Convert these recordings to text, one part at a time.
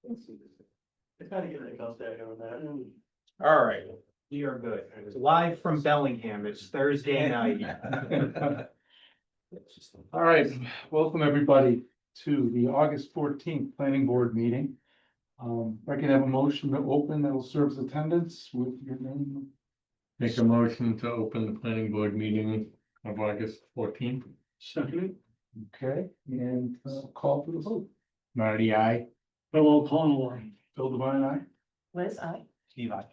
I kind of get it out there on that. All right, we are good. Live from Bellingham, it's Thursday night. All right, welcome everybody to the August 14th Planning Board meeting. I can have a motion to open that will serve as attendance with your name. Make a motion to open the planning board meeting of August 14th. Second, Okay, and call for the vote. Marty, I. Bill O'Connell. Bill Devine, aye. Liz, I. Steve, I.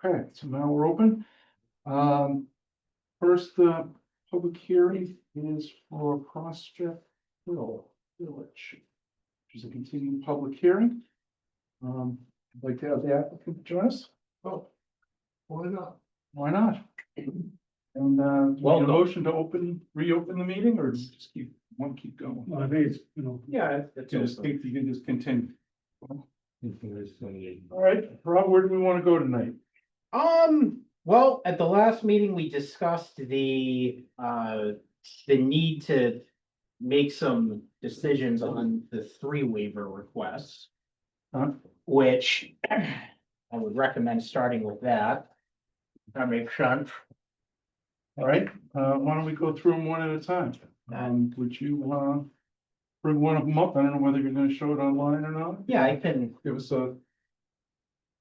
Okay, so now we're open. First, public hearing is for Prospect Hill Village, which is a continuing public hearing. I'd like to have the applicant join us. Oh, why not? Why not? And, do you need a motion to reopen the meeting, or just keep going? I think it's, Yeah. You can just continue. All right, Rob, where do we want to go tonight? Well, at the last meeting, we discussed the need to make some decisions on the 3 waiver requests. Huh? Which I would recommend starting with that. That makes sense. All right, why don't we go through them one at a time? Would you, bring one of them up? I don't know whether you're gonna show it online or not. Yeah, I can, Give us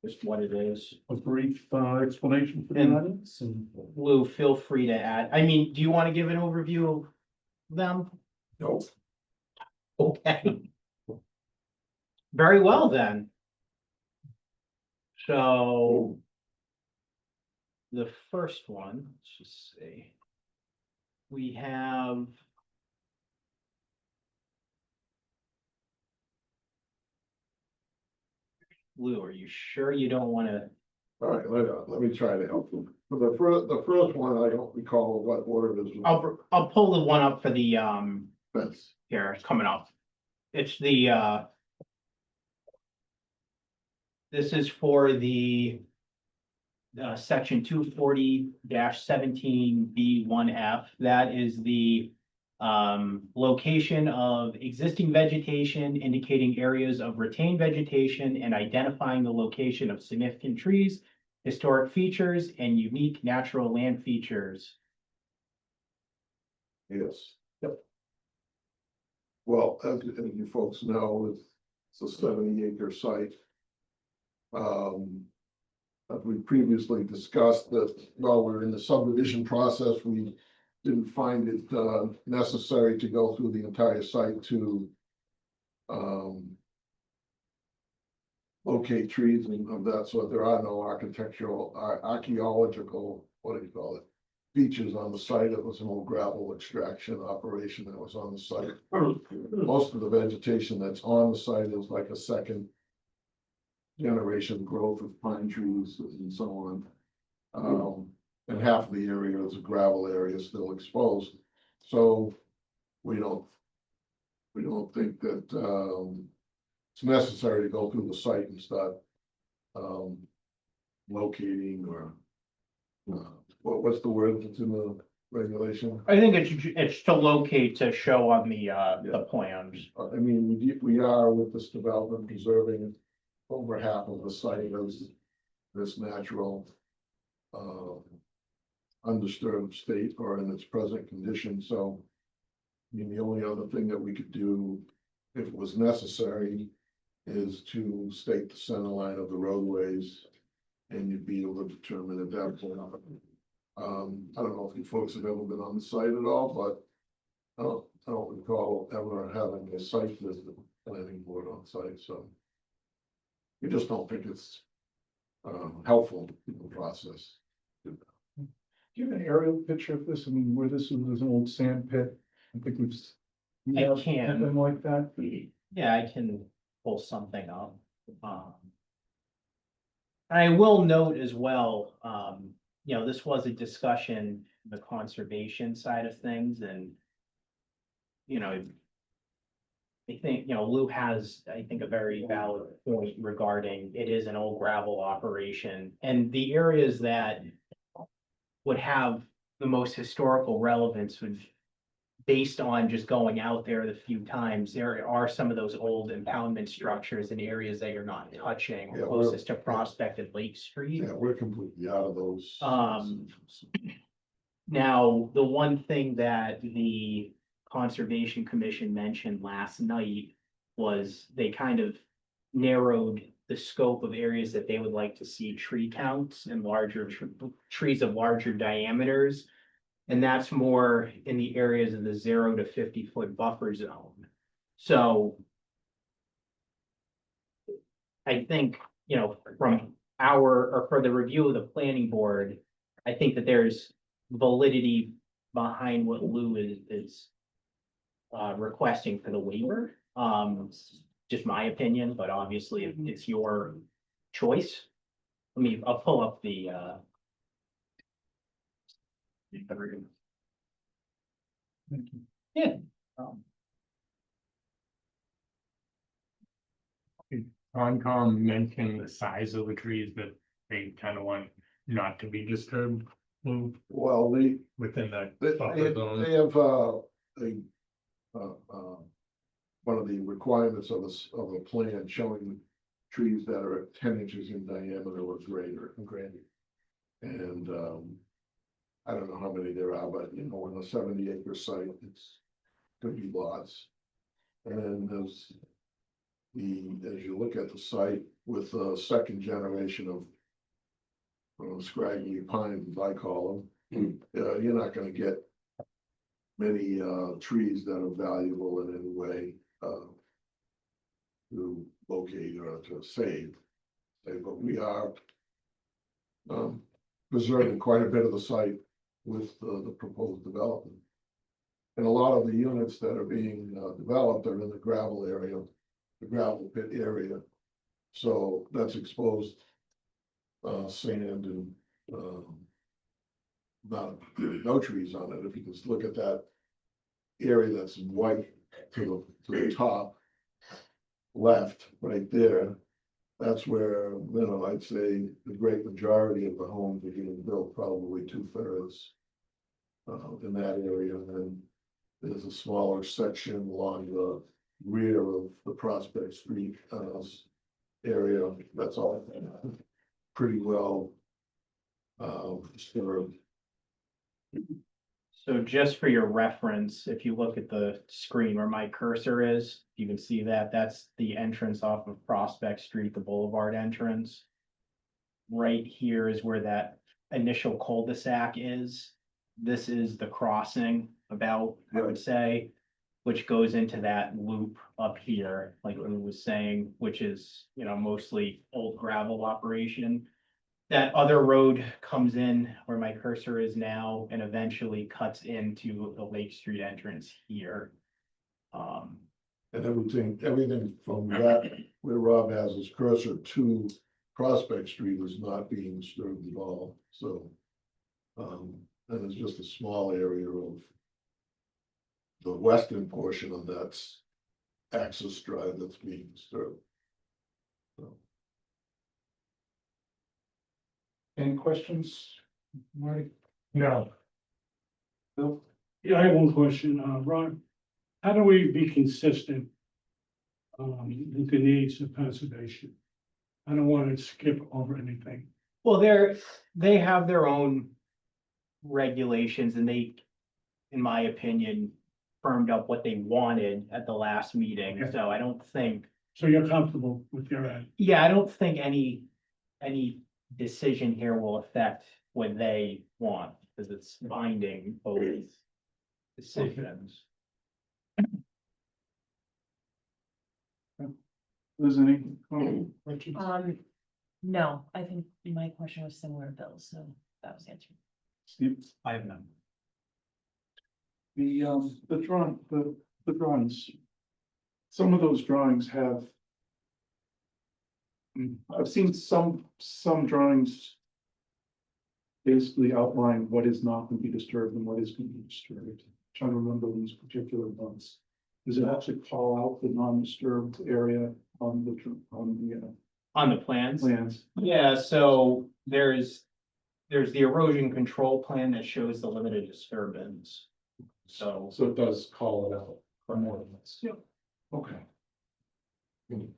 just what it is. a brief, explanation for the And- audience and. Lou, feel free to add. I mean, do you want to give an overview of them? Nope. Okay. Very well then. So. The first one, let's just see. We have. Lou, are you sure you don't want to? All right, let me try to help you. For the first one, I don't recall what order it is. I'll pull the one up for the, That's, here, it's coming up. It's the, this is for the section 240-17B1F. That is the location of existing vegetation indicating areas of retained vegetation and identifying the location of significant trees, historic features, and unique natural land features. yes. Yep. Well, as you folks know, it's a 70-acre site. As we previously discussed, that while we're in the subdivision process, we didn't find it necessary to go through the entire site to locate trees and of that sort. There are no archaeological, what do you call it? Features on the site. It was an old gravel extraction operation that was on the site. Most of the vegetation that's on the site is like a second generation growth of pine trees and so on. And half of the area is a gravel area still exposed. So we don't think that it's necessary to go through the site and start locating or what's the word that's in the regulation? I think it's to locate, to show on the plans. I mean, we are with this development preserving over half of the site as this natural undisturbed state or in its present condition. So I mean, the only other thing that we could do if it was necessary is to state the center line of the roadways, and you'd be able to determine at that point. I don't know if you folks have ever been on the site at all, but I don't recall ever having a site visit planning board on site, so we just don't think it's helpful in the process. Do you have an aerial picture of this? I mean, where this was an old sand pit? I think we've. I can. Something like that? Yeah, I can pull something up. I will note as well, this was a discussion, the conservation side of things, and I think, Lou has, I think, a very valid point regarding it is an old gravel operation, and the areas that would have the most historical relevance would based on just going out there the few times, there are some of those old impoundment structures in areas that you're not touching, Yeah, we're- closest to Prospect and Lake Street. Yeah, we're completely out of those. Now, the one thing that the Conservation Commission mentioned last night was they kind of narrowed the scope of areas that they would like to see tree counts and larger trees of larger diameters. And that's more in the areas of the 0 to 50-foot buffer zone. So I think, you know, from or for the review of the planning board, I think that there's validity behind what Lou is requesting for the waiver. Just my opinion, but obviously it's your choice. I'll pull up the yeah. Concom mentioned the size of the trees that they kind of want not to be disturbed, moved Well, within the they buffer zone. have, one of the requirements of a plan showing trees that are 10 inches in diameter or greater. And, I don't know how many there are, but you know, in a 70-acre site, it's gonna be lots. And then as you look at the site with a second generation of scraggly pines, as I call them, you're not gonna get many trees that are valuable in any way to locate or to save. But we are preserving quite a bit of the site with the proposed development. And a lot of the units that are being developed are in the gravel area, the gravel pit area. So that's exposed sand and no trees on it. If you just look at that area that's white to the top left, right there, that's where, you know, I'd say the great majority of the homes are getting built, probably 2/3 in that area. And then there's a smaller section along the rear of the Prospect Street area. That's all pretty well disturbed. So just for your reference, if you look at the screen where my cursor is, you can see that that's the entrance off of Prospect Street, the boulevard entrance. Right here is where that initial cul-de-sac is. This is the crossing about, I would say, which goes into that loop up here, like Lou was saying, which is, you know, mostly old gravel operation. That other road comes in where my cursor is now and eventually cuts into the Lake Street entrance here. And everything from that, where Rob has his cursor to Prospect Street is not being disturbed at all, so. And it's just a small area of the western portion of that access drive that's being disturbed. So, Any questions, Marty? No, Bill? Yeah, I have one question, Ron. How do we be consistent with the needs of conservation? I don't want to skip over anything. Well, they have their own regulations and they, in my opinion, firmed up what they wanted at the last meeting. Okay. So I don't think, So you're comfortable with your end? yeah, I don't think any decision here will affect what they want because it's binding both decisions. Liz, any questions? No, I think my question was similar to Bill's, so that was answered. Steve? I have none. The drawings. Some of those drawings have. I've seen some drawings. Basically outline what is not going to be disturbed and what is going to be disturbed. Trying to remember these particular ones. Does it actually call out the non-disturbed area on the On the plans? plans? Yeah, so there's the erosion control plan that shows the limited disturbance. So, So it does call it out for more than this. Yep. Okay.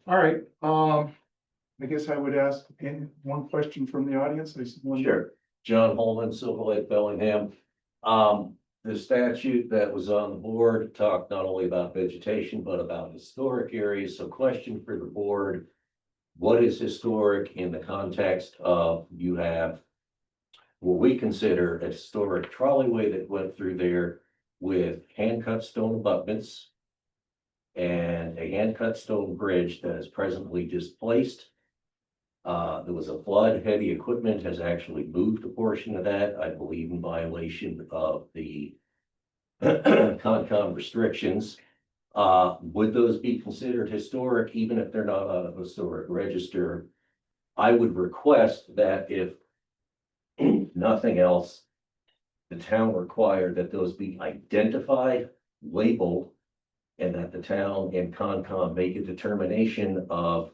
All right, I guess I would ask, one question from the audience. I see one. Sure. John Holman, Silver Lake, Bellingham. The statute that was on the board talked not only about vegetation, but about historic areas. So question for the board. What is historic in the context of you have what we consider a historic trolleyway that went through there with hand-cut stone abutments and a hand-cut stone bridge that is presently displaced. There was a flood, heavy equipment has actually moved a portion of that, I believe in violation of the Concom restrictions. Would those be considered historic, even if they're not on a historic register? I would request that if nothing else, the town require that those be identified, labeled, and that the town and Concom make a determination of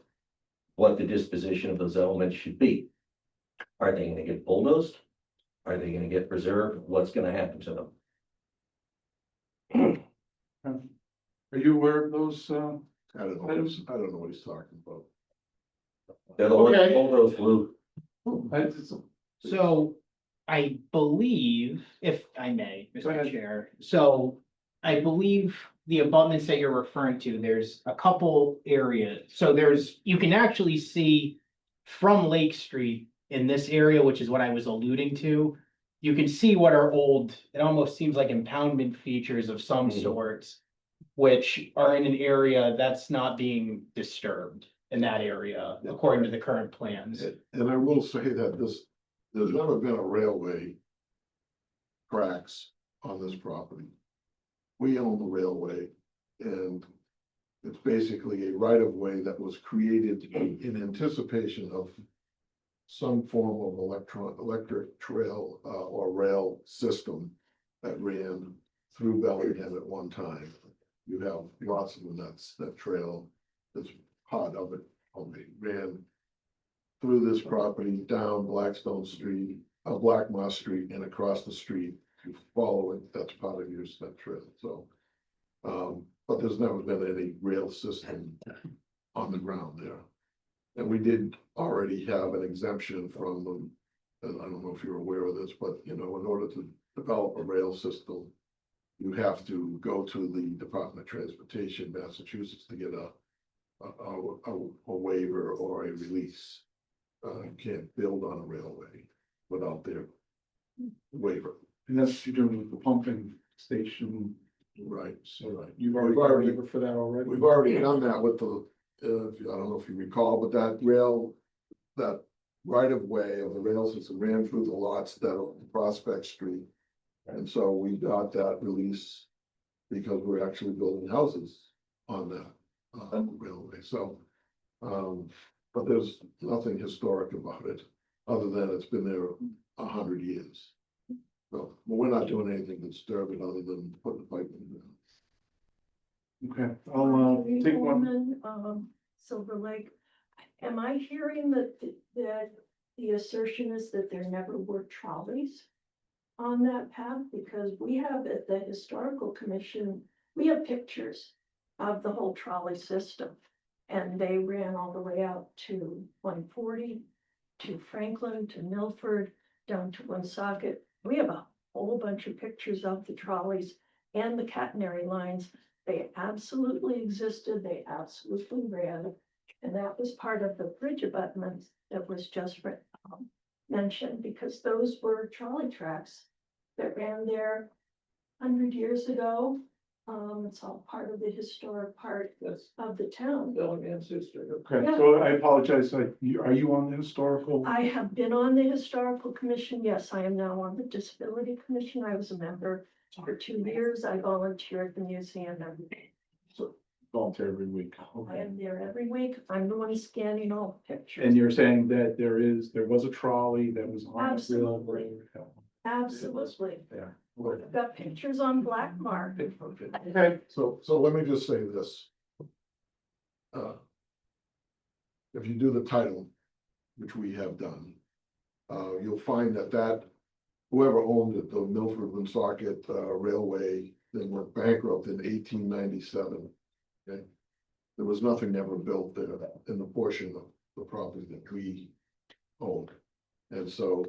what the disposition of those elements should be. Are they gonna get bulldozed? Are they gonna get preserved? What's gonna happen to them? Are you aware of those, I don't know, items? I don't know what he's talking about. They're the ones Okay. bulldozed, Lou. so I believe, if I may, Go Mr. ahead. Chair, so I believe the abutments that you're referring to, there's a couple areas. So you can actually see from Lake Street in this area, which is what I was alluding to. You can see what are old, it almost seems like impoundment features of some Mhm. sorts, which are in an area that's not being disturbed in that area, according to the current plans. And I will say that there's never been a railway tracks on this property. We own the railway, and it's basically a right of way that was created in anticipation of some form of electric trail, or rail system that ran through Bellingham at one time. You have lots of them, that trail, that's part of it, only ran through this property, down Blackstone Street, Blackmore Street, and across the street. You follow it, that's part of your step trail, so. But there's never been any rail system on the ground there. And we did already have an exemption from them, and I don't know if you're aware of this, but in order to develop a rail system, you have to go to the Department of Transportation, Massachusetts, to get a waiver or a release. You can't build on a railway without their waiver. And that's what you're doing with the pumping station. Right, so, right. You've already got a waiver for that already? We've already done that with the, I don't know if you recall, but that right of way of the rail system ran through the lots that are on Prospect Street. And so we got that release because we're actually building houses on that railway, so. But there's nothing historic about it, other than it's been there 100 years. So, but we're not doing anything to disturb it other than putting the pipe in there. Okay, I'll, take one. Woman, Silver Lake, am I hearing that the assertion is that there never were trolleys on that path? Because we have at the Historical Commission, we have pictures of the whole trolley system. And they ran all the way out to 140, to Franklin, to Milford, down to Woonsocket. We have a whole bunch of pictures of the trolleys and the catenary lines. They absolutely existed, they absolutely ran. And that was part of the bridge abutments that was just mentioned, because those were trolley tracks that ran there 100 years ago. It's all part of the historic part of the town. Bellingham's history. Okay, Yeah. so I apologize, are you on the historical? I have been on the Historical Commission. Yes, I am now on the Disability Commission. I was a member for 2 years. I volunteer at the museum every day. Volunteer every week. I Okay. am there every week. I'm the one scanning all the pictures. And you're saying that there was a trolley that was on the Absolutely. railroad? Absolutely. Yeah. I've got pictures on Black Mark. Okay, So let me just say this. If you do the title, which we have done, you'll find that whoever owned it, the Milford Woonsocket Railway they went bankrupt in 1897. Okay, there was nothing ever built there in the portion of the property that we owned, and so.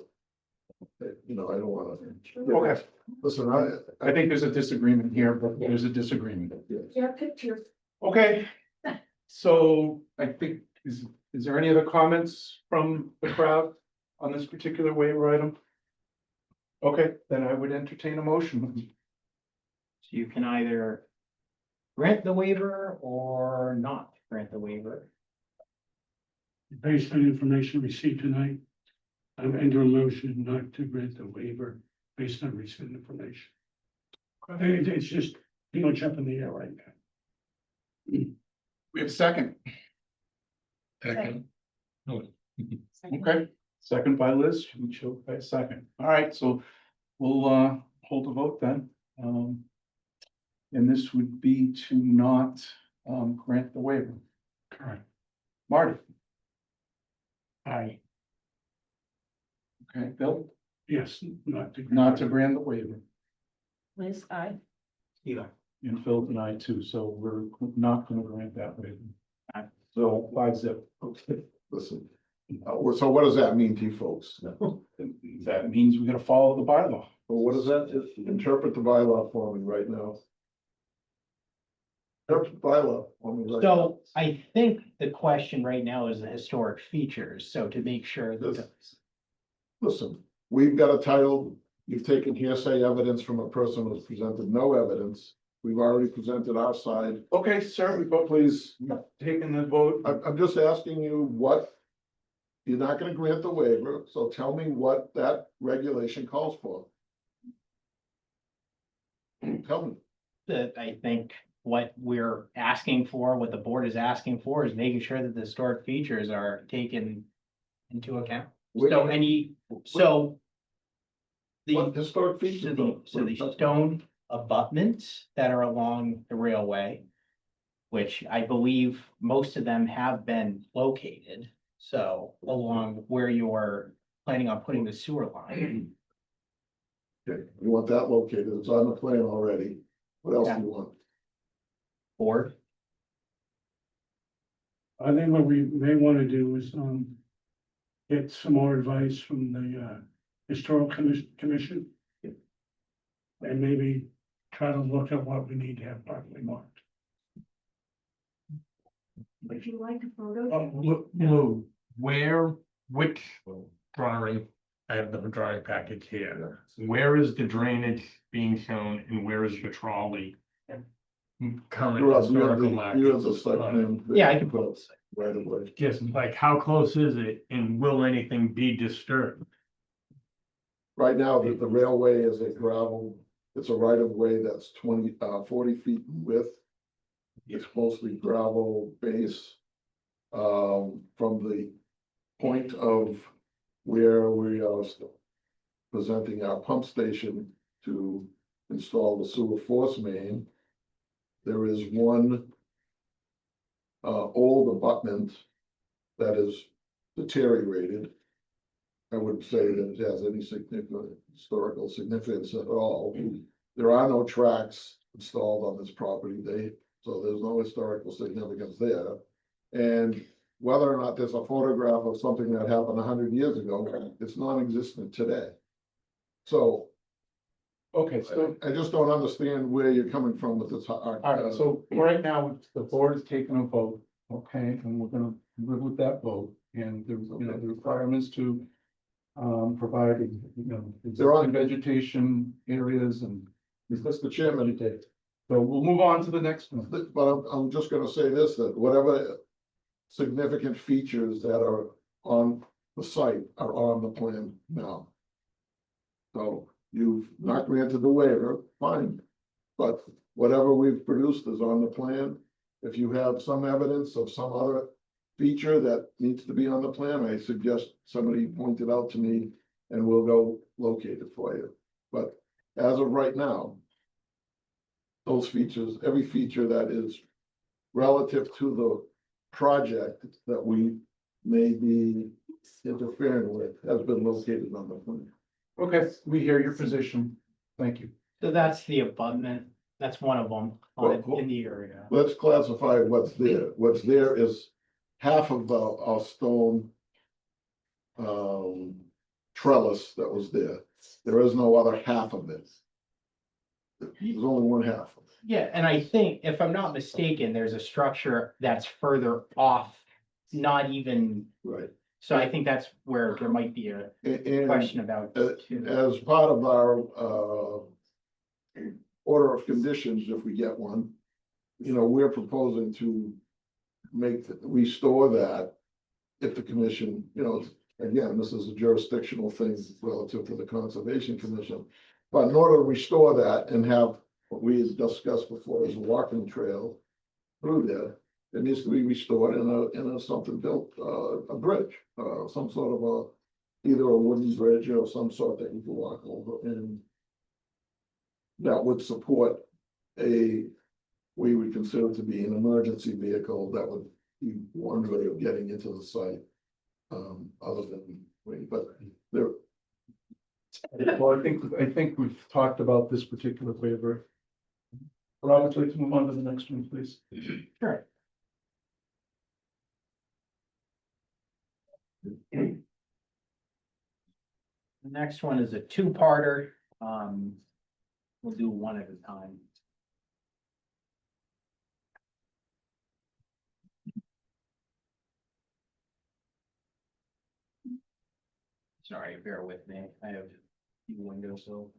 You know, I don't wanna. Okay, Listen, I think there's a disagreement here, but there's a disagreement. yes. Yeah, picture. Okay, so I think, is there any other comments from the crowd on this particular waiver item? Okay, then I would entertain a motion. So you can either grant the waiver or not grant the waiver. Based on information received tonight, I'm under a motion not to grant the waiver based on recent information. It's just too much up in the air right now. We have a second. Second. Okay, second by Liz, we choked by a second. All right, so we'll hold the vote then. And this would be to not grant the waiver. Correct. Marty, Aye. okay, Bill, Yes, not to. not to grant the waiver, Liz, I, Either. and Phil and I too, so we're not gonna grant that waiver. So 5-0. Okay, listen, so what does that mean to you folks? That means we gotta follow the bylaw. Well, what does that, just interpret the bylaw for me right now. Interpret the bylaw for me right now. So I think the question right now is the historic features, so to make sure that. Listen, we've got a title, you've taken hearsay evidence from a person who's presented no evidence. We've already presented our side. Okay, sir, we both Please, taken the vote. I'm just asking you what. You're not gonna grant the waiver, so tell me what that regulation calls for. Tell me. That I think what we're asking for, what the board is asking for is making sure that the historic features are taken into account. So so. What The, historic so features? the stone abutments that are along the railway. Which I believe most of them have been located, so along where you're planning on putting the sewer line. Okay, you want that located, it's on the plan already. What else do you want? Board, I think what we may want to do is, get some more advice from the, historical commission. And maybe try to look at what we need to have properly marked. Would you like a photo? Lou, which drawing, I have the drawing package here. Where is the drainage being shown and where is the trolley? Current You have historical the markers. site plan. yeah, I can put it. Right away. Just like, how close is it and will anything be disturbed? Right now, the railway is a gravel, it's a right of way that's 40 feet in width. It's mostly gravel base. From the point of where we are presenting our pump station to install the sewer force main. There is one old abutment that is deteriorated. I wouldn't say that it has any significant historical significance at all. There are no tracks installed on this property. So there's no historical significance there. And whether or not there's a photograph of something that happened 100 years ago, it's non-existent today. So Okay, so, I just don't understand where you're coming from with this. all right, so right now, the board has taken a vote, okay, and we're gonna live with that vote. And the, you know, the requirements to provide, you know, They're on- vegetation areas and. Mr. Chairman, So we'll move on to the next one. but I'm just gonna say this, that whatever significant features that are on the site are on the plan now. So you've not granted the waiver, fine, but whatever we've produced is on the plan. If you have some evidence of some other feature that needs to be on the plan, I suggest somebody point it out to me and we'll go locate it for you. But as of right now, those features, every feature that is relative to the project that we may be interfering with has been located on the plan. Okay, we hear your position. Thank you. So that's the abutment That's one of them in the area. Let's classify what's there. What's there is half of a stone trellis that was there. There is no other half of it. There's only one half. Yeah, and I think, if I'm not mistaken, there's a structure that's further off, not even, Right. so I think that's where there might be a And question about. too. as part of our order of conditions, if we get one, we're proposing to restore that if the commission, again, this is a jurisdictional thing relative to the Conservation Commission. But in order to restore that and have what we had discussed before as a walking trail through there, it needs to be restored in a something built, a bridge, some sort of either a wooden bridge or some sort that you can walk over, and that would support we would consider to be an emergency vehicle that would be one way of getting into the site. Other than, but there, Well, I think we've talked about this particular waiver. Robert, would you like to move on to the next one, please? Sure. The next one is a two-parter. We'll do one at a time. Sorry, bear with me. I have few windows open.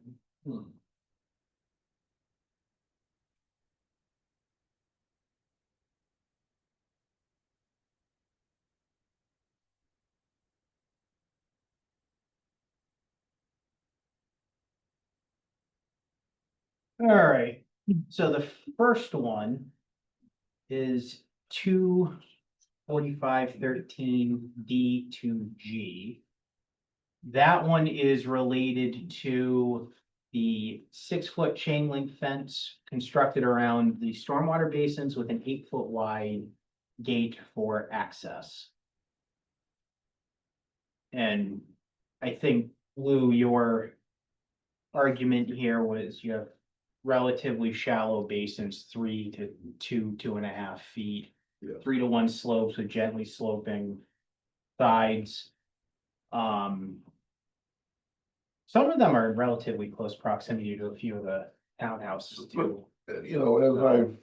All right, so the first one is 24513D2G. That one is related to the 6-foot chain link fence constructed around the stormwater basins with an 8-foot wide gate for access. And I think, Lou, your argument here was you have relatively shallow basins, 3 to 2.5 feet. Yeah. 3-to-1 slopes with gently sloping sides. Some of them are in relatively close proximity to a few of the townhouses too. as I've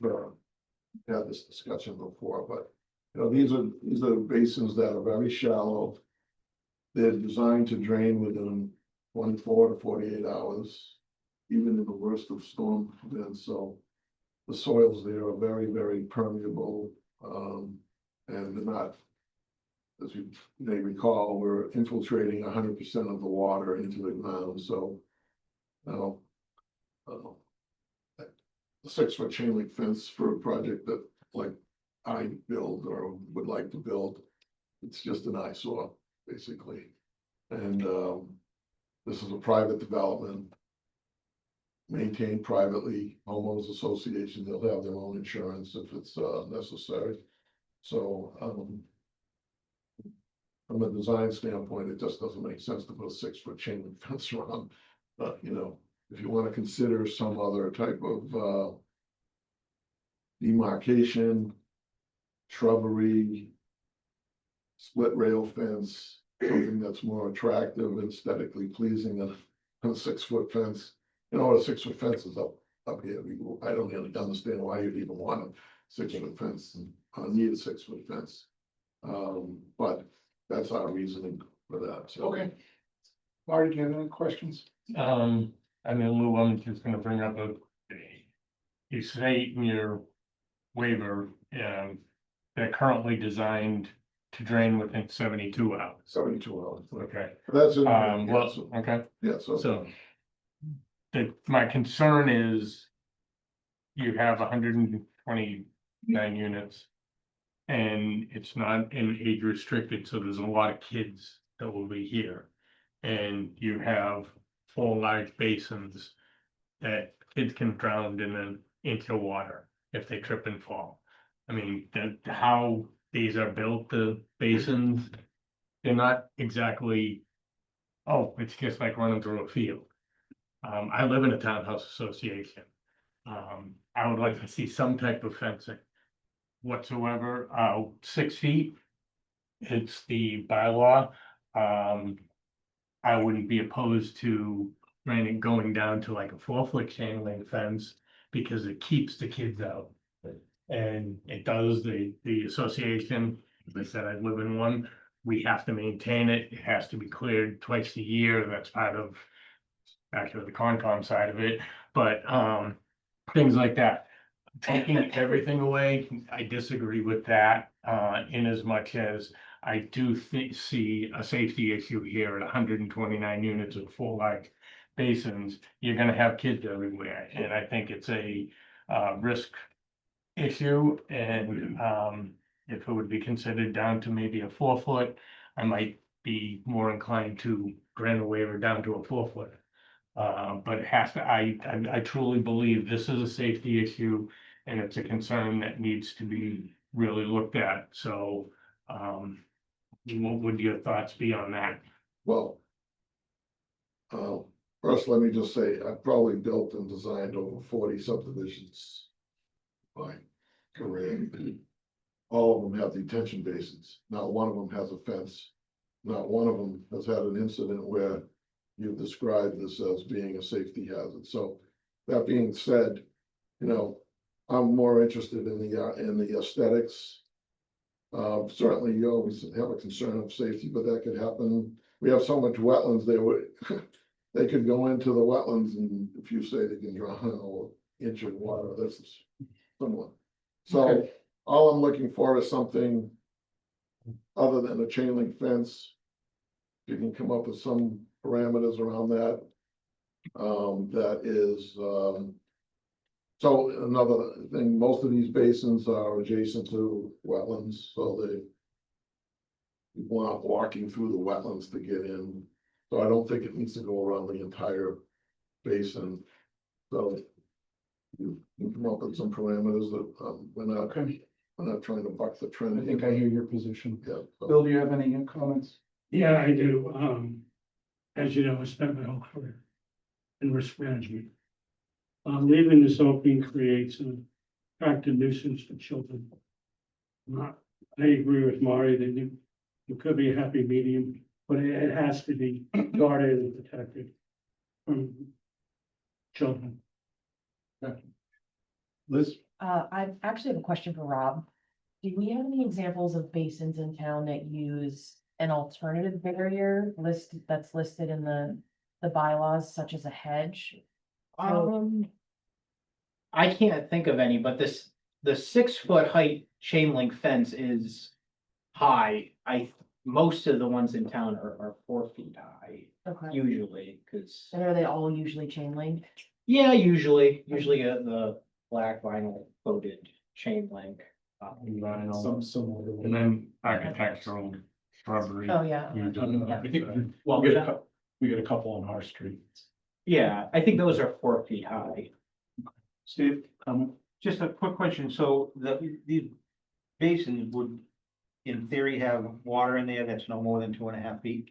had this discussion before, but these are basins that are very shallow. They're designed to drain within 24 to 48 hours, even in the worst of storm events. So the soils there are very, very permeable, and they're not, as you may recall, we're infiltrating 100% of the water into the ground. So now, the 6-foot chain link fence for a project that like I build or would like to build, it's just an eyesore, basically. And this is a private development, maintained privately, homeowners association, they'll have their own insurance if it's necessary. So from a design standpoint, it just doesn't make sense to put a 6-foot chain link fence around. But if you want to consider some other type of demarcation, shrubbery, split rail fence, something that's more attractive and aesthetically pleasing than a 6-foot fence. A 6-foot fence is up here. I don't really understand why you'd even want a 6-foot fence and need a 6-foot fence. But that's our reasoning for that. So. Okay. Marty, do you have any questions? Lou, I'm just gonna bring up you say in your waiver, they're currently designed to drain within 72 hours. 72 hours. Okay. That's it. Okay, Yeah, so my concern is you have 129 units and it's not in age restricted, so there's a lot of kids that will be here. And you have 4 large basins that kids can drown in an inch of water if they trip and fall. I mean, how these are built, the basins, they're not exactly, oh, it's just like running through a field. I live in a townhouse association. I would like to see some type of fencing whatsoever, 6 feet. It's the bylaw. I wouldn't be opposed to going down to like a 4 foot chain link fence because it keeps the kids out. And it does the association, as I said, I live in one, we have to maintain it, it has to be cleared twice a year, that's part of actually the Concom side of it, but, things like that. Taking everything away, I disagree with that, in as much as I do see a safety issue here at 129 units of full like basins. You're gonna have kids everywhere, and I think it's a, risk issue, and, if it would be considered down to maybe a 4 foot, I might be more inclined to grant a waiver down to a 4 foot. But it has to, I truly believe this is a safety issue and it's a concern that needs to be really looked at, so, what would your thoughts be on that? Well. First, let me just say, I've probably built and designed over 40 subdivisions. My career. All of them have detention basins, not one of them has a fence. Not one of them has had an incident where you've described this as being a safety hazard, so. That being said, you know, I'm more interested in the aesthetics. Certainly you always have a concern of safety, but that could happen. We have so much wetlands there, they could go into the wetlands, and if you say they can drown an inch of water, that's similar. So Okay. all I'm looking for is something other than a chain link fence. You can come up with some parameters around that. That is, so another thing, most of these basins are adjacent to wetlands, so people aren't walking through the wetlands to get in. So I don't think it needs to go around the entire basin. So you can come up with some parameters that, Okay, we're not trying to buck the I trend. think I hear your position. Yeah. So- Bill, do you have any comments? Yeah, I do. As you know, I spent my whole career in risk management. Leaving this opening creates an attractive nuisance for children. I agree with Mari that it could be a happy medium, but it has to be guarded and protected from children. Liz? I actually have a question for Rob. Do we have any examples of basins in town that use an alternative barrier that's listed in the bylaws, such as a hedge? I can't think of any, but the 6 foot height chain link fence is high. Most of the ones in town are 4 feet high, Okay. usually, because, And are they all usually chain link? yeah, usually the black vinyl coated chain link. Some similar. to- And then architectural shrubbery. Oh, yeah. I think, Well, we got a couple on our street. yeah, I think those are 4 feet high. Steve, Just a quick question, so these basins would, in theory, have water in there that's no more than 2.5 feet?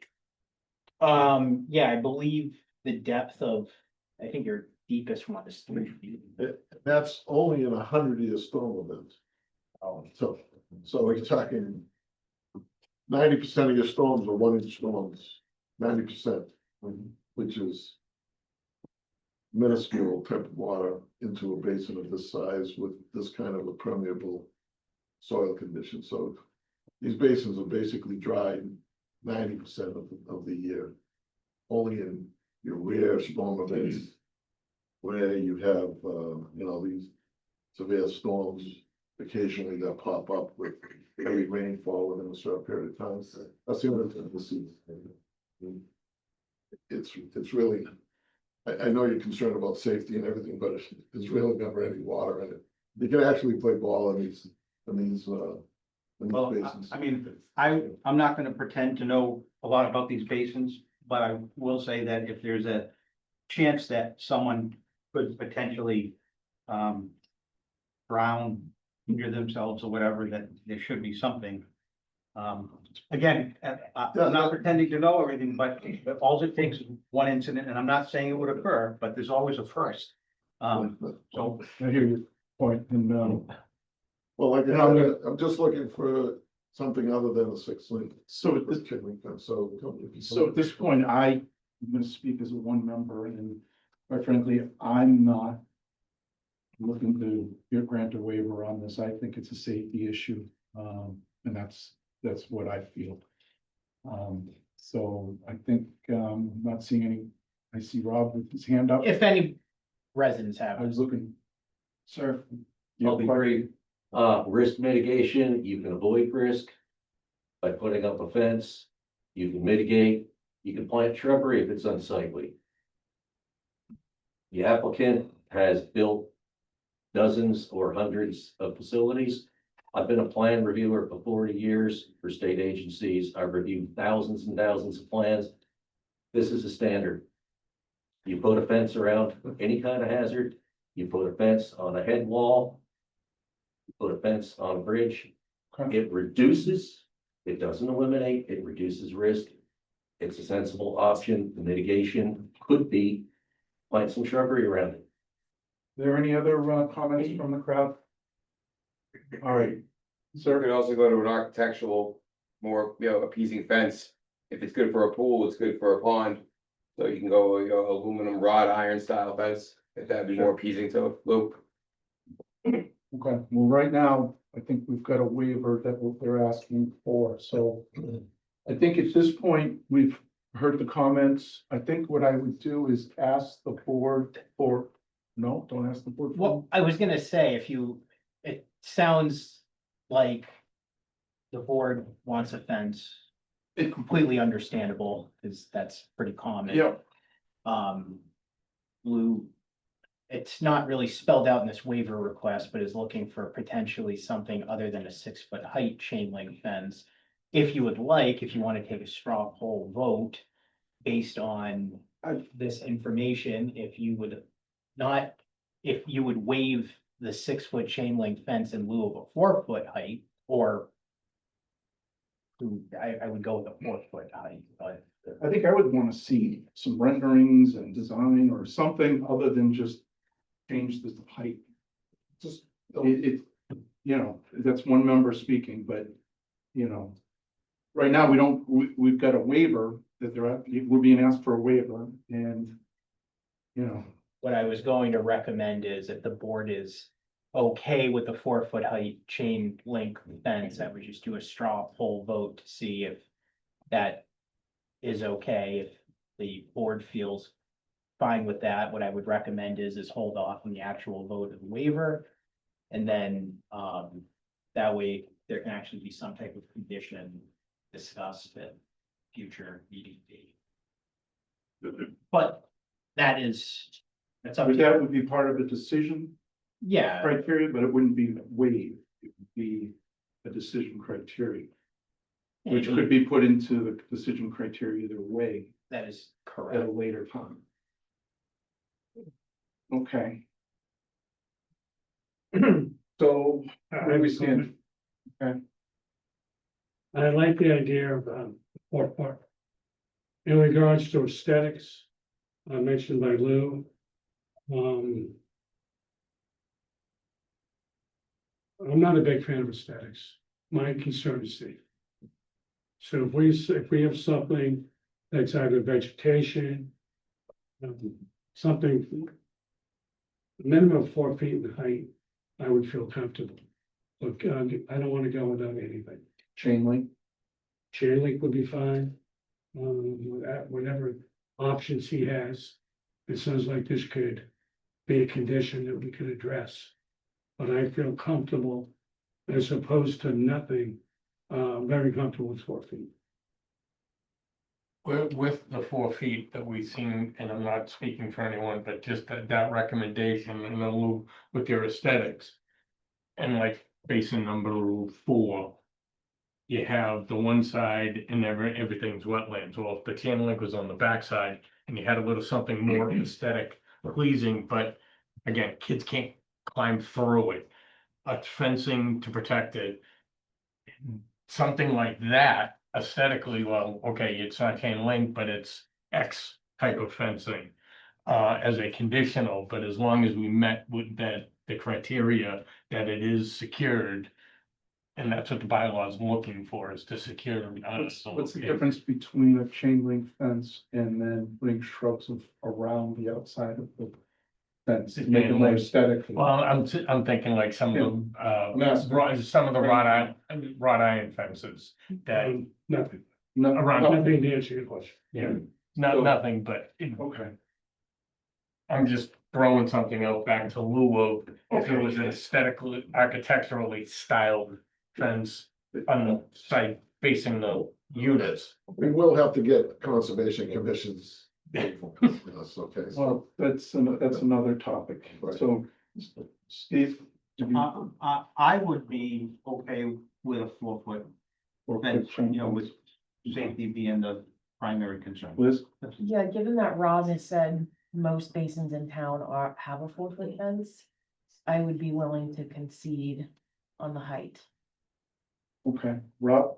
Yeah, I believe the depth of, I think your deepest one is 3 feet. That's only in a 100-year storm event. So we're talking 90% of your storms are 1-inch storms, 90%, which is minuscule type of water into a basin of this size with this kind of a permeable soil condition. So these basins are basically dry 90% of the year. Only in your rare storm events where you have, these severe storms occasionally that pop up with heavy rainfall within a certain period of time. That's the only thing this is. It's really, I know you're concerned about safety and everything, but there's really never any water in it. You can actually play ball in these Well, basins. I mean, I'm not gonna pretend to know a lot about these basins, but I will say that if there's a chance that someone could potentially drown, injure themselves or whatever, that there should be something. Again, I'm not pretending to know everything, but all it takes is one incident, and I'm not saying it would occur, but there's always a first. So I hear your point, and, Well, like And I I'm said, I'm just looking for something other than a 6 link. so at this, chain link fence, so. so at this point, I'm gonna speak as a one member, and quite frankly, I'm not looking to grant a waiver on this. I think it's a safety issue, and that's what I feel. So I think, I'm not seeing any, I see Rob with his hand up. If any residents have. I was looking, sir. you I'll have be a question? brief. Risk mitigation, you can avoid risk by putting up a fence. You can mitigate, you can plant shrubbery if it's unsightly. The applicant has built dozens or hundreds of facilities. I've been a plan reviewer for 40 years for state agencies. I've reviewed thousands and thousands of plans. This is a standard. You put a fence around any kind of hazard, you put a fence on a head wall, you put a fence on a bridge. Okay. It reduces, it doesn't eliminate, it reduces risk. It's a sensible option. The mitigation could be plant some shrubbery around it. There any other comments from the crowd? All right, Sir, could also go to an architectural, more, appeasing fence. If it's good for a pool, it's good for a pond. So you can go, aluminum rod iron style fence, if that'd be more appeasing to a loop. okay, well, right now, I think we've got a waiver that they're asking for, so. I think at this point, we've heard the comments. I think what I would do is ask the board for, no, don't ask the board. for- Well, I was gonna say, it sounds like the board wants a fence. It's completely understandable, because that's pretty common. Yeah, Lou, it's not really spelled out in this waiver request, but is looking for potentially something other than a 6 foot height chain link fence. If you would like, if you want to take a straw poll vote based on this information, if you would waive the 6 foot chain link fence in lieu of a 4 foot height, or I would go with a 4 foot height, but I think I would want to see some renderings and design or something other than just change the height. Just, It, that's one member speaking, but, right now, we've got a waiver that we're being asked for a waiver and, what I was going to recommend is if the board is okay with the 4 foot height chain link fence, I would just do a straw poll vote to see if that is okay. If the board feels fine with that, what I would recommend is hold off on the actual vote of the waiver. And then, that way there can actually be some type of condition discussed at future meeting date. But that's up to that you. would be part of the decision Yeah, criteria, but it wouldn't be waived. It would be a decision criteria, which could be put into the decision criteria either way that is at a correct. later time. Okay. So, where do we stand? I like the idea of, 4 foot. In regards to aesthetics, mentioned by Lou. I'm not a big fan of aesthetics. My concern is safety. So if we have something that's either vegetation, something minimum of 4 feet in height, I would feel comfortable. Look, I don't want to go without anything. Chain link? Chain link would be fine. Whatever options he has, it sounds like this could be a condition that we could address. But I feel comfortable as opposed to nothing, very comfortable with 4 feet. With the 4 feet that we've seen, and I'm not speaking for anyone, but just that recommendation and then with your aesthetics. And like basin number 4. You have the one side and everything's wetlands. Well, if the chain link was on the backside and you had a little something more aesthetic pleasing, but again, kids can't climb through it. A fencing to protect it. Something like that aesthetically, well, okay, it's not chain link, but it's X type of fencing. as a conditional, but as long as we met with that, the criteria that it is secured. And that's what the bylaw is looking for, is to secure. What's the difference between a chain link fence and then putting shrubs around the outside of the fence to make it more aesthetic? Well, I'm thinking like some of the, Yes. some of the wrought iron fences that, Nothing, around, nothing to answer your question. yeah, nothing, but Okay, I'm just throwing something out back to lieu of, if it was an aesthetically, architecturally styled fence on the site facing the units. We will have to get conservation commissions. That's okay. So, well, that's another topic. Right. So, Steve? do you- I would be okay with a 4 foot or fence, chain you know, fence? with safety being the primary concern. Liz? Yeah, given that Rob has said most basins in town have a 4 foot fence, I would be willing to concede on the height. Okay, Rob?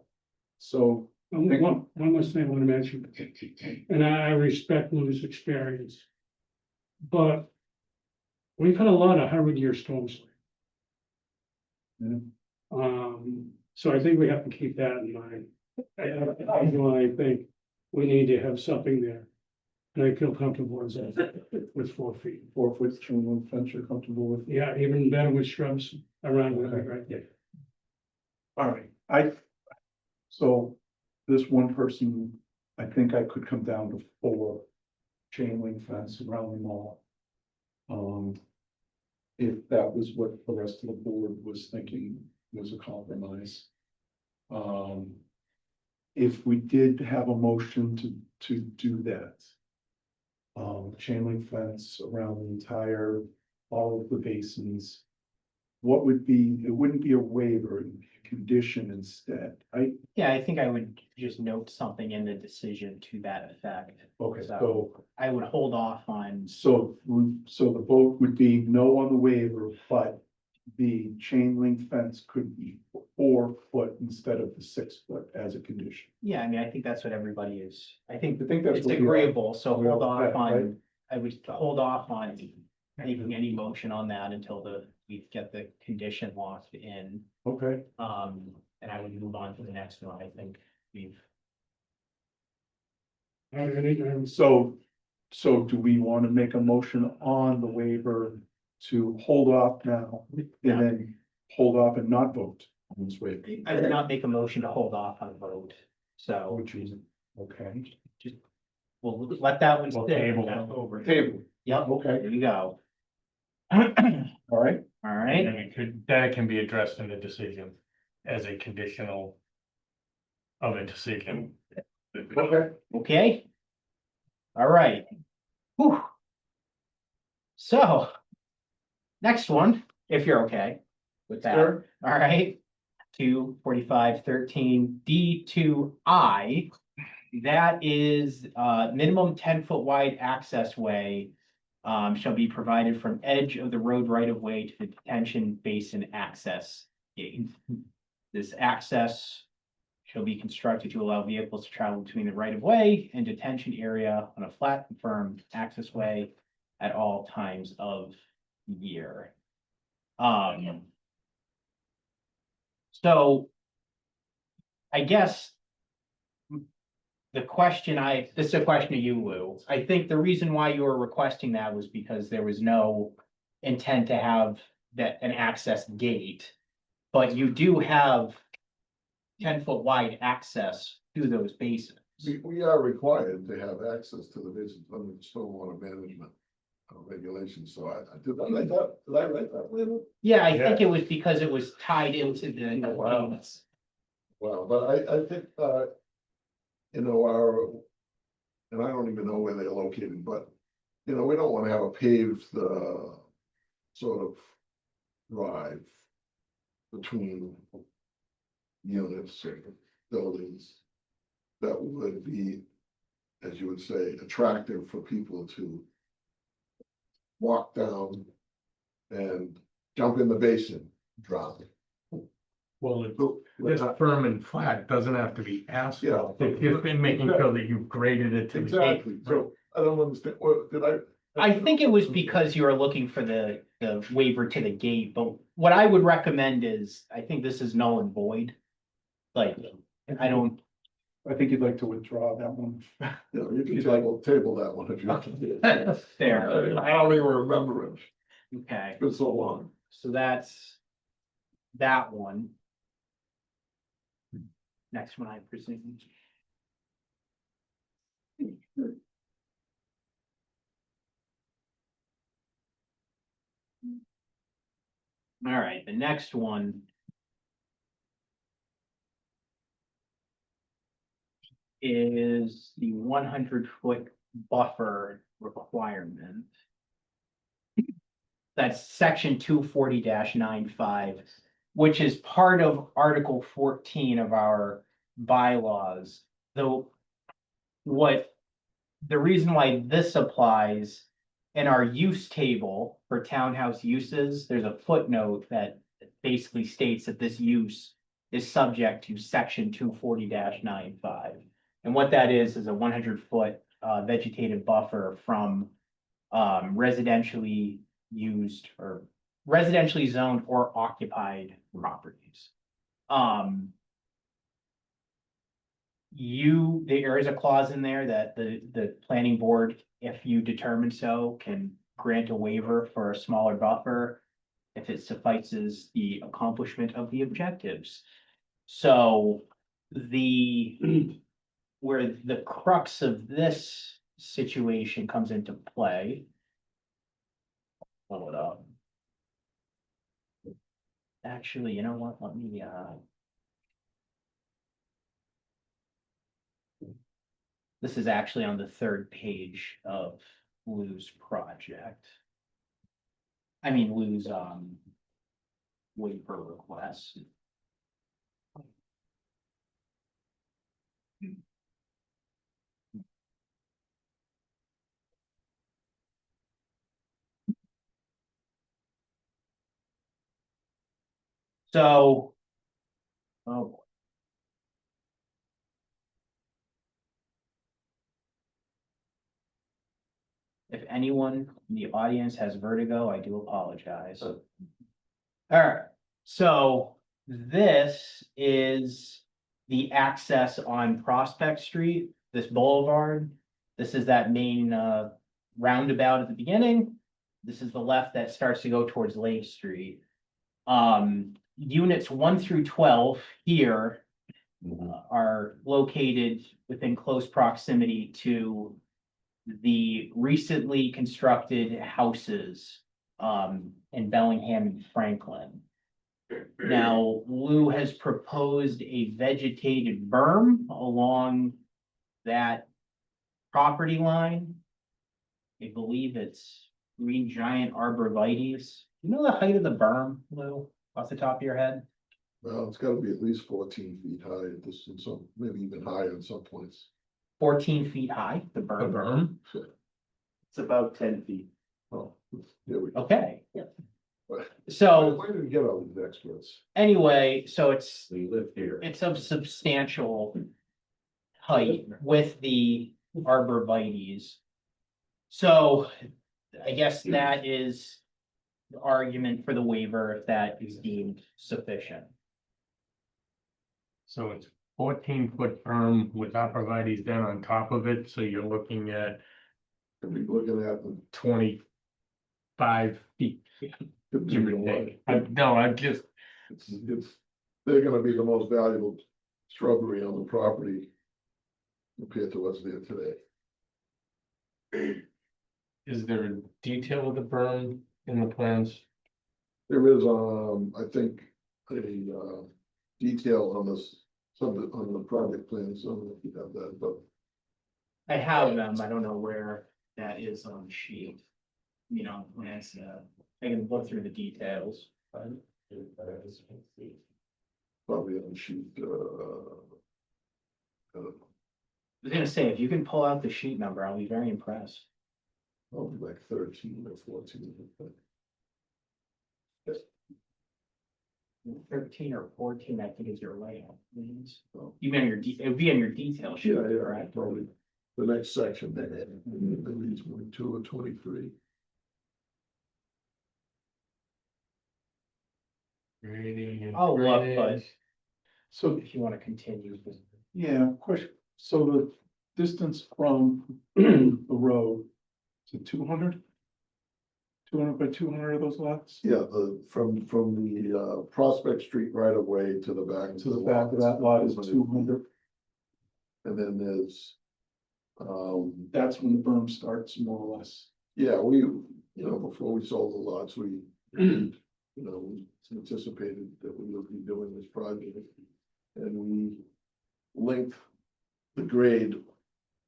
So, One last thing I want to mention, and I respect Lou's experience. But we've had a lot of 100-year storms. Yeah. So I think we have to keep that in mind. I think we need to have something there. And I feel comfortable with 4 feet. 4 foot chain link fence you're comfortable with? Yeah, even better with shrubs around it, right there. All right, so this one person, I think I could come down to 4 chain link fence around the mall. If that was what the rest of the board was thinking was a compromise. If we did have a motion to do that. Chain link fence around the entire, all of the basins. What would be, it wouldn't be a waiver, it would be a condition instead, right? Yeah, I think I would just note something in the decision to that effect. Okay, So I would hold off on, so the vote would be no on the waiver, but the chain link fence could be 4 foot instead of the 6 foot as a condition. yeah, I mean, I think that's what everybody is, I think I think that's it's what we are. agreeable, so we hold all off set, right? on, I would hold off on making any motion on that until we get the condition locked in. Okay, And I would move on to the next one, I think we've. so do we want to make a motion on the waiver to hold off now and then hold off and not vote on this waiver? I would not make a motion to hold off on vote, so Which is, okay. we'll let that one We'll stay. table it. Over. Table, Yep, okay, there you go. all right, All And right, then it can be addressed in the decision as a conditional of a decision. okay. okay. All right. Whew. So, next one, if you're okay with that. Sure. All right. 24513 D2I. That is minimum 10-foot wide access way shall be provided from edge of the road right of way to the detention basin access gate. This access shall be constructed to allow vehicles to travel between the right of way and detention area on a flat and firm access way at all times of year. So I guess the question this is a question to you, Lou. I think the reason why you were requesting that was because there was no intent to have an access gate. But you do have 10-foot wide access to those basins. we are required to have access to the basin under the stormwater management regulations. So did I write that? Lynn? Yeah, I think it was because it was tied into the. Wow. Well, but I think, and I don't even know where they're located, but, we don't want to have a paved, sort of drive between units or buildings that would be, as you would say, attractive for people to walk down and jump in the basin, drop. Well, it's firm and flat, doesn't have to be asphalt. It's just been making sure that you've graded it to the. Exactly, so I don't understand, what, did I, I think it was because you were looking for the waiver to the gate, but what I would recommend is, I think this is null and void. Like, I don't, I think you'd like to withdraw that one. Yeah, you can table that one if you. Fair. I don't even remember it. okay, It's been so long. so that's that one. Next one, I presume. All right, the next one. Is the 100-foot buffer requirement. That's section 240-95, which is part of Article 14 of our bylaws. Though the reason why this applies in our use table for townhouse uses, there's a footnote that basically states that this use is subject to section 240-95. And what that is a 100-foot vegetative buffer from residentially used or residentially zoned or occupied properties. There is a clause in there that the planning board, if you determine so, can grant a waiver for a smaller buffer if it suffices the accomplishment of the objectives. So where the crux of this situation comes into play. Pull it up. Actually, you know what? Let me this is actually on the third page of Lou's project. I mean, Lou's waiver request. So, oh boy. If anyone in the audience has vertigo, I do apologize. All right, so this is the access on Prospect Street, this boulevard. This is that main roundabout at the beginning. This is the left that starts to go towards Lake Street. Units 1 through 12 here are located within close proximity to the recently constructed houses in Bellingham and Franklin. Now, Lou has proposed a vegetated berm along that property line. I believe it's green giant arborvitaes. You know the height of the berm, Lou, off the top of your head? Well, it's gotta be at least 14 feet high at this, and some, maybe even higher in some points. 14 feet high, the The berm. berm, It's about 10 feet. Oh, there we go. Okay, But so where did we get all these experts? anyway, so it's We live here. of substantial height with the arborvitaes. So I guess that is the argument for the waiver if that is deemed sufficient. so it's 14-foot berm with arborvitae's then on top of it, so you're looking at Could be looking at them. 25 feet. Could be Give or a lot. take. I just, They're gonna be the most valuable shrubbery on the property compared to what's there today. is there a detail of the berm in the plans? There is, I think, a, detail on this, something on the project plan, so I don't know if you have that, but I have them, I don't know where that is on the sheet. You know, plans, I can look through the details. probably on sheet, I was gonna say, if you can pull out the sheet number, I'll be very impressed. probably like 13 or 14. but 13 or 14, I think is your layout. means. Oh. Even your, it would be in your detail sheet, Yeah, yeah, correct? probably the next section. 22 or 23. Grading and I'll look, but drainage. So, if you want to continue. yeah, question, so the distance from the road to 200? 200 by 200 of those lots? Yeah, from the Prospect Street right of way to the back. To the back of that lot is 200. And then there's, That's when the berm starts, more or less. yeah, before we sold the lots, we, we anticipated that we would be doing this project. And we linked the grade,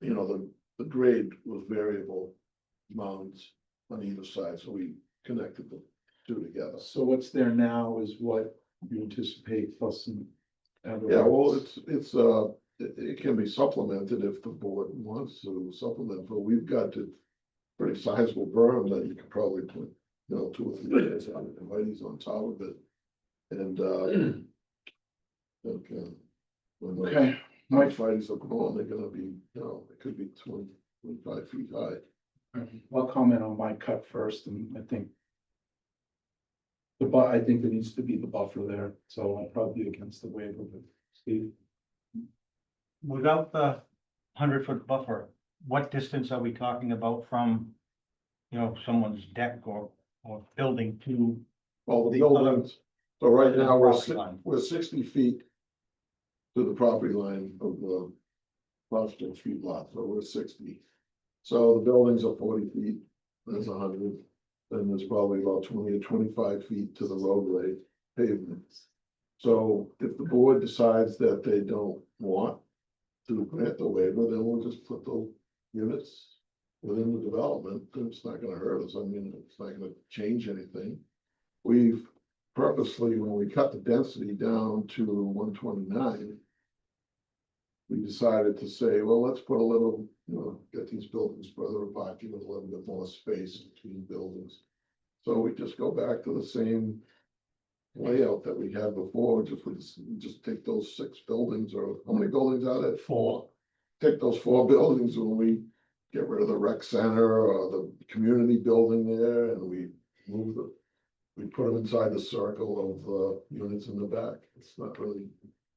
the grade was variable mounds on either side, so we connected the two together. So what's there now is what you anticipate plus some. Yeah, well, it can be supplemented if the board wants to supplement, but we've got a pretty sizable berm that you could probably put, 2 or 3 varieties on top of it. And, okay. When those Okay, Mike, varieties are grown, they're gonna be, it could be 20, 25 feet high. I'll comment on my cut first, and I think I think there needs to be the buffer there, so I'll probably be against the waiver, but Steve. Without the 100-foot buffer, what distance are we talking about from, someone's deck or building to? Well, the The other- buildings, so right now, property line. we're 60 feet to the property line of the Prospect Street lot, so we're 60. So the buildings are 40 feet, that's 100. Then there's probably about 20 or 25 feet to the roadway pavement. So if the board decides that they don't want to grant the waiver, then we'll just put the units within the development. It's not gonna hurt us. I mean, it's not gonna change anything. We've purposely, when we cut the density down to 129, we decided to say, well, let's put a little, get these buildings further apart, give it a little bit more space between buildings. So we just go back to the same layout that we had before, just take those 6 buildings, or how many buildings are there? 4. Take those 4 buildings when we get rid of the rec center or the community building there, and we put them inside the circle of units in the back. It's not really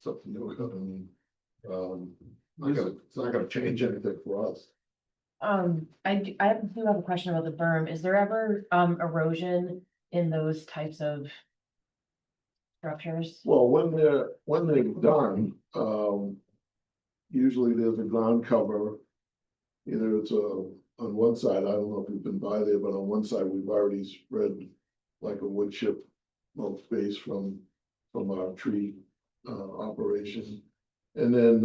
something new. I mean, it's not gonna change anything for us. I do have a question about the berm. Is there ever, erosion in those types of structures? Well, when they're done, usually there's a ground cover. Either it's on one side, I don't know if you've been by there, but on one side, we've already spread like a wood chip mulch base from our tree operation. And then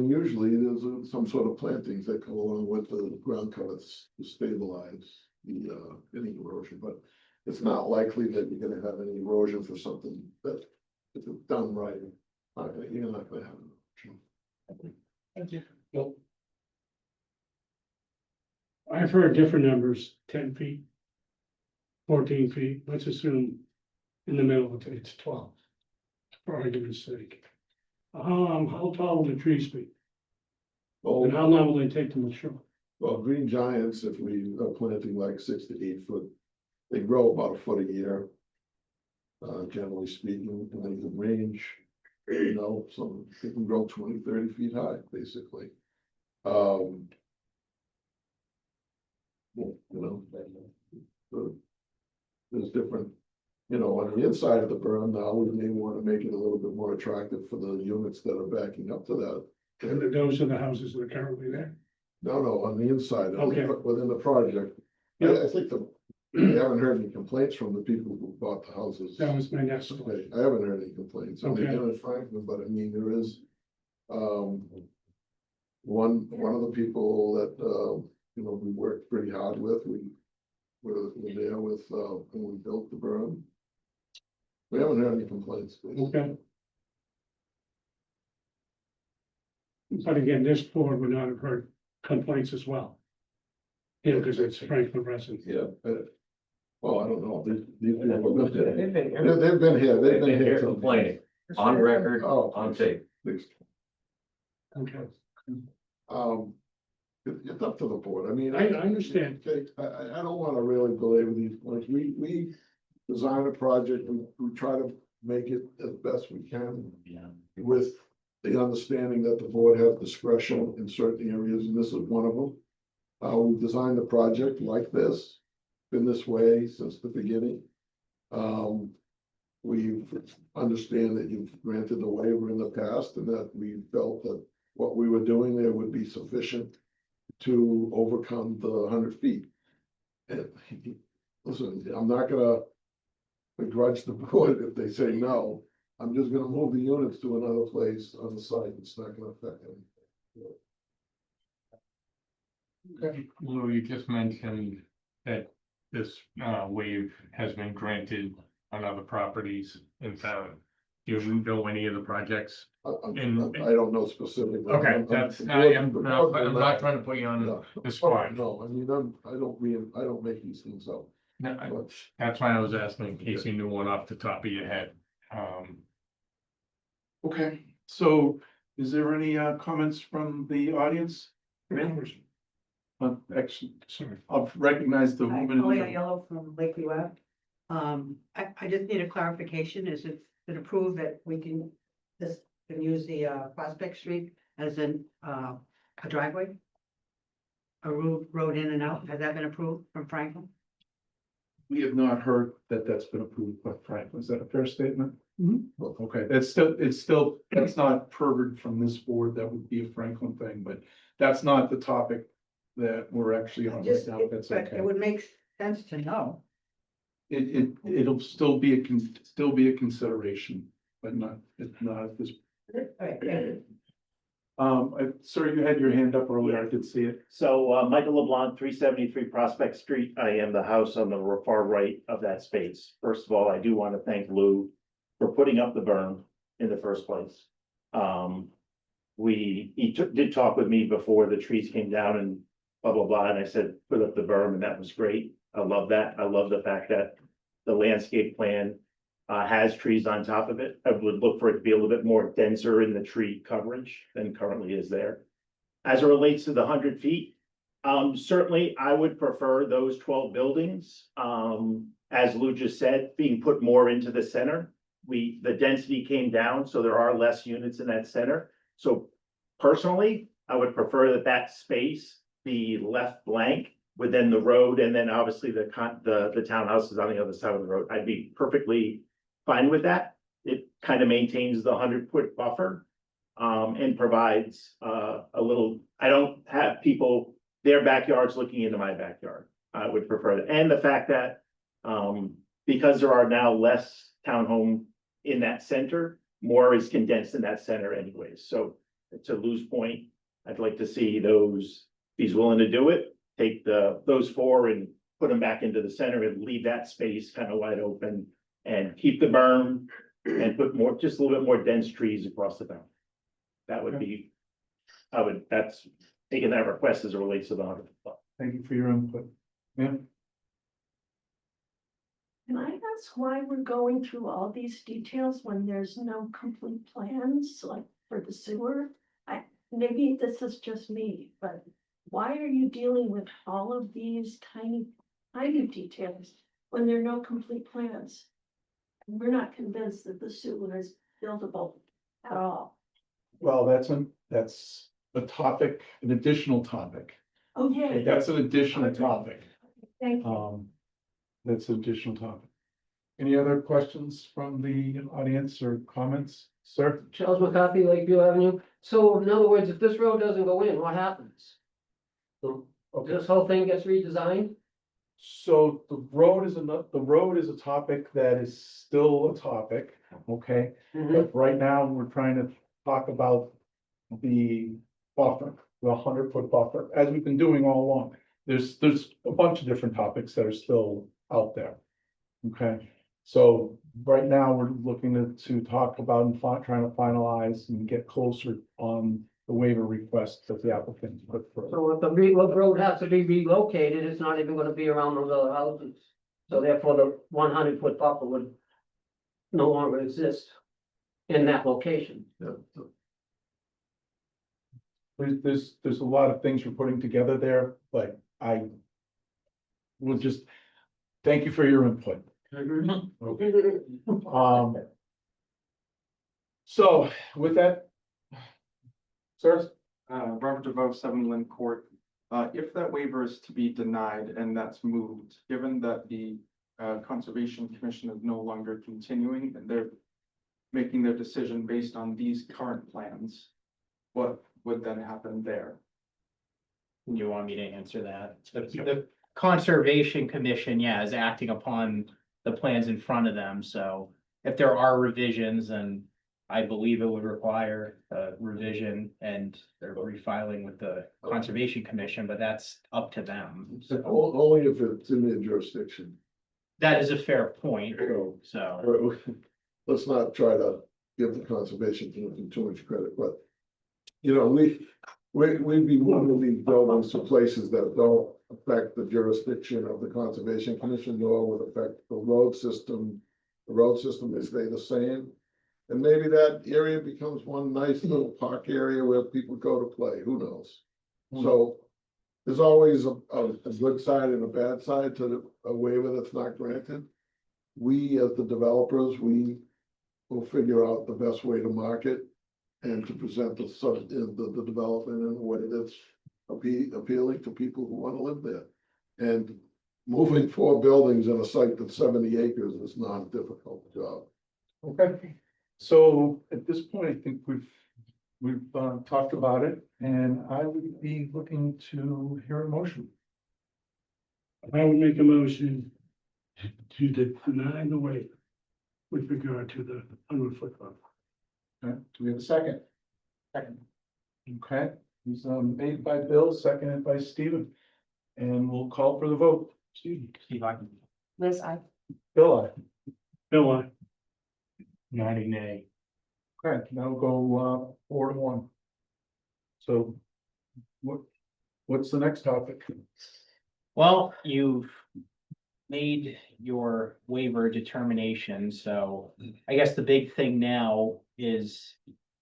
usually there's some sort of plantings that go along with the ground cover to stabilize any erosion, but it's not likely that you're gonna have any erosion for something that, if it's done right, you're not gonna have erosion. Thank you. Well, I've heard different numbers, 10 feet, 14 feet, let's assume in the middle it's 12, for argument's sake. How tall will the trees be? Well, And how long will they take to mature? well, green giants, if we are planting like 6 to 8 foot, they grow about a foot a year. Generally speaking, and they can range, some they can grow 20, 30 feet high, basically. There's different, on the inside of the berm now, we may want to make it a little bit more attractive for the units that are backing up to that. And those are the houses that are currently there. No, on the inside, Okay. within the project. I think I haven't heard any complaints from the people who bought the houses. That was my next Okay, question. I haven't heard any complaints. I mean, Okay. in Franklin, but I mean, there is, one of the people that, we worked pretty hard with, we're there with, when we built the berm. We haven't heard any complaints. Okay. But again, this board would not have heard complaints as well. Because it's Franklin resident. Yeah, well, I don't know, these people have been They've been here. here. They've been here, They've been here complaining, on record, Oh, on tape. please. Okay. it's up to the board. I mean. I understand. Okay, I don't wanna really belabor these points. We design a project, we try to make it as best we can. Yeah. With the understanding that the board has discretion in certain areas, and this is one of them. We designed the project like this, been this way since the beginning. We understand that you've granted the waiver in the past and that we felt that what we were doing there would be sufficient to overcome the 100 feet. And listen, I'm not gonna begrudge the board if they say no. I'm just gonna move the units to another place on the site. It's not gonna affect anything. Lou, you just mentioned that this waive has been granted on other properties in town. Do you know any of the projects? I And- don't know specifically. Okay, that's, I'm not trying to put you on No. the spot. No, I mean, I don't make these things up. No, But that's why I was asking in case you knew one off the top of your head. Okay, so is there any comments from the audience? Actually, sorry, I'll recognize the Hi, woman. Colleen Yellow from Lakeview Ave. I just need a clarification. Is it been approved that we can, this, can use the Prospect Street as a driveway? A road in and out? Has that been approved from Franklin? We have not heard that that's been approved by Franklin. Is that a fair statement? Well, Okay, it's still, that's not pervert from this board. That would be a Franklin thing, but that's not the topic that we're actually on right Just, now. That's but okay. it would make sense to know. It'll still be a consideration, but it's not at this. All right, thank you. Sir, you had your hand up earlier. I could see it. So, Michael LeBlanc, 373 Prospect Street. I am the house on the far right of that space. First of all, I do want to thank Lou for putting up the berm in the first place. Did talk with me before the trees came down and blah, blah, blah, and I said, put up the berm, and that was great. I love that. I love the fact that the landscape plan has trees on top of it. I would look for it to be a little bit more denser in the tree coverage than currently is there. As it relates to the 100 feet, certainly I would prefer those 12 buildings. As Lou just said, being put more into the center. The density came down, so there are less units in that center. So personally, I would prefer that space be left blank within the road, and then obviously the townhouses on the other side of the road. I'd be perfectly fine with that. It kind of maintains the 100-foot buffer, and provides a little, I don't have people, their backyards looking into my backyard. I would prefer that. And the fact that, because there are now less townhome in that center, more is condensed in that center anyways. So to Lou's point, I'd like to see those, if he's willing to do it, take those 4 and put them back into the center and leave that space kind of wide open and keep the berm and put just a little bit more dense trees across the boundary. That would be, that's taking that request as it relates to the 100. Thank you for your input. Yeah. Can I ask why we're going through all these details when there's no complete plans, like for the sewer? Maybe this is just me, but why are you dealing with all of these tiny details when there are no complete plans? We're not convinced that the sewer is buildable at all. Well, that's a topic, an additional topic. Okay, That's an additional topic. thank you. That's an additional topic. Any other questions from the audience or comments, sir? Charles McCarthy, Lakeview Avenue. So in other words, if this road doesn't go in, what happens? This whole thing gets redesigned? So the road is a topic that is still a topic, okay? But right now, we're trying to talk about the buffer, the 100-foot buffer, as we've been doing all along. There's a bunch of different topics that are still out there. Okay, so right now, we're looking to talk about and trying to finalize and get closer on the waiver request that the applicant put forward. So if the road has to be relocated, it's not even gonna be around those other houses. So therefore, the 100-foot buffer would no longer exist in that location. there's a lot of things we're putting together there, but I will just thank you for your input. Okay. So with that, sir, Robert DeVoe, 7 Lynn Court. If that waiver is to be denied and that's moved, given that the Conservation Commission is no longer continuing and they're making their decision based on these current plans, what would then happen there? You want me to answer that? The Conservation Commission, yeah, is acting upon the plans in front of them, so if there are revisions, and I believe it would require a revision and they're refiling with the Conservation Commission, but that's up to them. So Only if it's in their jurisdiction. that is a fair point, so. Let's not try to give the conservation commission too much credit, but. You know, we'd be moving these buildings to places that don't affect the jurisdiction of the conservation commission, nor would affect the road system. The road system may stay the same. And maybe that area becomes one nice little park area where people go to play, who knows? So there's always a good side and a bad side to a waiver that's not granted. We, as the developers, we will figure out the best way to market and to present the development in a way that's appealing to people who want to live there. And moving 4 buildings in a site that's 70 acres is not a difficult job. okay. So at this point, I think we've talked about it, and I would be looking to hear a motion. I would make a motion to deny the waiver with regard to the 100-foot buffer. Okay, do we have a second? Second. Okay, he's made by Bill, seconded by Stephen. And we'll call for the vote. Stephen. Steve, I can. Liz, I. Bill, aye. Bill, I. 90 nay. Okay, now go 4-1. So what's the next topic? Well, you've made your waiver determination, so I guess the big thing now is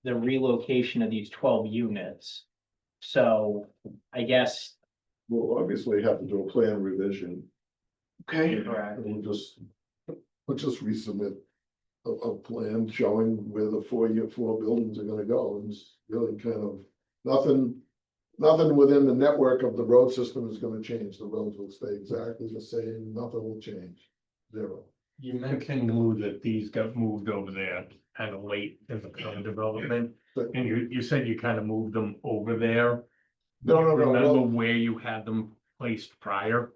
the relocation of these 12 units. So I guess. We'll obviously have to do a plan revision. Okay. Correct. We'll just resubmit a plan showing where the 4 buildings are gonna go. And it's really kind of nothing within the network of the road system is gonna change. The roads will stay exactly the same. Nothing will change. Zero. You mentioned, Lou, that these got moved over there kind of late in the current development, and you said you kind of moved them over there. No. Remember Well, where you had them placed prior?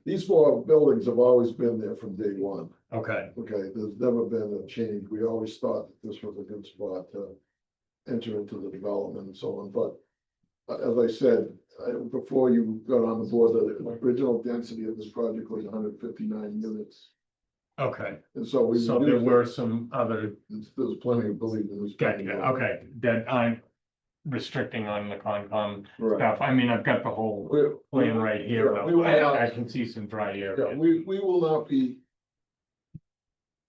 these 4 buildings have always been there from day one. Okay, Okay, there's never been a change. We always thought that this was a good spot to enter into the development and so on, but as I said, before you got on the board, the original density of this project was 159 units. okay, And so we. so there were some other, There's plenty of believers. okay, that I'm restricting on the Concom Right. stuff. I mean, I've got the whole plan right here. Yeah, we will not- I can see some dry Yeah, area. we will not be.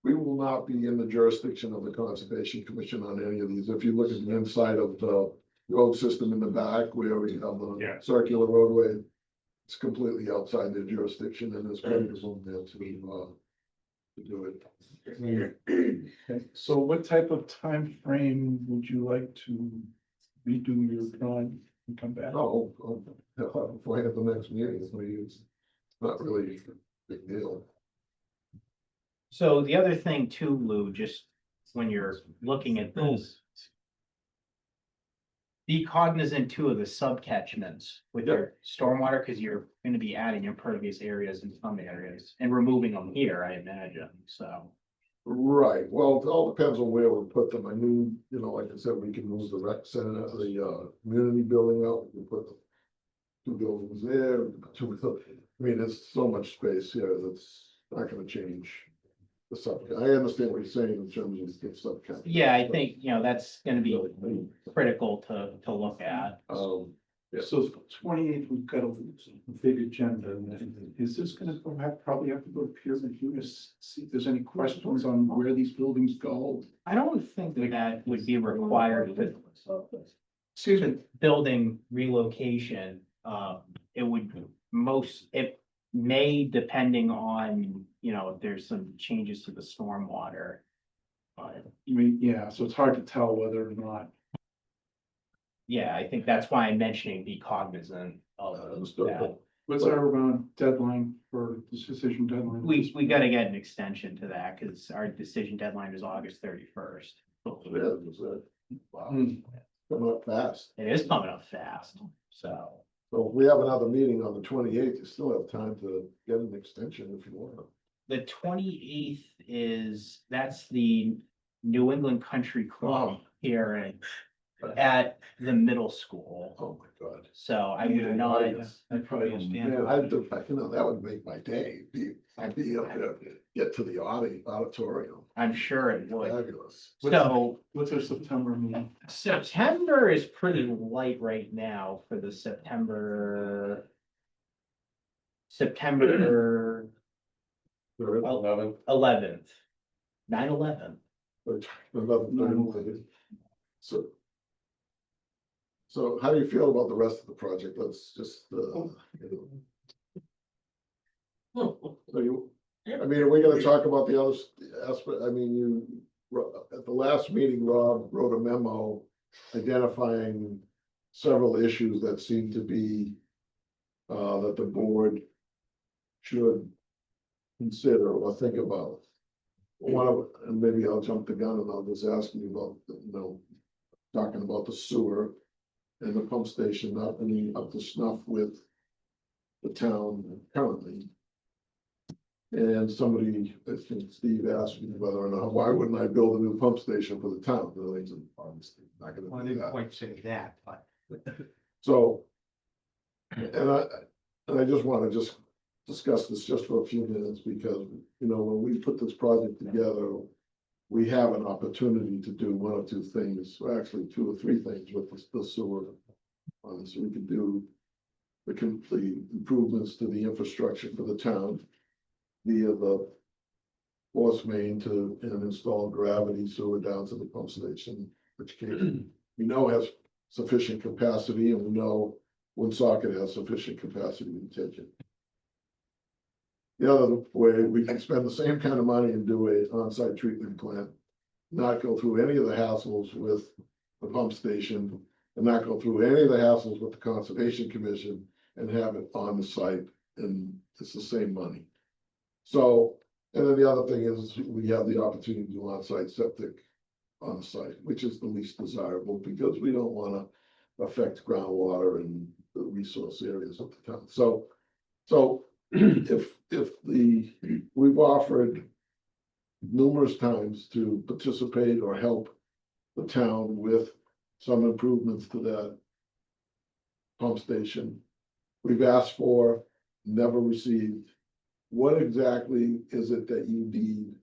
We will not be in the jurisdiction of the Conservation Commission on any of these. If you look at the inside of the road system in the back where we have Yeah. the circular roadway. It's completely outside their jurisdiction and there's plenty of room there to do it. Okay, so what type of time frame would you like to redo your drawing and come back? No, if I have the next meeting, it's not really a big deal. So the other thing too, Lou, just when you're looking at this. Be cognizant too of the subcatchments with your stormwater, because you're gonna be adding impervious areas in some areas and removing them here, I imagine, so. Right, well, it all depends on where we put them. I mean, you know, like I said, we can move the rec center, the community building out, we can put the 2 buildings there, I mean, there's so much space here that's not gonna change. The sub, I understand what you're saying in terms of the subcap. Yeah, I think, that's gonna be critical to look at. So 28th, we've got a big agenda, and is this gonna probably have to go to peer review to see if there's any questions on where these buildings go? I don't think that that would be required for Excuse me. building relocation. It would it may, depending on, you know, if there's some changes to the stormwater. But I mean, yeah, so it's hard to tell whether or not. yeah, I think that's why I'm mentioning be cognizant of that. What's our deadline for this decision deadline? We gotta get an extension to that, because our decision deadline is August 31st. Wow, Hmm. coming up fast. It is coming up fast, so. So if we have another meeting on the 28th, you still have time to get an extension if you want. The 28th that's the New England Country Club hearing at the middle school. Oh, my God. So I would not, I'd probably understand. Man, that would make my day. I'd be up there, get to the auditorium. I'm sure it would. Fabulous. So What's our September meeting? September is pretty light right now for the September 11th, 9/11. So how do you feel about the rest of the project? Let's just, I mean, are we gonna talk about the other aspect? I mean, at the last meeting, Rob wrote a memo identifying several issues that seem to be that the board should consider or think about. One of, and maybe I'll jump the gun and I'll just ask you about, talking about the sewer and the pump station not being up to snuff with the town currently. And somebody, I think Steve asked me whether or not, why wouldn't I build a new pump station for the town? And I said, obviously, not Well, I gonna do didn't that. quite say that, but. So, and I just wanna just discuss this just for a few minutes, because, when we put this project together, we have an opportunity to do one or two things, or actually two or three things with the sewer. So we could do the complete improvements to the infrastructure for the town via the force main and install gravity sewer down to the pump station, which we know has sufficient capacity, and we know Woonsocket has sufficient capacity to take it. The other way, we can spend the same kind of money and do a on-site treatment plant, not go through any of the hassles with the pump station, and not go through any of the hassles with the Conservation Commission, and have it on the site, and it's the same money. So, and then the other thing is, we have the opportunity to do on-site septic on the site, which is the least desirable, because we don't wanna affect groundwater and the resource areas of the town. So we've offered numerous times to participate or help the town with some improvements to that pump station. We've asked for, never received. What exactly is it that you need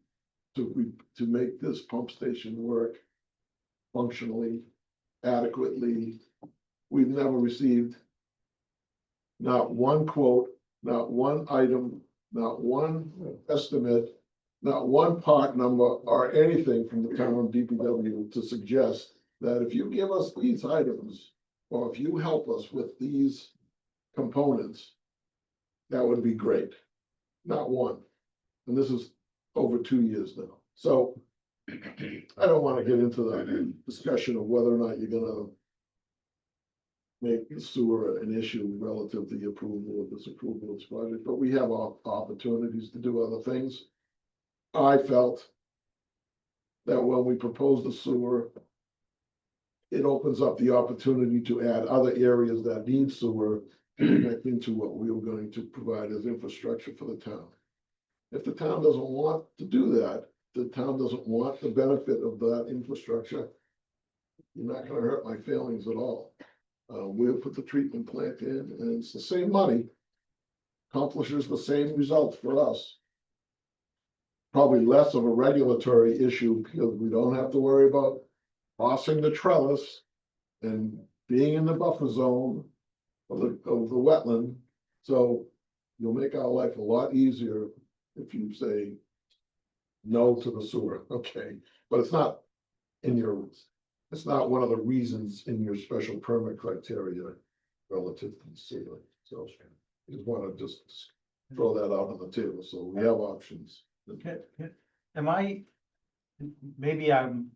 to make this pump station work functionally, adequately? We've never received not one quote, not one item, not one estimate, not one part number or anything from the town DPW to suggest that if you give us these items, or if you help us with these components, that would be great. Not one. And this is over 2 years now. So I don't want to get into the discussion of whether or not you're gonna make the sewer an issue relative to the approval or disapproval of this project, but we have opportunities to do other things. I felt that when we proposed the sewer, it opens up the opportunity to add other areas that need sewer connecting to what we were going to provide as infrastructure for the town. If the town doesn't want to do that, the town doesn't want the benefit of that infrastructure, you're not gonna hurt my feelings at all. We'll put the treatment plant in, and it's the same money, accomplishes the same results for us. Probably less of a regulatory issue, because we don't have to worry about crossing the trellis and being in the buffer zone of the wetland. So you'll make our life a lot easier if you say no to the sewer, okay? But it's not in your, it's not one of the reasons in your special permit criteria relative to the sewer. So I just want to just throw that out on the table, so we have options. Am I, maybe I'm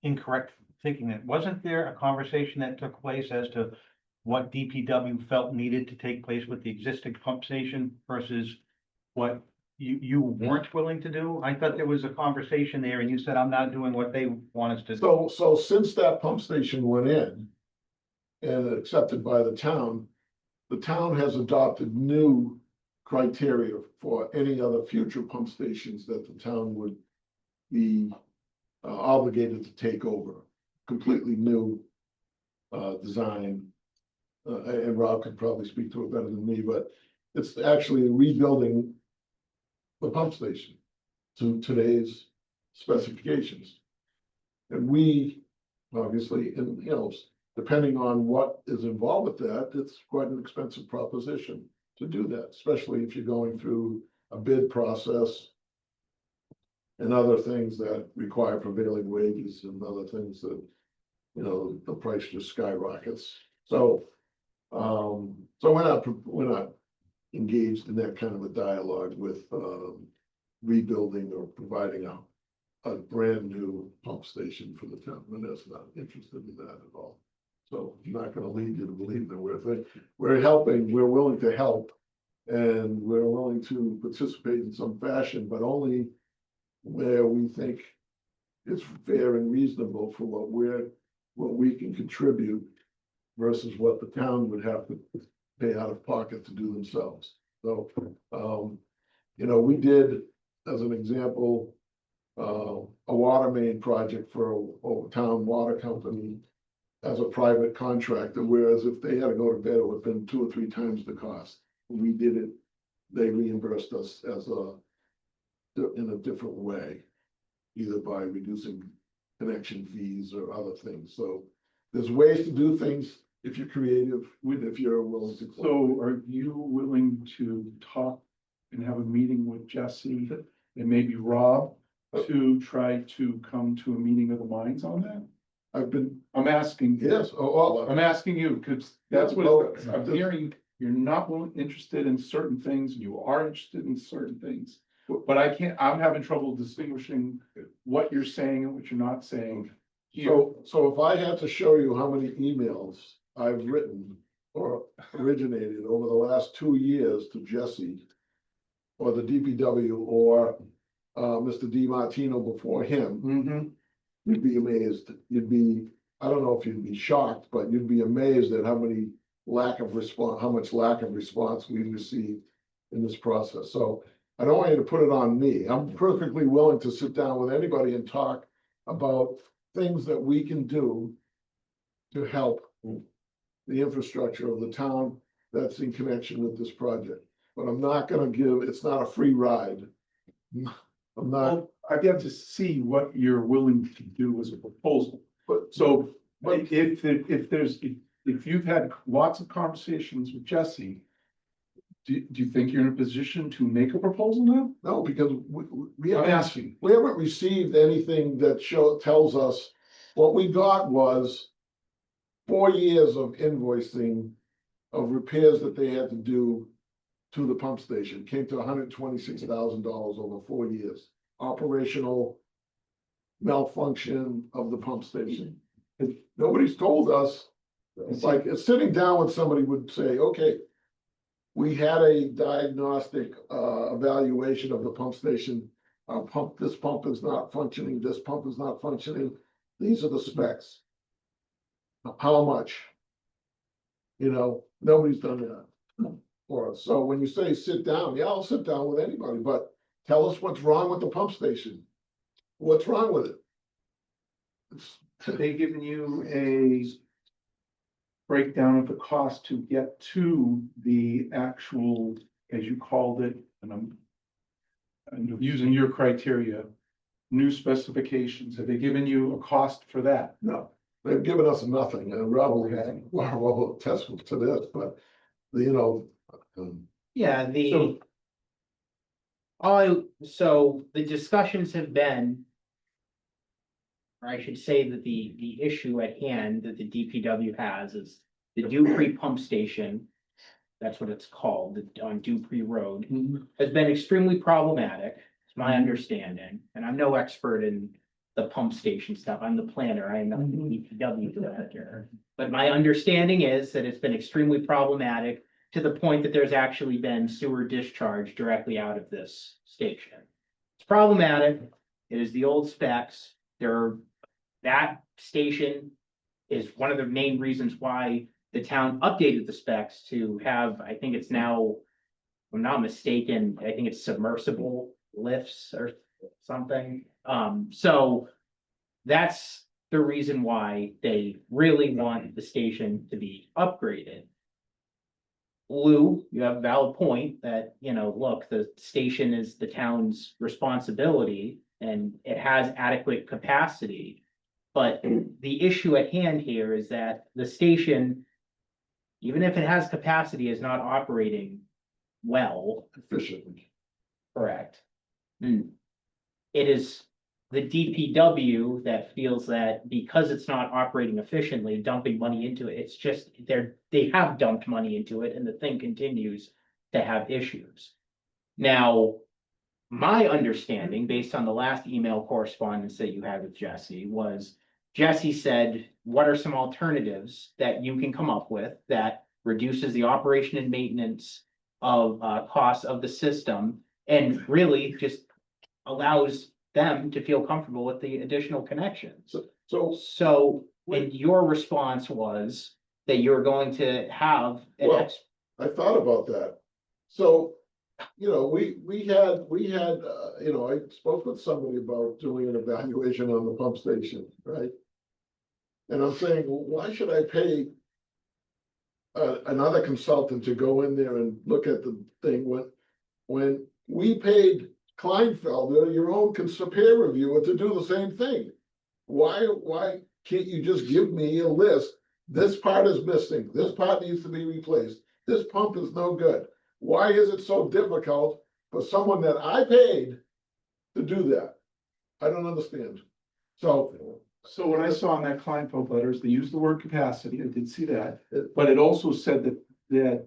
incorrect thinking that, wasn't there a conversation that took place as to what DPW felt needed to take place with the existing pump station versus what you weren't willing to do? I thought there was a conversation there and you said, I'm not doing what they want us to do. So since that pump station went in and accepted by the town has adopted new criteria for any other future pump stations that the town would be obligated to take over. Completely new design. And Rob could probably speak to it better than me, but it's actually rebuilding the pump station to today's specifications. And we, obviously, and you know, depending on what is involved with that, it's quite an expensive proposition to do that, especially if you're going through a bid process and other things that require prevailing wages and other things that, you know, the price just skyrockets. So, so we're not engaged in that kind of a dialogue with, rebuilding or providing a brand new pump station for the town. We're not interested in that at all. So I'm not gonna lead you to believe that we're helping, we're willing to help. And we're willing to participate in some fashion, but only where we think it's fair and reasonable for what we can contribute versus what the town would have to pay out of pocket to do themselves. So, you know, we did, as an example, a water main project for a town water company as a private contractor, whereas if they had to go to bed, it would have been 2 or 3 times the cost. We did it, they reimbursed us in a different way, either by reducing connection fees or other things. So there's ways to do things if you're creative, if you're willing to. So are you willing to talk and have a meeting with Jesse and maybe Rob to try to come to a meeting of the minds on that? I'm asking. Yes, I'm asking you, because that's what I'm hearing. You're not interested in certain things, you are interested in certain things. But I'm having trouble distinguishing what you're saying and what you're not saying. So if I had to show you how many emails I've written or originated over the last 2 years to Jesse or the DPW or Mr. DiMartino before him, you'd be amazed. I don't know if you'd be shocked, but you'd be amazed at how much lack of response we received in this process. So I don't want you to put it on me. I'm perfectly willing to sit down with anybody and talk about things that we can do to help the infrastructure of the town that's in connection with this project. But I'm not gonna it's not a free ride. I'm not. Well, I've got to see what you're willing to do as a proposal. But If you've had lots of conversations with Jesse, do you think you're in a position to make a proposal now? No, because we I'm haven't, asking. we haven't received anything that tells us. What we got was 4 years of invoicing of repairs that they had to do to the pump station. Came to $126,000 over 4 years. Operational malfunction of the pump station. And nobody's told us. It's like, it's sitting down with somebody would say, okay, we had a diagnostic evaluation of the pump station. This pump is not functioning, this pump is not functioning. These are the specs. How much? You know, nobody's done that for us. So when you say sit down, yeah, I'll sit down with anybody, but tell us what's wrong with the pump station. What's wrong with it? Have they given you a breakdown of the cost to get to the actual, as you called it, and I'm using your criteria, new specifications? Have they given you a cost for that? No, they've given us nothing, and Rob will attest to this, but you know. Yeah, So- so the discussions have been. Or I should say that the issue at hand that the DPW has is the Dupree Pump Station. That's what it's called, on Dupree Road, has been extremely problematic, it's my understanding, and I'm no expert in the pump station stuff, I'm the planner, I am not the DPW director. But my understanding is that it's been extremely problematic to the point that there's actually been sewer discharge directly out of this station. It's problematic, it is the old specs, that station is one of the main reasons why the town updated the specs to have, I think it's now, if I'm not mistaken, I think it's submersible lifts or something. So that's the reason why they really want the station to be upgraded. Lou, you have a valid point that, look, the station is the town's responsibility and it has adequate capacity. But the issue at hand here is that the station, even if it has capacity, is not operating well. Efficiently. Correct. It is the DPW that feels that because it's not operating efficiently, dumping money into it, it's just, they have dumped money into it and the thing continues to have issues. Now, my understanding, based on the last email correspondence that you had with Jesse, was Jesse said, what are some alternatives that you can come up with that reduces the operation and maintenance of costs of the system and really just allows them to feel comfortable with the additional connections. So, and your response was that you're going to have an Well, I thought about that. So, we had, I spoke with somebody about doing an evaluation on the pump station, right? And I'm saying, well, why should I pay another consultant to go in there and look at the thing when we paid Kleinfelder, your own peer reviewer, to do the same thing? Why can't you just give me a list? This part is missing, this part needs to be replaced, this pump is no good. Why is it so difficult for someone that I paid to do that? I don't understand. So what I saw in that Kleinfeld letters, they used the word capacity, I did see that, but it also said that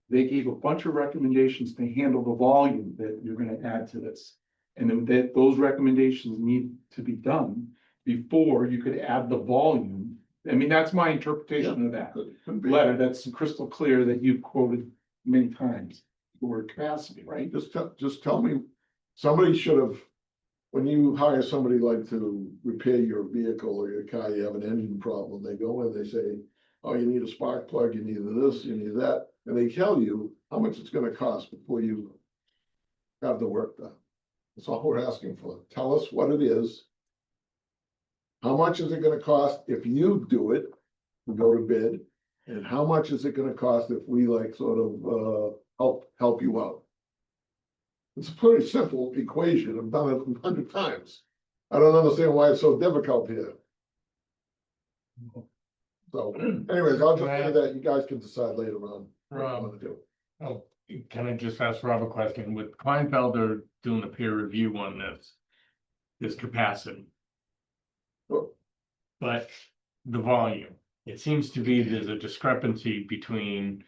they gave a bunch of recommendations to handle the volume that you're gonna add to this. And then that those recommendations need to be done before you could add the volume. I mean, that's my interpretation of that letter. That's crystal clear that you've quoted many times, the word capacity, right? Just tell me, somebody should have, when you hire somebody like to repair your vehicle or your car, you have an engine problem, they go in, they say, oh, you need a spark plug, you need this, you need that, and they tell you how much it's gonna cost before you have the work done. That's all we're asking for. Tell us what it is. How much is it gonna cost if you do it, go to bid? And how much is it gonna cost if we help you out? It's a pretty simple equation. I've done it 100 times. I don't understand why it's so difficult here. So anyways, I'll just say that you guys can decide later on what you want to do. Oh, can I just ask Rob a question? With Kleinfelder doing the peer review on this capacity. Sure. But the volume, it seems to be there's a discrepancy between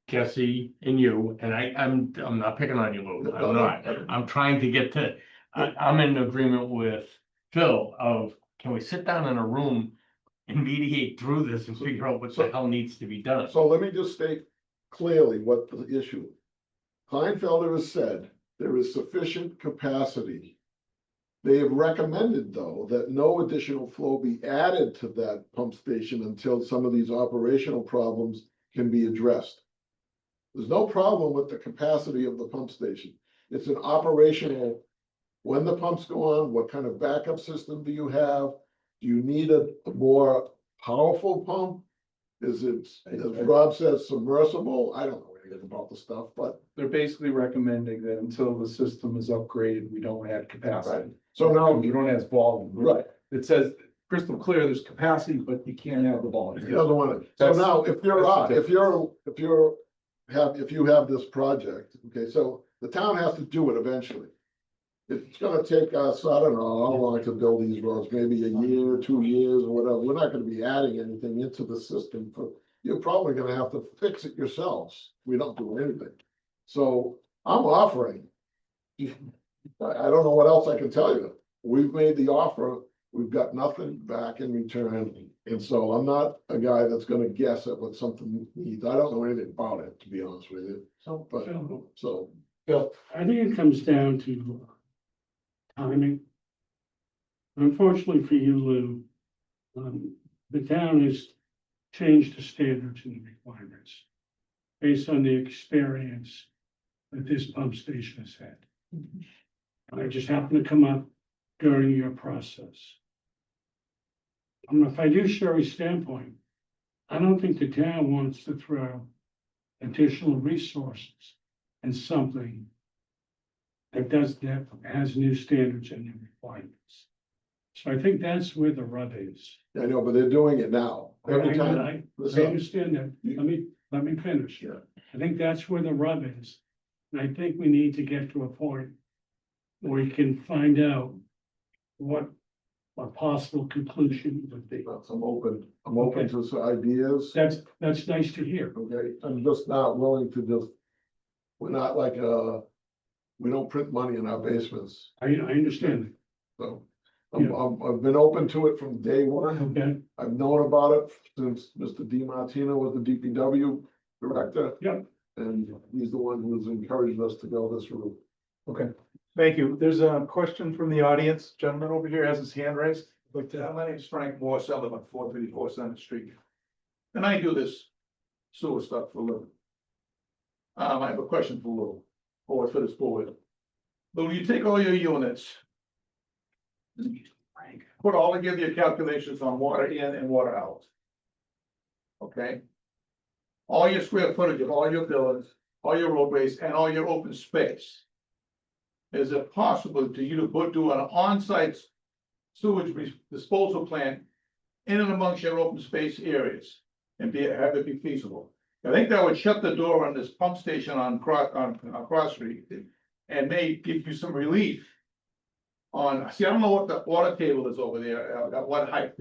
Jesse and you, and I'm not picking on you, Lou, I'm not, I'm trying to get to, I'm in agreement with Phil of, can we sit down in a room and mediate through this and figure out what the hell needs to be done? So let me just state clearly what the issue. Kleinfelder has said there is sufficient capacity. They have recommended, though, that no additional flow be added to that pump station until some of these operational problems can be addressed. There's no problem with the capacity of the pump station. It's an operational, when the pumps go on, what kind of backup system do you have? Do you need a more powerful pump? Is it, as Rob says, submersible? I don't know anything about the stuff, but. They're basically recommending that until the system is upgraded, we don't add capacity. Right. So now, We don't add volume. right, It says crystal clear, there's capacity, but you can't add the volume. he doesn't want it. So now, if you're if you have this project, okay, so the town has to do it eventually. It's gonna take us, I don't know, how long to build these roads, maybe a year, 2 years, or whatever. We're not gonna be adding anything into the system for, you're probably gonna have to fix it yourselves. We don't do anything. So I'm offering. I don't know what else I can tell you. We've made the offer, we've got nothing back in return. And so I'm not a guy that's gonna guess at what something needs. I don't know anything about it, to be honest with you. So But, So so, I think it comes down to timing. Unfortunately for you, Lou, the town has changed the standards and the requirements based on the experience that this pump station has had. And I just happened to come up during your process. From a fiduciary standpoint, I don't think the town wants to throw additional resources and something that has new standards and new requirements. So I think that's where the rub is. I know, but they're doing it now. Every I time. understand that. Let me finish. Yeah. I think that's where the rub is. And I think we need to get to a point where we can find out what a possible conclusion would be. I'm open to some ideas. That's nice to hear. Okay, I'm just not willing to just, we're not like, we don't print money in our basements, I understand so. Yeah. I've been open to it from day that. one. Okay, I've known about it since Mr. DiMartino was the DPW director. Yep. And he's the one who's encouraged us to go this route. Okay, thank you. There's a question from the audience. Gentleman over here has his hand raised. But my name is Frank Morse, I live on 434 Center Street. And I do this sewer stuff for a living. I have a question for Lou, or for this board. Lou, you take all your units. Put all together your calculations on water in and water out. Okay? All your square footage of all your buildings, all your roadways, and all your open space. Is it possible to you to do an on-site sewage disposal plant in and amongst your open space areas and have it be feasible? I think that would shut the door on this pump station on Cross Street and may give you some relief on, see, I don't know what the water table is over there, at what height.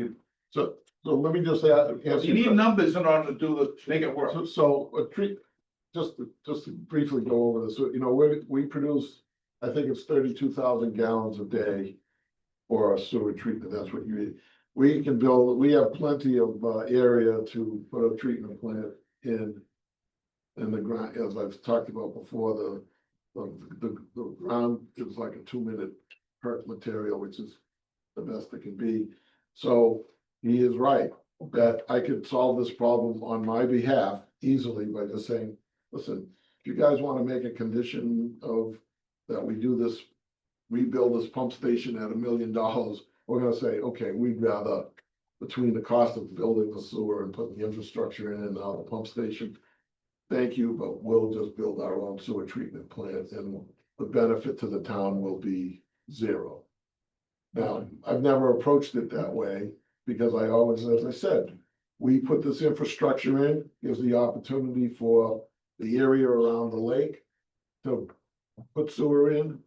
So let me just add. You need numbers in order to make it work. So a treat, just to briefly go over this, you know, we produce, I think it's 32,000 gallons a day for our sewer treatment, that's what you need. We have plenty of area to put a treatment plant in the ground, as I've talked about before, the ground is like a 2-minute perk material, which is the best it can be. So he is right, that I could solve this problem on my behalf easily by just saying, listen, if you guys want to make a condition of that we do this, rebuild this pump station at $1 million, we're gonna say, okay, we'd rather, between the cost of building the sewer and putting the infrastructure in and now the pump station, thank you, but we'll just build our own sewer treatment plant and the benefit to the town will be zero. Now, I've never approached it that way because I always, as I said, we put this infrastructure in, gives the opportunity for the area around the lake to put sewer in.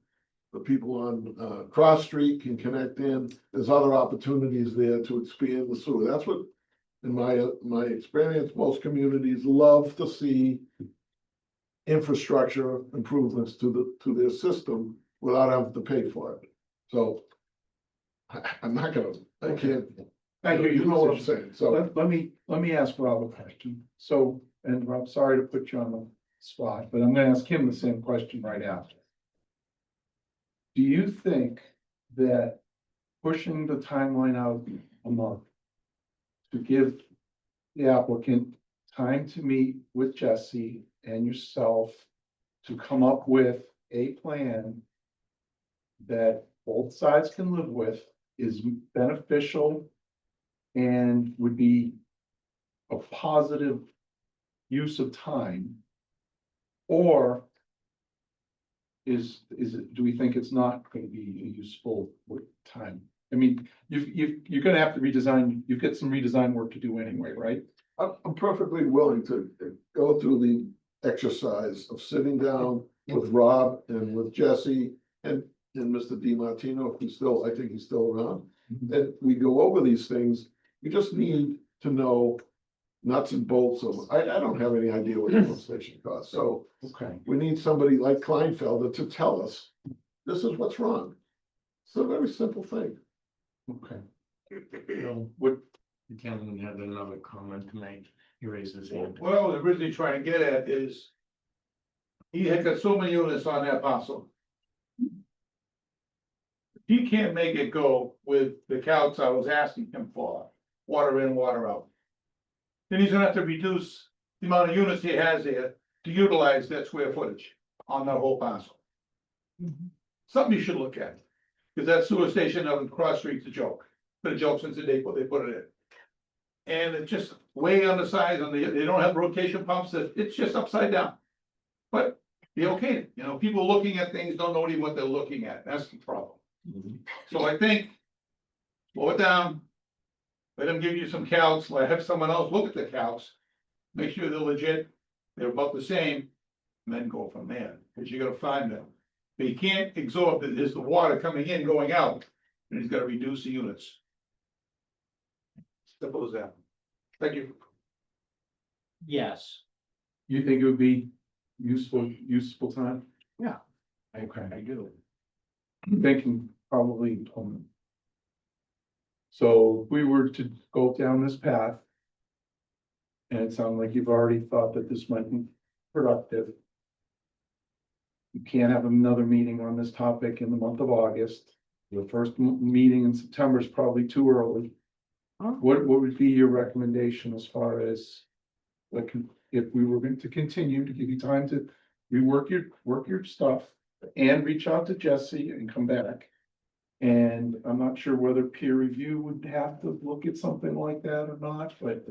The people on Cross Street can connect in. There's other opportunities there to expand the sewer. That's what, in my experience, most communities love to see infrastructure improvements to their system without having to pay for it. So I'm not gonna, I can't. Thank you. You know what I'm saying, so. Let me ask Rob a question. So, and Rob, sorry to put you on the spot, but I'm gonna ask him the same question right after. Do you think that pushing the timeline out a month to give the applicant time to meet with Jesse and yourself to come up with a plan that both sides can live with is beneficial and would be a positive use of time? Or do we think it's not going to be a useful with time? I mean, you're gonna have to redesign, you've got some redesign work to do anyway, right? I'm perfectly willing to go through exercise of sitting down with Rob and with Jesse and Mr. DiMartino, if he's still, I think he's still around. And we go over these things, we just need to know nuts and bolts of, I don't have any idea what the pump station costs, so Okay. we need somebody like Kleinfelder to tell us, this is what's wrong. It's a very simple thing. Okay. What, the gentleman had another comment to make, he raised his hand. What I was originally trying to get at is, he had got so many units on that parcel. He can't make it go with the counts I was asking him for, water in, water out. Then he's gonna have to reduce the amount of units he has there to utilize that square footage on that whole parcel. Something you should look at, because that sewer station on Cross Street's a joke, been a joke since the day they put it in. And it's just way on the sides, and they don't have rotation pumps, it's just upside down. But they okay, it. You know, people looking at things don't know even what they're looking at, that's the problem. So I think, slow it down. Let them give you some calcs, let have someone else look at the calcs, make sure they're legit, they're about the same, and then go from there, because you're gonna find them. But you can't absorb that there's the water coming in, going out, and he's gotta reduce the units. Simple as that. Thank you. Yes, You think it would be useful time? Yeah. Okay. I do. I'm thinking probably. So if we were to go down this path. And it sounds like you've already thought that this might be productive. You can't have another meeting on this topic in the month of August. The first meeting in September is probably too early. What would be your recommendation as far as? Like, if we were going to continue to give you time to work your stuff and reach out to Jesse and come back. And I'm not sure whether peer review would have to look at something like that or not, but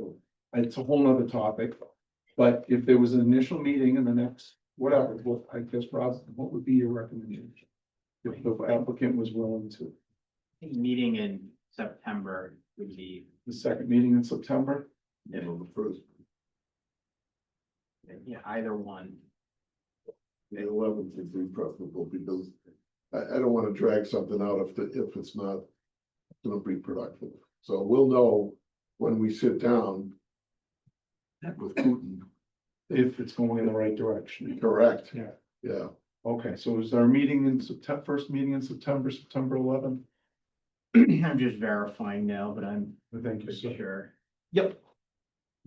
it's a whole nother topic. But if there was an initial meeting in the next, whatever, well, I guess, Rob, what would be your recommendation? If the applicant was willing to, Meeting in September would be, the second meeting in September? You know, the first, yeah, either one. the 11th would be preferable, because I don't wanna drag something out if it's not gonna be productive. So we'll know when we sit down with Putin. If it's going in the right direction. Correct. Yeah. Yeah, Okay, so is our meeting in September, first meeting in September, September 11th? I'm just verifying now, but I'm Thank you, pretty sir. sure. Yep.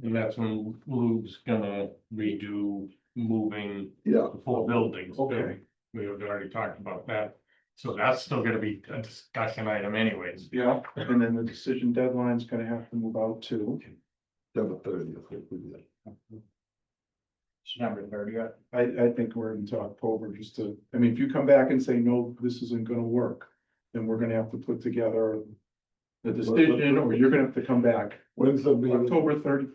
And that's when Lou's gonna redo moving yeah, the four buildings. too. Okay. We have already talked about that, so that's still gonna be a discussion item anyways. Yeah, and then the decision deadline's gonna have to move out too. September 30th. if we did. September 30th. I think we're into October just to, I mean, if you come back and say, no, this isn't gonna work, then we're gonna have to put together the decision, or you're gonna have to come back. When's the meeting? October 30,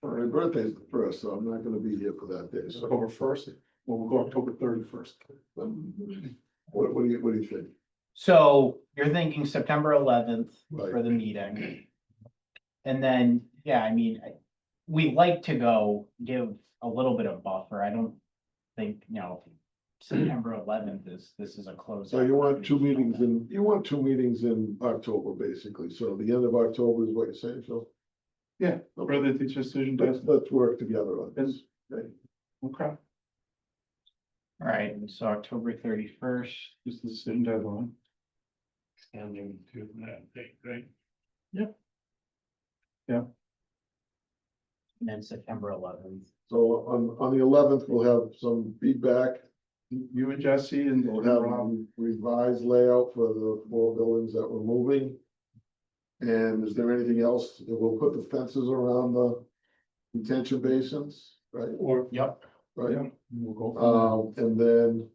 My birthday's the first, so I'm not gonna be here for that day, so. October 1st, well, we'll go October 31st. What do you think? So you're thinking September 11th for Right. the meeting. And then, yeah, I mean, we like to give a little bit of buffer. I don't think, September 11th this is a close. So you want two meetings in October, basically, so the end of October is what you're saying, Phil? Yeah, rather the decision Let's deadline. work together on this. Okay, All right, so October 31st. just the decision deadline. Standing to that date, right? And then September 11th. So on the 11th, we'll have some feedback. You and Jesse and We'll have Rob. a revised layout for the four buildings that we're moving. And is there anything else? We'll put the fences around the detention basins, right? Or, Yep. Right, yeah, we'll go from and then.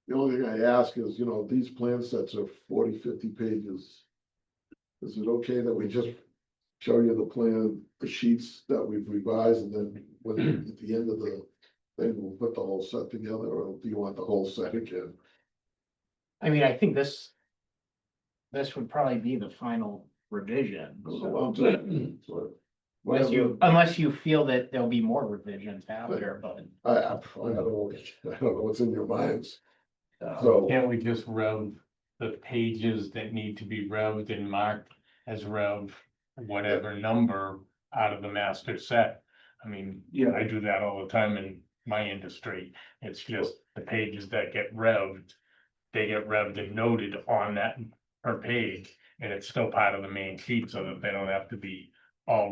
The only thing I ask is, these plan sets are 40, 50 pages. Is it okay that we just show you the plan, the sheets that we've revised, and then at the end of the thing, we'll put the whole set together, or do you want the whole set again? I mean, I think this would probably be the final revision. So, Unless you feel that there'll be more revisions after, but. I don't know, I don't know what's in your minds. So, Can't we just rev the pages that need to be revved and marked as rev whatever number out of the master set? I mean, Yeah. I do that all the time in my industry. It's just the pages that get revved, they get revved and noted on that per page, and it's still part of the main sheet so that they don't have to be all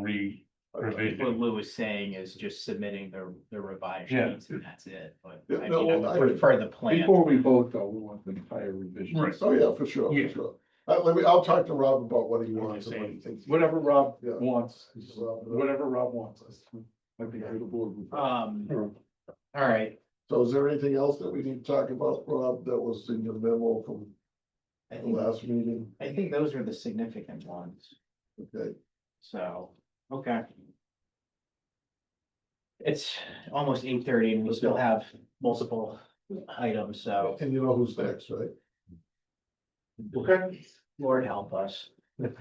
What revision. Lou is saying is just submitting the revised Yeah. sheets and that's it, but Yeah, I no, mean, I well, would prefer the plan. Before we vote though, we want the entire revision. Right. oh yeah, for sure, Yeah. for sure. I'll talk to Rob about what he wants and what he thinks. Whatever Rob Yeah. wants, whatever Rob wants. I'd be able to board with that. All right, So is there anything else that we need to talk about, Rob, that was in your memo from I the think, last meeting? I think those are the significant ones, Okay, so, okay. It's almost 8:30 and we still have multiple items, so and you know who's next, right? Okay. Lord help us. Thanks,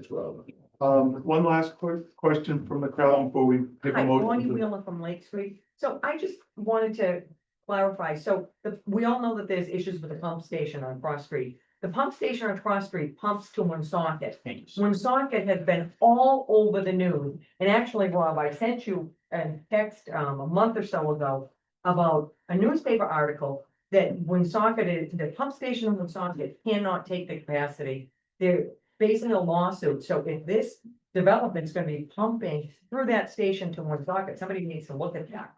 Rob. One last quick question from the crowd before we take a Hi, Bonnie motion. to- Wheeler from Lake Street. So I just wanted to clarify, so we all know that there's issues with the pump station on Cross Street. The pump station on Cross Street pumps to Woonsocket. Woonsocket has been all over the news. And actually, Rob, I sent you a text, a month or so ago about a newspaper article that Woonsocket is, the pump station in Woonsocket cannot take the capacity. They're facing a lawsuit. So if this development's gonna be pumping through that station to Woonsocket, somebody needs to look at that.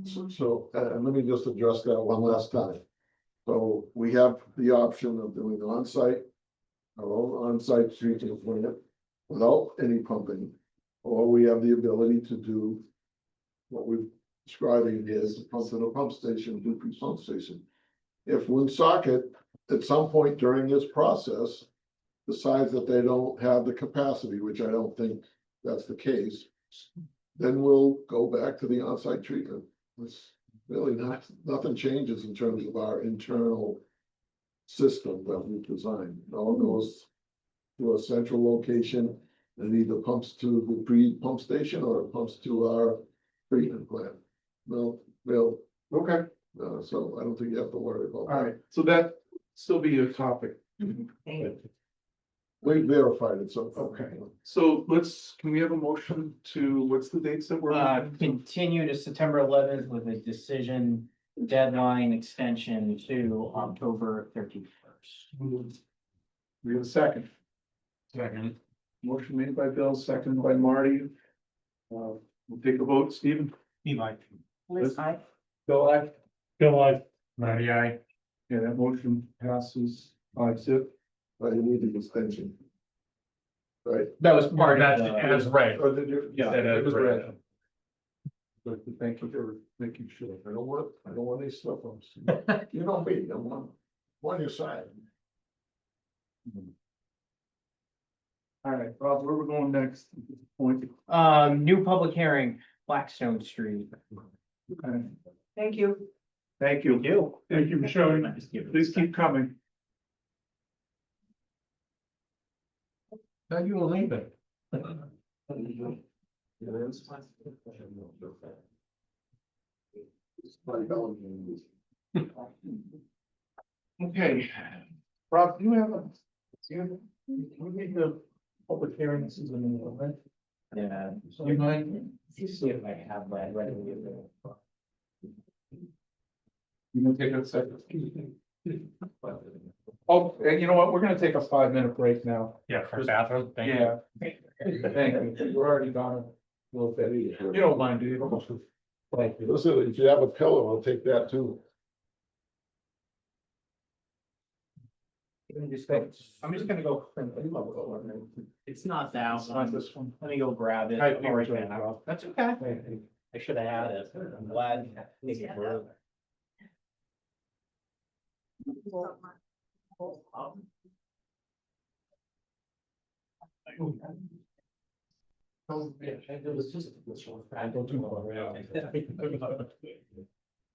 So, let me just address that one last time. So we have the option of doing on-site, our own on-site treatment plant without any pumping. Or we have the ability to do what we're describing is the pump to the pump station, Dupree pump station. If Woonsocket, at some point during this process, decides that they don't have the capacity, which I don't think that's the case, then we'll go back to the on-site treatment. It's really nothing changes in terms of our internal system that we've designed. It all goes to a central location and either pumps to the pre-pump station or it pumps to our treatment plant. Okay, So I don't think you have to worry about all that. right, so that still be a topic. We verified it, so. Okay, so can we have a motion to, what's the dates that we're? Continue to September 11th with a decision deadline extension to October 31st. We have a second. Second. Motion made by Bill, seconded by Marty. We'll take a vote, Stephen. Eli. Liz, I, Bill, aye. Bill, I, Marty, I. Yeah, that motion passes. 5-0. But you need the extension. Right? That was part of That's the, as read. Or did you? Yeah, It was read. read. But thank you for making sure. I don't want any slip ups. You know me, I'm on your side. All right, Rob, where we're going next at this point? new public hearing, Blackstone Street. Okay. Thank you. Thank you. thank you for showing. Please keep coming. How you will leave it? Okay. Rob, do you have a, we need the public hearings in the middle, right? Yeah. You mind? See if I have that ready. You can take a second. Oh, and you know what? We're gonna take a 5-minute break now. Yeah, for bathroom. Thank you. Yeah. Thank you. We're already gone a little bit. You don't mind, do you? Thank you. Listen, if you have a pillow, I'll take that too. I'm just gonna go. It's not that It's not one. this one. Let me go grab it. I I'll write apologize, that out. Rob. That's okay. I should have had it. I'm glad.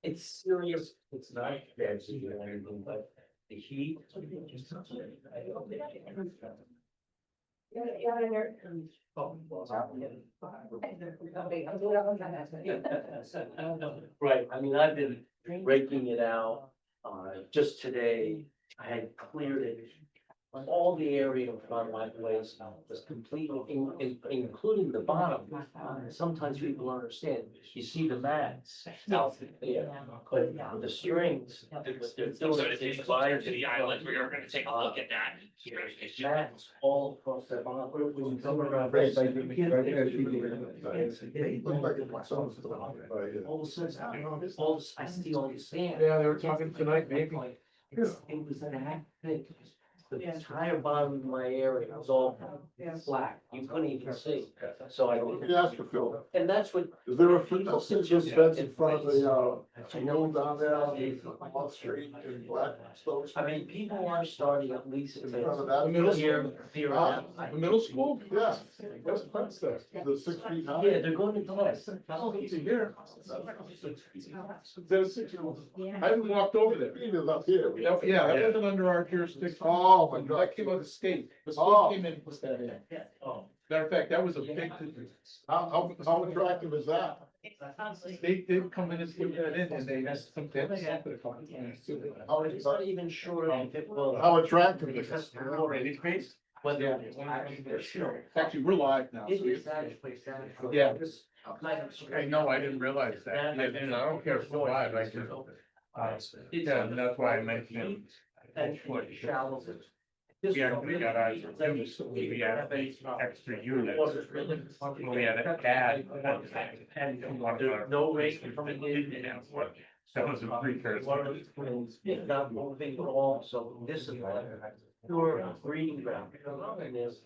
It's serious. It's not bad, but the heat. Right, I mean, I've been breaking it out, just today, I had cleared it. All the area in front of my place was completely, including the bottom. Sometimes people don't understand, you see the mats out there, but the strings. what they're doing is they're sliding to the island, we are gonna take a look at that. Mats all across the bottom. When you come around. All of a sudden, I see all the sand. Yeah, they were talking tonight, maybe. It was that thick. The entire bottom of my area was all black, you couldn't even see, so I. Let me ask you, Phil, And that's what. is there a six-foot fence in front of the, mill down there on Wall Street in Blackstone? I mean, people are starting at least In to. front of that? The middle Fear, fear Huh? that. The middle school? Yeah, What's the fence there? is it 6 feet high? Yeah, they're going to test. Oh, it's a year. There's 6 feet. I haven't walked over there. Feet is up here. Yeah, that wasn't under our jurisdiction. Oh, my God. That came out of the state. The Oh. state came in and put that in. Oh. Matter of fact, that was a big. How attractive is that? They did come in and put that in and they had some. I'm not even sure if it will. How attractive is Because it? the rating base, whether it's actually they're sure. Actually, we're live now. It is actually. Yeah. I know, I didn't realize that. And I don't care if it's live, I just. Yeah, and that's why I mentioned it. And shallow. We actually got ours reduced, we had extra units. We had a pad. There's no rain coming in. That was a precursor. One of the twins is not moving at all, so this is like pure breeding ground. And there's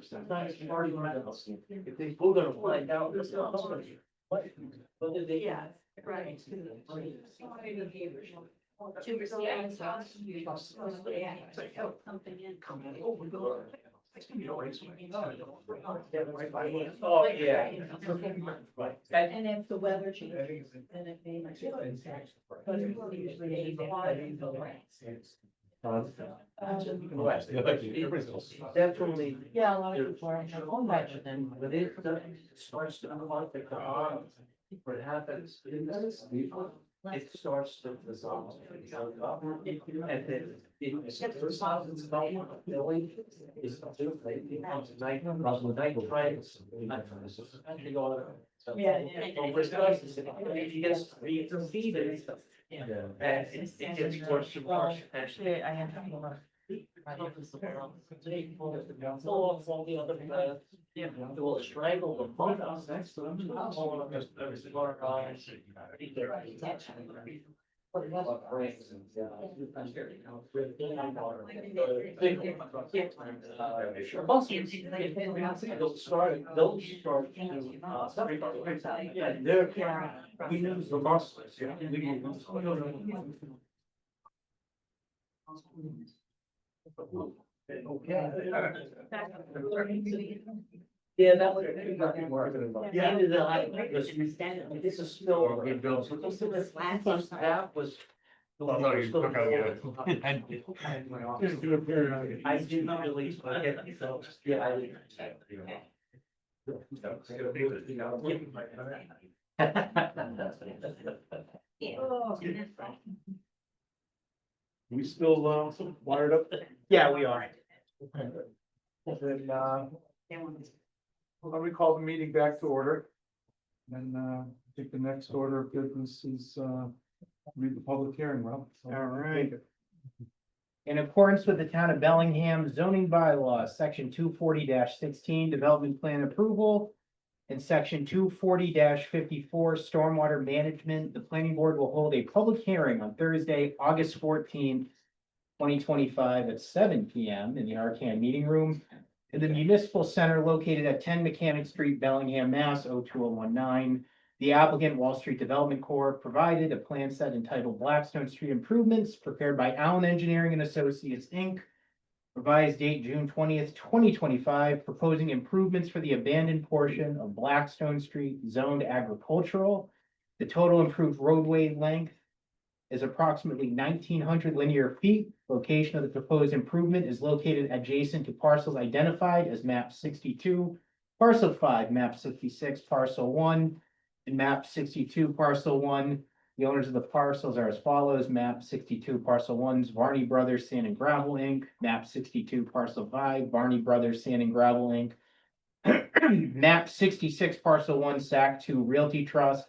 sometimes party grounds. If they, we're gonna find out, there's not somebody. Whether they. Yeah, right. Oh, yeah. Right. And if the weather changes, then it may not. But it will usually. Definitely. Yeah, a lot of people are home better than. But it starts to come out, what happens is, it starts to dissolve. And then it dissolves about billing is night trains. Yeah, If you get 3 feet, and it gets worse and worse. Actually, I have. All the other plants, it will strangle the mud out. They'll start to, and they're, we use the muscles. Okay. Yeah, that was. Yeah, this is still. That was. Well, no, you took out the. Just do a periodic. I didn't really, so, yeah, I. We still, wired up? Yeah, we are. Then, let me call the meeting back to order. And, I think the next order of business is, read the public hearing, Rob. So, All right. take it. In accordance with the town of Bellingham zoning bylaws, section 240-16, development plan approval. And section 240-54, stormwater management, the planning board will hold a public hearing on Thursday, August 14th, 2025 at 7 PM in the Arcan Meeting Room in the Municipal Center located at 10 Mechanic Street, Bellingham, Mass. 02019. The applicant, Wall Street Development Corp., provided a plan set entitled Blackstone Street Improvements prepared by Allen Engineering and Associates, Inc. Revised date June 20th, 2025, proposing improvements for the abandoned portion of Blackstone Street zoned agricultural. The total improved roadway length is approximately 1,900 linear feet. Location of the proposed improvement is located adjacent to parcels identified as map 62, parcel 5, map 66, parcel 1, and map 62, parcel 1. The owners of the parcels are as follows: map 62, parcel 1's Varney Brothers Sand and Gravel Inc., map 62, parcel 5, Varney Brothers Sand and Gravel Inc., map 66, parcel 1, SAC 2 Realty Trust.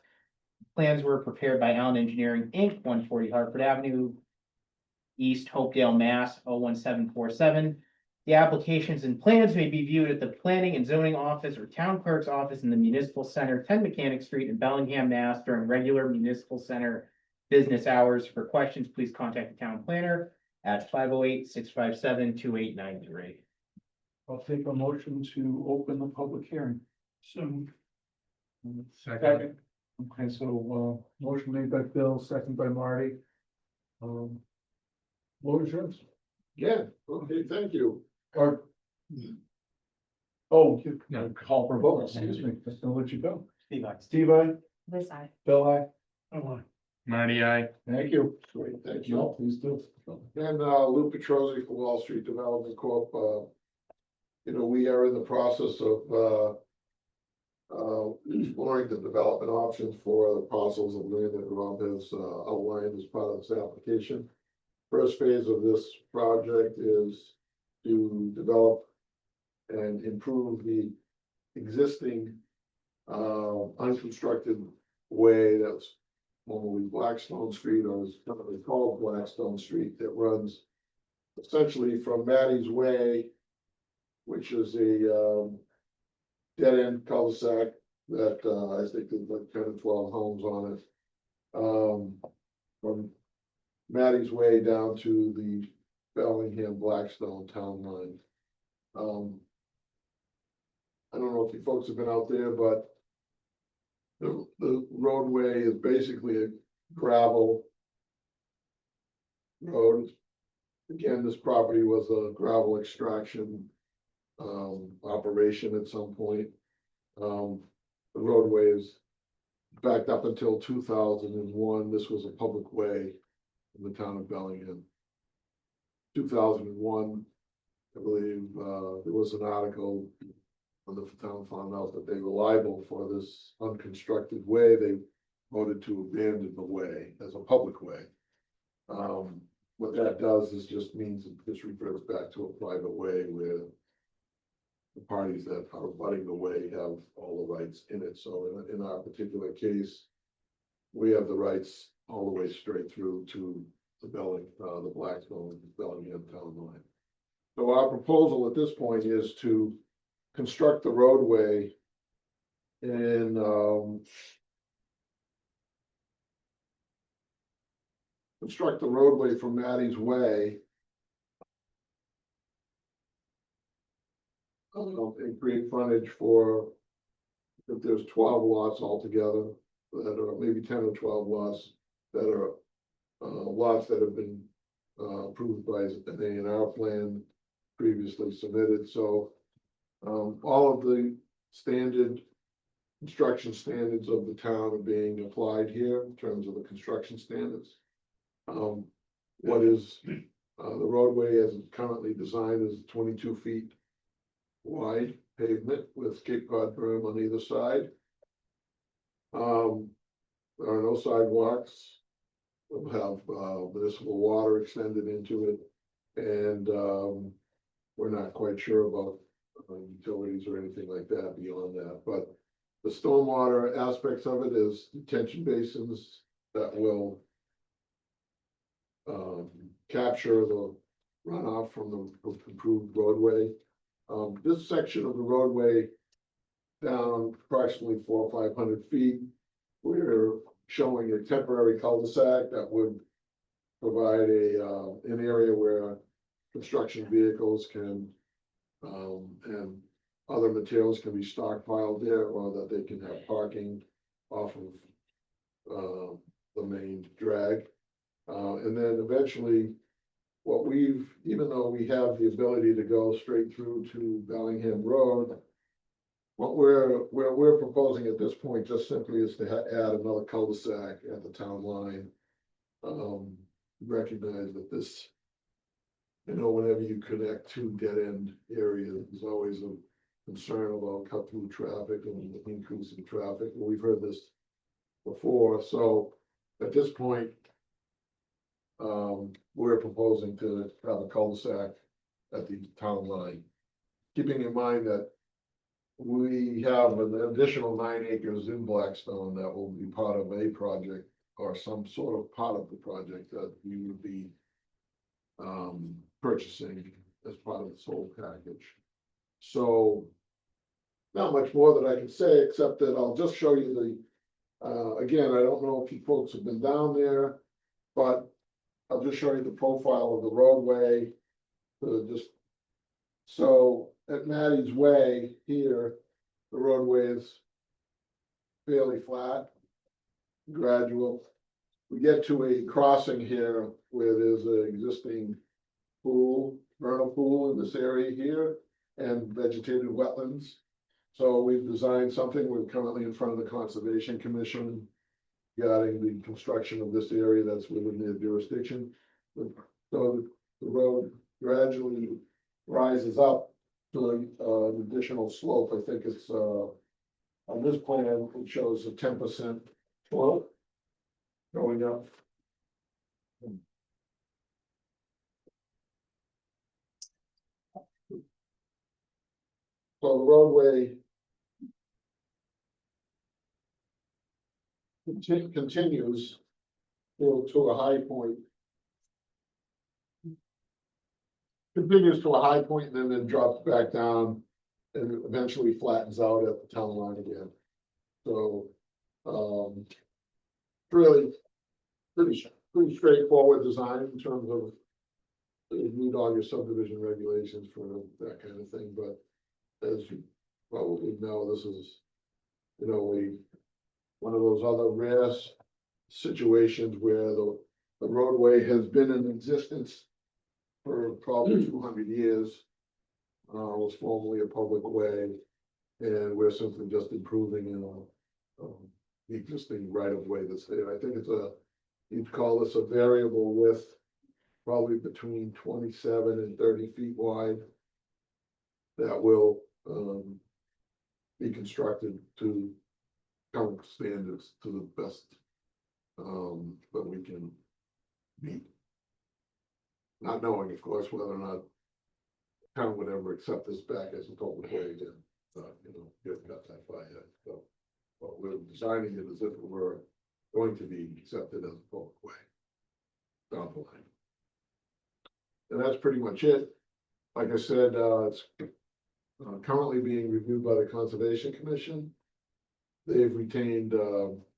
Plans were prepared by Allen Engineering Inc., 140 Hartford Avenue, East Hopedale, Mass. 01747. The applications and plans may be viewed at the Planning and Zoning Office or Town Clerk's Office in the Municipal Center, 10 Mechanic Street in Bellingham, Mass. during regular Municipal Center business hours. For questions, please contact the town planner at 508-657-2893. I'll take a motion to open the public hearing. So, Second. Okay, so, motion made by Bill, second by Marty. What was yours? Yeah, okay, thank you. Or. Oh, you, No. call for vote, excuse me, just gonna let you go. Steve, Steve, I, This side. Bill, I, oh, Marty, I. thank you. Great, thank No, you. please do. And Lou Petrosi for Wall Street Development Corp. You know, we are in the process of exploring the development options for the parcels of land that Rob has outlined as part of this application. First phase of this project is to develop and improve the existing unconstructed way that's formerly Blackstone Street, or is currently called Blackstone Street, that runs essentially from Maddie's Way, which is a dead-end cul-de-sac that I think there's like 10 or 12 homes on it. From Maddie's Way down to the Bellingham Blackstone town line. I don't know if you folks have been out there, but the roadway is basically a gravel road. Again, this property was a gravel extraction operation at some point. The roadway is backed up until 2001. This was a public way in the town of Bellingham. 2001, I believe, there was an article when the town found out that they were liable for this unconstructed way. They voted to abandon the way as a public way. What that does is just means it just reverts back to a private way where the parties that are abutting the way have all the rights in it. So in our particular case, we have the rights all the way straight through to the the Blackstone Bellingham town line. So our proposal at this point is to construct the roadway in construct the roadway from Maddie's Way and create frontage for, if there's 12 lots altogether, that are maybe 10 or 12 lots that are lots that have been approved by an A&R plan previously submitted. So all of the standard construction standards of the town are being applied here in terms of the construction standards. What is the roadway as it's currently designed is 22 feet wide pavement with Cape Cod berm on either side. There are no sidewalks. We'll have municipal water extended into it, and we're not quite sure about utilities or anything like that beyond that. But the stormwater aspects of it is detention basins that will capture the runoff from the improved roadway. This section of the roadway down approximately 400 or 500 feet, we're showing a temporary cul-de-sac that would provide an area where construction vehicles can and other materials can be stockpiled there, or that they can have parking off of the main drag. And then eventually, even though we have the ability to go straight through to Bellingham Road, what we're proposing at this point just simply is to add another cul-de-sac at the town line recognize that this, whenever you connect two dead end areas, there's always a concern about cut through traffic and increase in traffic. And we've heard this before, so at this point, we're proposing to have a cul-de-sac at the town line. Keeping in mind that we have an additional 9 acres in Blackstone that will be part of a project or some sort of part of the project that we would be purchasing as part of this whole package. So not much more that I can say, except that I'll just show you the, again, I don't know if you folks have been down there, but I'll just show you the profile of the roadway. Just so at Maddie's Way here, the roadway is fairly flat, gradual. We get to a crossing here where there's an existing pool, vernal pool in this area here, and vegetated wetlands. So we've designed something, we're currently in front of the Conservation Commission regarding the construction of this area that's within their jurisdiction. So the road gradually rises up to an additional slope. I think it's on this plan, it shows a 10% slope going up. So the roadway continues to a high point. Continues to a high point and then drops back down and eventually flattens out at the town line again. So, really pretty straightforward design in terms of you meet all your subdivision regulations for that kind of thing, but as you probably know, this is, one of those other rare situations where the roadway has been in existence for probably 200 years. Was formerly a public way, and we're simply just improving, the existing right of way that's there. I think it's you'd call this a variable width, probably between 27 and 30 feet wide. That will be constructed to current standards to the best that we can meet. Not knowing, of course, whether or not town would ever accept this back as a public way again. You haven't got that far yet, so. But we're designing it as if it were going to be accepted as a public way down the line. And that's pretty much it. Like I said, it's currently being reviewed by the Conservation Commission. They've retained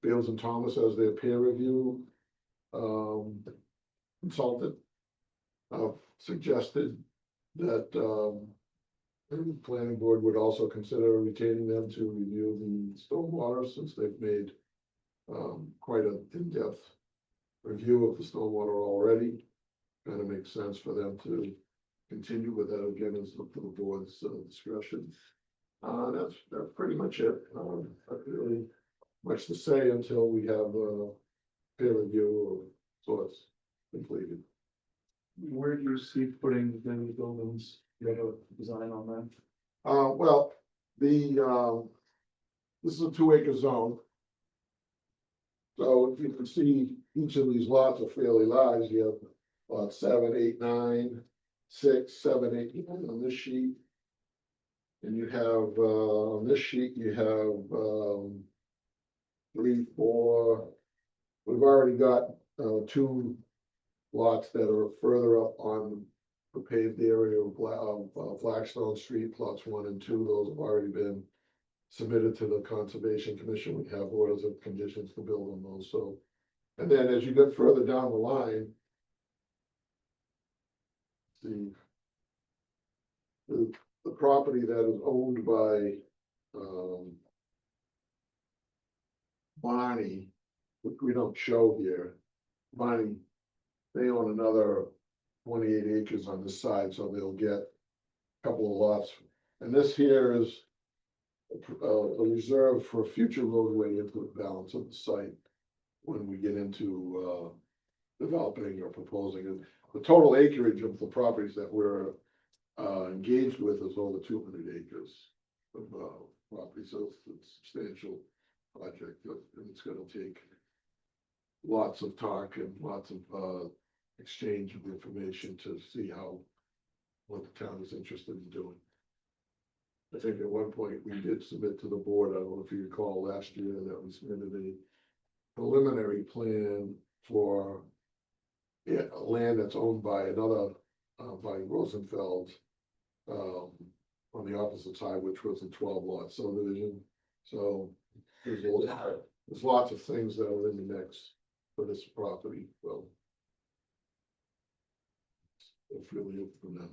Bales and Thomas as their peer review consultant. Suggested that the planning board would also consider retaining them to review the stormwater, since they've made quite an in-depth review of the stormwater already. Kind of makes sense for them to continue with that. Again, it's up to the board's discretion. That's pretty much it. Not really much to say until we have a peer review of sorts completed. Where do you see putting the new buildings? You have a design on that? Well, this is a 2-acre zone. So you can see each of these lots are fairly large. You have lot 7, 8, 9, 6, 7, 8 on this sheet. And you have, on this sheet, you have 3, 4. We've already got 2 lots that are further up on the paved area of Blackstone Street, plots 1 and 2. Those have already been submitted to the Conservation Commission. We have orders of conditions to build on those. So, and then as you get further down the line, the property that is owned by Bonnie, which we don't show here, Bonnie, they own another 28 acres on this side, so they'll get a couple of lots. And this here is a reserve for future roadway into the balance of the site when we get into developing or proposing, and the total acreage of the properties that we're engaged with is over 200 acres of property, so it's a substantial project, and it's gonna take lots of talk and lots of exchange of information to see what the town is interested in doing. I think at one point we did submit to the board, I don't know if you recall last year, that we submitted a preliminary plan for land that's owned by another, by Rosenfeld, on the opposite side, which was a 12 lot subdivision. So there's lots of things that are in the mix for this property, so. It's really it for now.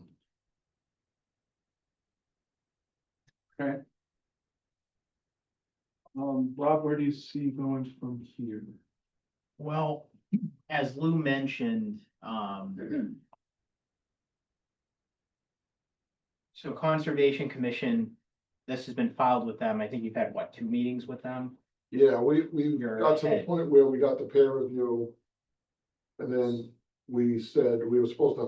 Rob, where do you see going from here? Well, as Lou mentioned, so Conservation Commission, this has been filed with them. I think you've had, what, 2 meetings with them? Yeah, we You're got to the ahead. point where we got the peer review. And then we said, we were supposed to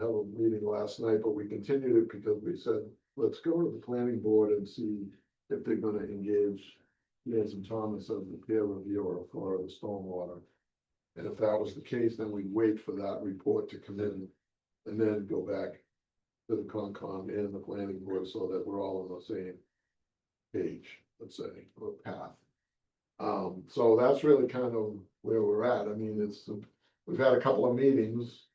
have a meeting last night, but we continued it because we said, let's go to the planning board and see if they're gonna engage Nancy Thomas as the peer reviewer for the stormwater. And if that was the case, then we'd wait for that report to come in and then go back to the Concom and the planning board so that we're all on the same page, let's say, or path. So that's really kind of where we're at. I mean, we've had a couple of meetings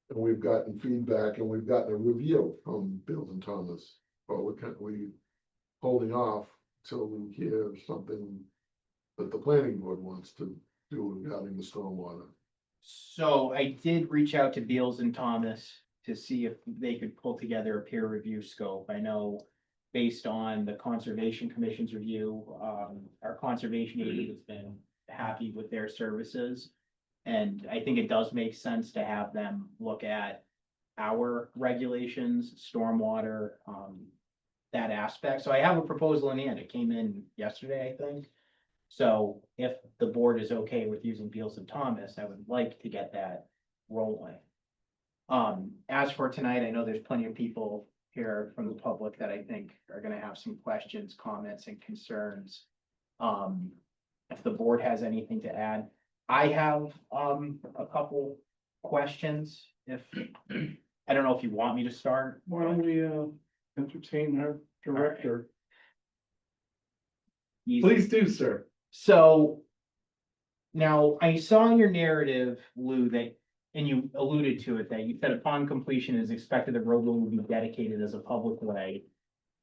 and we've gotten feedback and we've gotten a review from Bill and Thomas. But we holding off till we hear something that the planning board wants to do regarding the stormwater. So I did reach out to Beals and Thomas to see if they could pull together a peer review scope. I know based on the Conservation Commission's review, our conservation agent has been happy with their services. And I think it does make sense to have them look at our regulations, stormwater, that aspect. So I have a proposal in hand. It came in yesterday, I think. So if the board is okay with using Beals and Thomas, I would like to get that rolling. As for tonight, I know there's plenty of people here from the public that I think are gonna have some questions, comments, and concerns. If the board has anything to add, I have, a couple questions, if, I don't know if you want me to start. Why don't we entertain our director? Please do, sir. So now I saw in your narrative, Lou, that, and you alluded to it, that you said upon completion it is expected the road will be dedicated as a public way.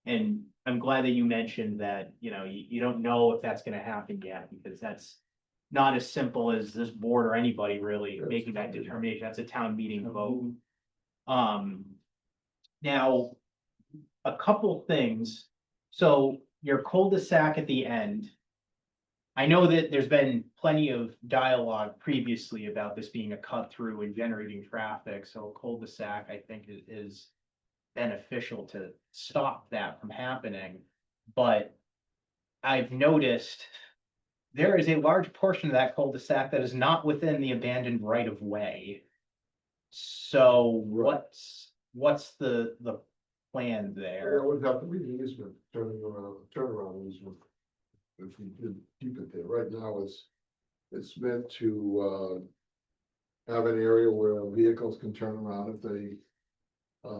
And I'm glad that you mentioned that, you don't know if that's gonna happen yet, because that's not as simple as this board or anybody really making that determination. That's a town meeting vote. Now, a couple things. So your cul-de-sac at the end. I know that there's been plenty of dialogue previously about this being a cut through and generating traffic, so a cul-de-sac, I think, is beneficial to stop that from happening. But I've noticed there is a large portion of that cul-de-sac that is not within the abandoned right of way. So what's the plan there? There would have to be an easement, turnaround easement. If we did keep it there, right now it's meant to have an area where vehicles can turn around if they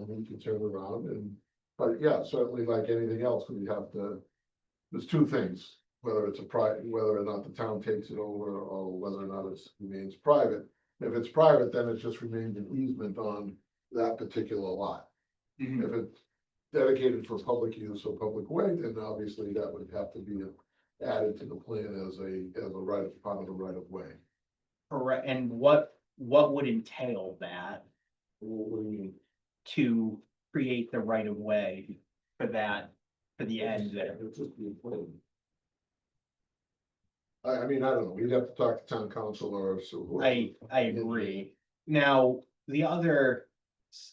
need to turn around, but yeah, certainly like anything else, there's 2 things, whether or not the town takes it over, or whether or not it remains private. If it's private, then it just remains an easement on that particular lot. If it's dedicated for public use or public way, then obviously that would have to be added to the plan as a part of the right of way. Correct, and what would entail that? What do you mean? To create the right of way for the end there? It's just the plan. I mean, I don't know, you'd have to talk to town council or so. I agree. Now, the other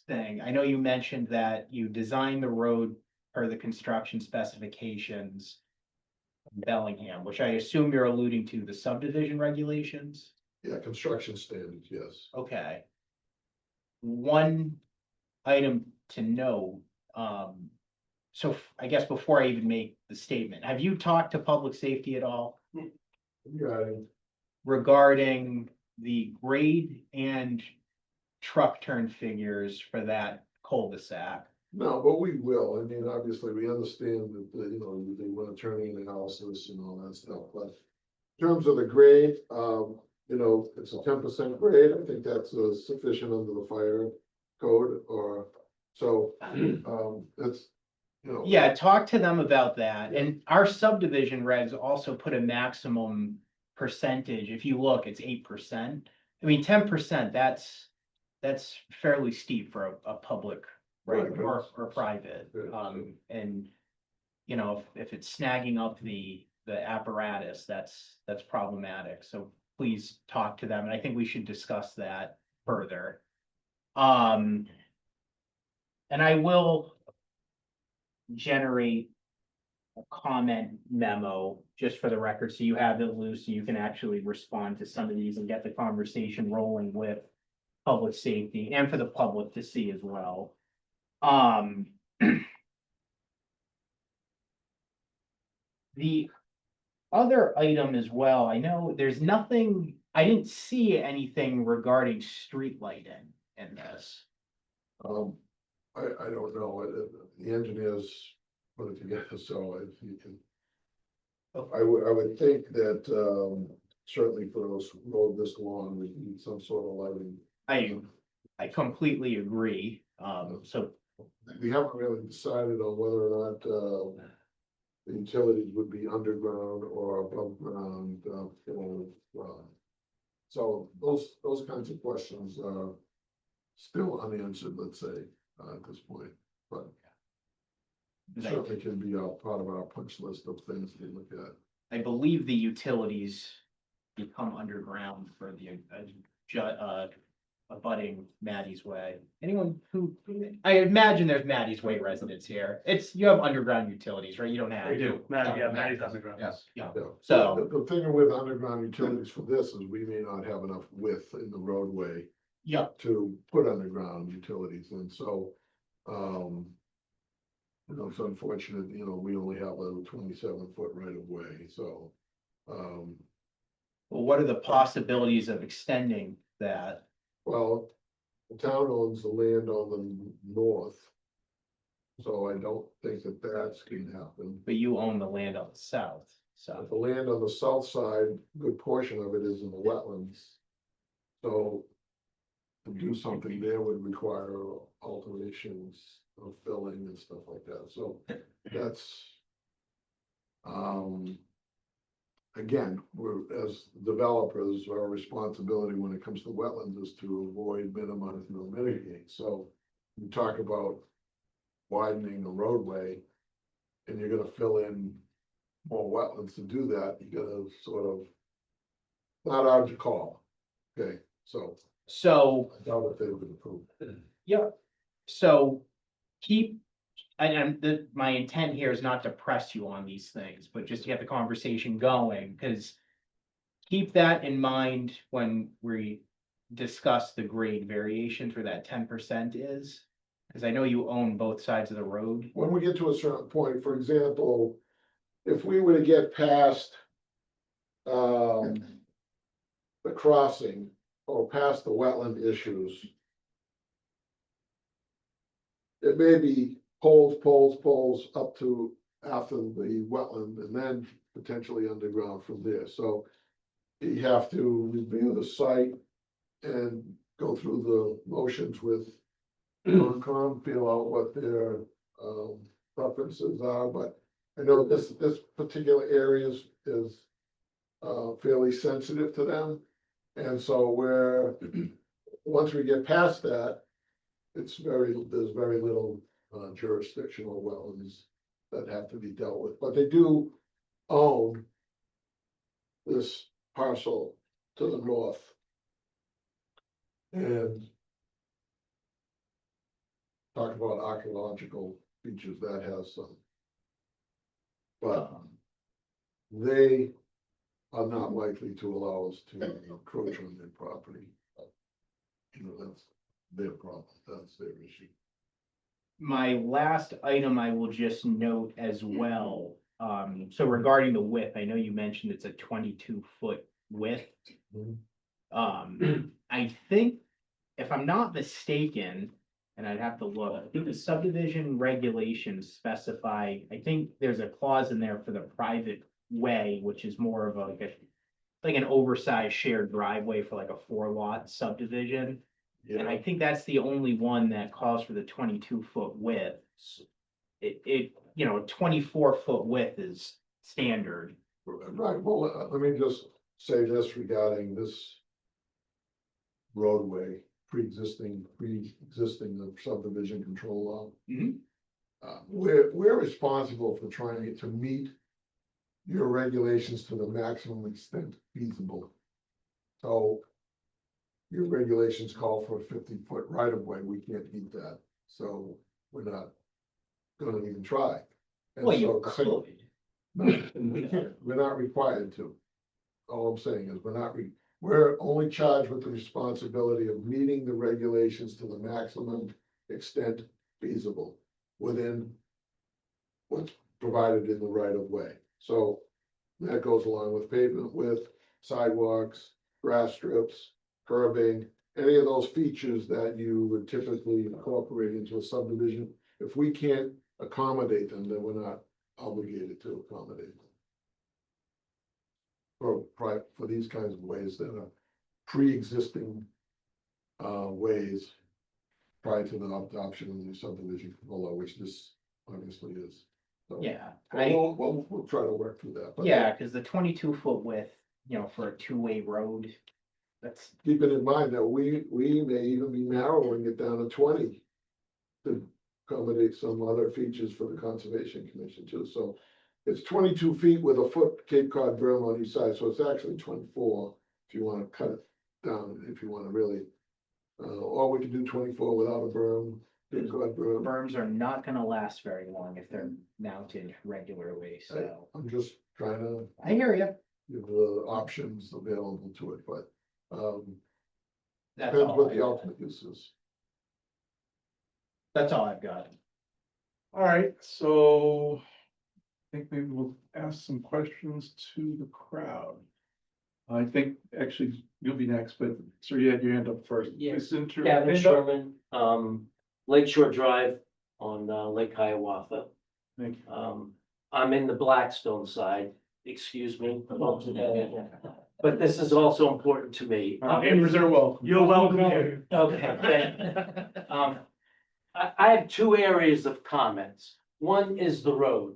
thing, I know you mentioned that you designed the road per the construction specifications. Bellingham, which I assume you're alluding to the subdivision regulations. Yeah, construction standards, yes. Okay. One item to note, so I guess before I even make the statement, have you talked to public safety at all Yeah, regarding the grade and truck turn figures for that cul-de-sac? no, but we will. I mean, obviously, we understand that, they want to turn in analysis and all that stuff, but in terms of the grade, it's a 10% grade. I think that's sufficient under the fire code or so, it's, Yeah, talk to them about that. And our subdivision regs also put a maximum percentage. If you look, it's 8%. I mean, 10%, that's fairly steep for a public, right, Right, or private. Yeah. And if it's snagging up the apparatus, that's problematic. So please talk to them. And I think we should discuss that further. And I will generate a comment memo just for the record, so you have it, Lou, so you can actually respond to some of these and get the conversation rolling with public safety and for the public to see as well. The other item as well, I know there's nothing, I didn't see anything regarding street lighting in this. I don't know, the engineers put it together, so if you can. I would think that, certainly for those road this long, we need some sort of lighting. I completely agree, so We haven't really decided on whether or not, the utilities would be underground or above ground, so those kinds of questions are still unanswered, let's say, at this point, but certainly can be part of our punch list of things to look at. I believe the utilities become underground for the abutting Maddie's Way. Anyone who, I imagine there's Maddie's Way residents here. You have underground utilities, right? You don't have. We do, Maddie's underground. Yeah, Yeah. so, The thing with underground utilities for this is we may not have enough width in the roadway yeah, to put underground utilities, and so, it's unfortunate, we only have a 27-foot right of way, so, well, what are the possibilities of extending that? well, the town owns the land on the north. So I don't think that that's gonna happen. But you own the land on the south, so. The land on the south side, a good portion of it is in the wetlands. So to do something there would require alterations of filling and stuff like that, so that's. Again, as developers, our responsibility when it comes to wetlands is to avoid, minimize, and mitigate, so you talk about widening the roadway. And you're gonna fill in more wetlands to do that, you gotta sort of. Not our call, okay, so So, I doubt if they would approve. yeah, so my intent here is not to press you on these things, but just to get the conversation going, because keep that in mind when we discuss the grade variation for that 10% is, because I know you own both sides of the road. When we get to a certain point, for example, if we were to get past. The crossing or past the wetland issues. It may be poles up to after the wetland and then potentially underground from there, so. You have to review the site and go through the motions with Concom, feel out what their preferences are, but I know this particular area is fairly sensitive to them. And so once we get past that, there's very little jurisdictional wetlands that have to be dealt with, but they do own this parcel to the north. And talk about archaeological features that has some. But they are not likely to allow us to encroach on their property. You know, that's their problem, that's their issue. My last item I will just note as well, so regarding the width, I know you mentioned it's a 22-foot width. I think, if I'm not mistaken, and I'd have to look, I think the subdivision regulations specify, I think there's a clause in there for the private way, which is more of like an oversized shared driveway for like a 4-lot subdivision. And I think that's the only one that calls for the 22-foot width. It, you know, 24-foot width is standard. Right, well, let me just say this regarding this roadway, pre-existing the subdivision control law. Mhm. We're responsible for trying to meet your regulations to the maximum extent feasible. So your regulations call for a 50-foot right of way, we can't meet that, so we're not gonna even try. And Well, so you the same- could. No, we can't, we're not required to. All I'm saying is we're only charged with the responsibility of meeting the regulations to the maximum extent feasible within what's provided in the right of way. So that goes along with pavement width, sidewalks, grass strips, curbing, any of those features that you would typically incorporate into a subdivision. If we can't accommodate them, then we're not obligated to accommodate them. For these kinds of ways that are pre-existing ways prior to the adoption of the subdivision law, which this obviously is. So, Yeah, we'll try to work through that. But yeah, because the 22-foot width, you know, for a 2-way road, that's, keeping in mind that we may even be narrowing it down to 20 to accommodate some other features for the Conservation Commission too. So it's 22 feet with a foot Cape Cod berm on each side, so it's actually 24 if you want to cut it down, if you want to really. Or we could do 24 without a berm, Cape Cod berm. berms are not gonna last very long if they're mounted regularly, so. I'm just trying to I hear you. give the options available to it, but That's depends all, what the ultimate use is. that's all I've got. All right, so I think maybe we'll ask some questions to the crowd. I think actually you'll be next, but sir, you had your hand up first. Yeah. Please enter your Gavin hand up. Sherman, Lakeshore Drive on Lake Hiawatha. Thank you. I'm in the Blackstone side, excuse me. But this is also important to me. Neighbors are welcome. You're welcome here. Okay. I have two areas of comments. One is the road.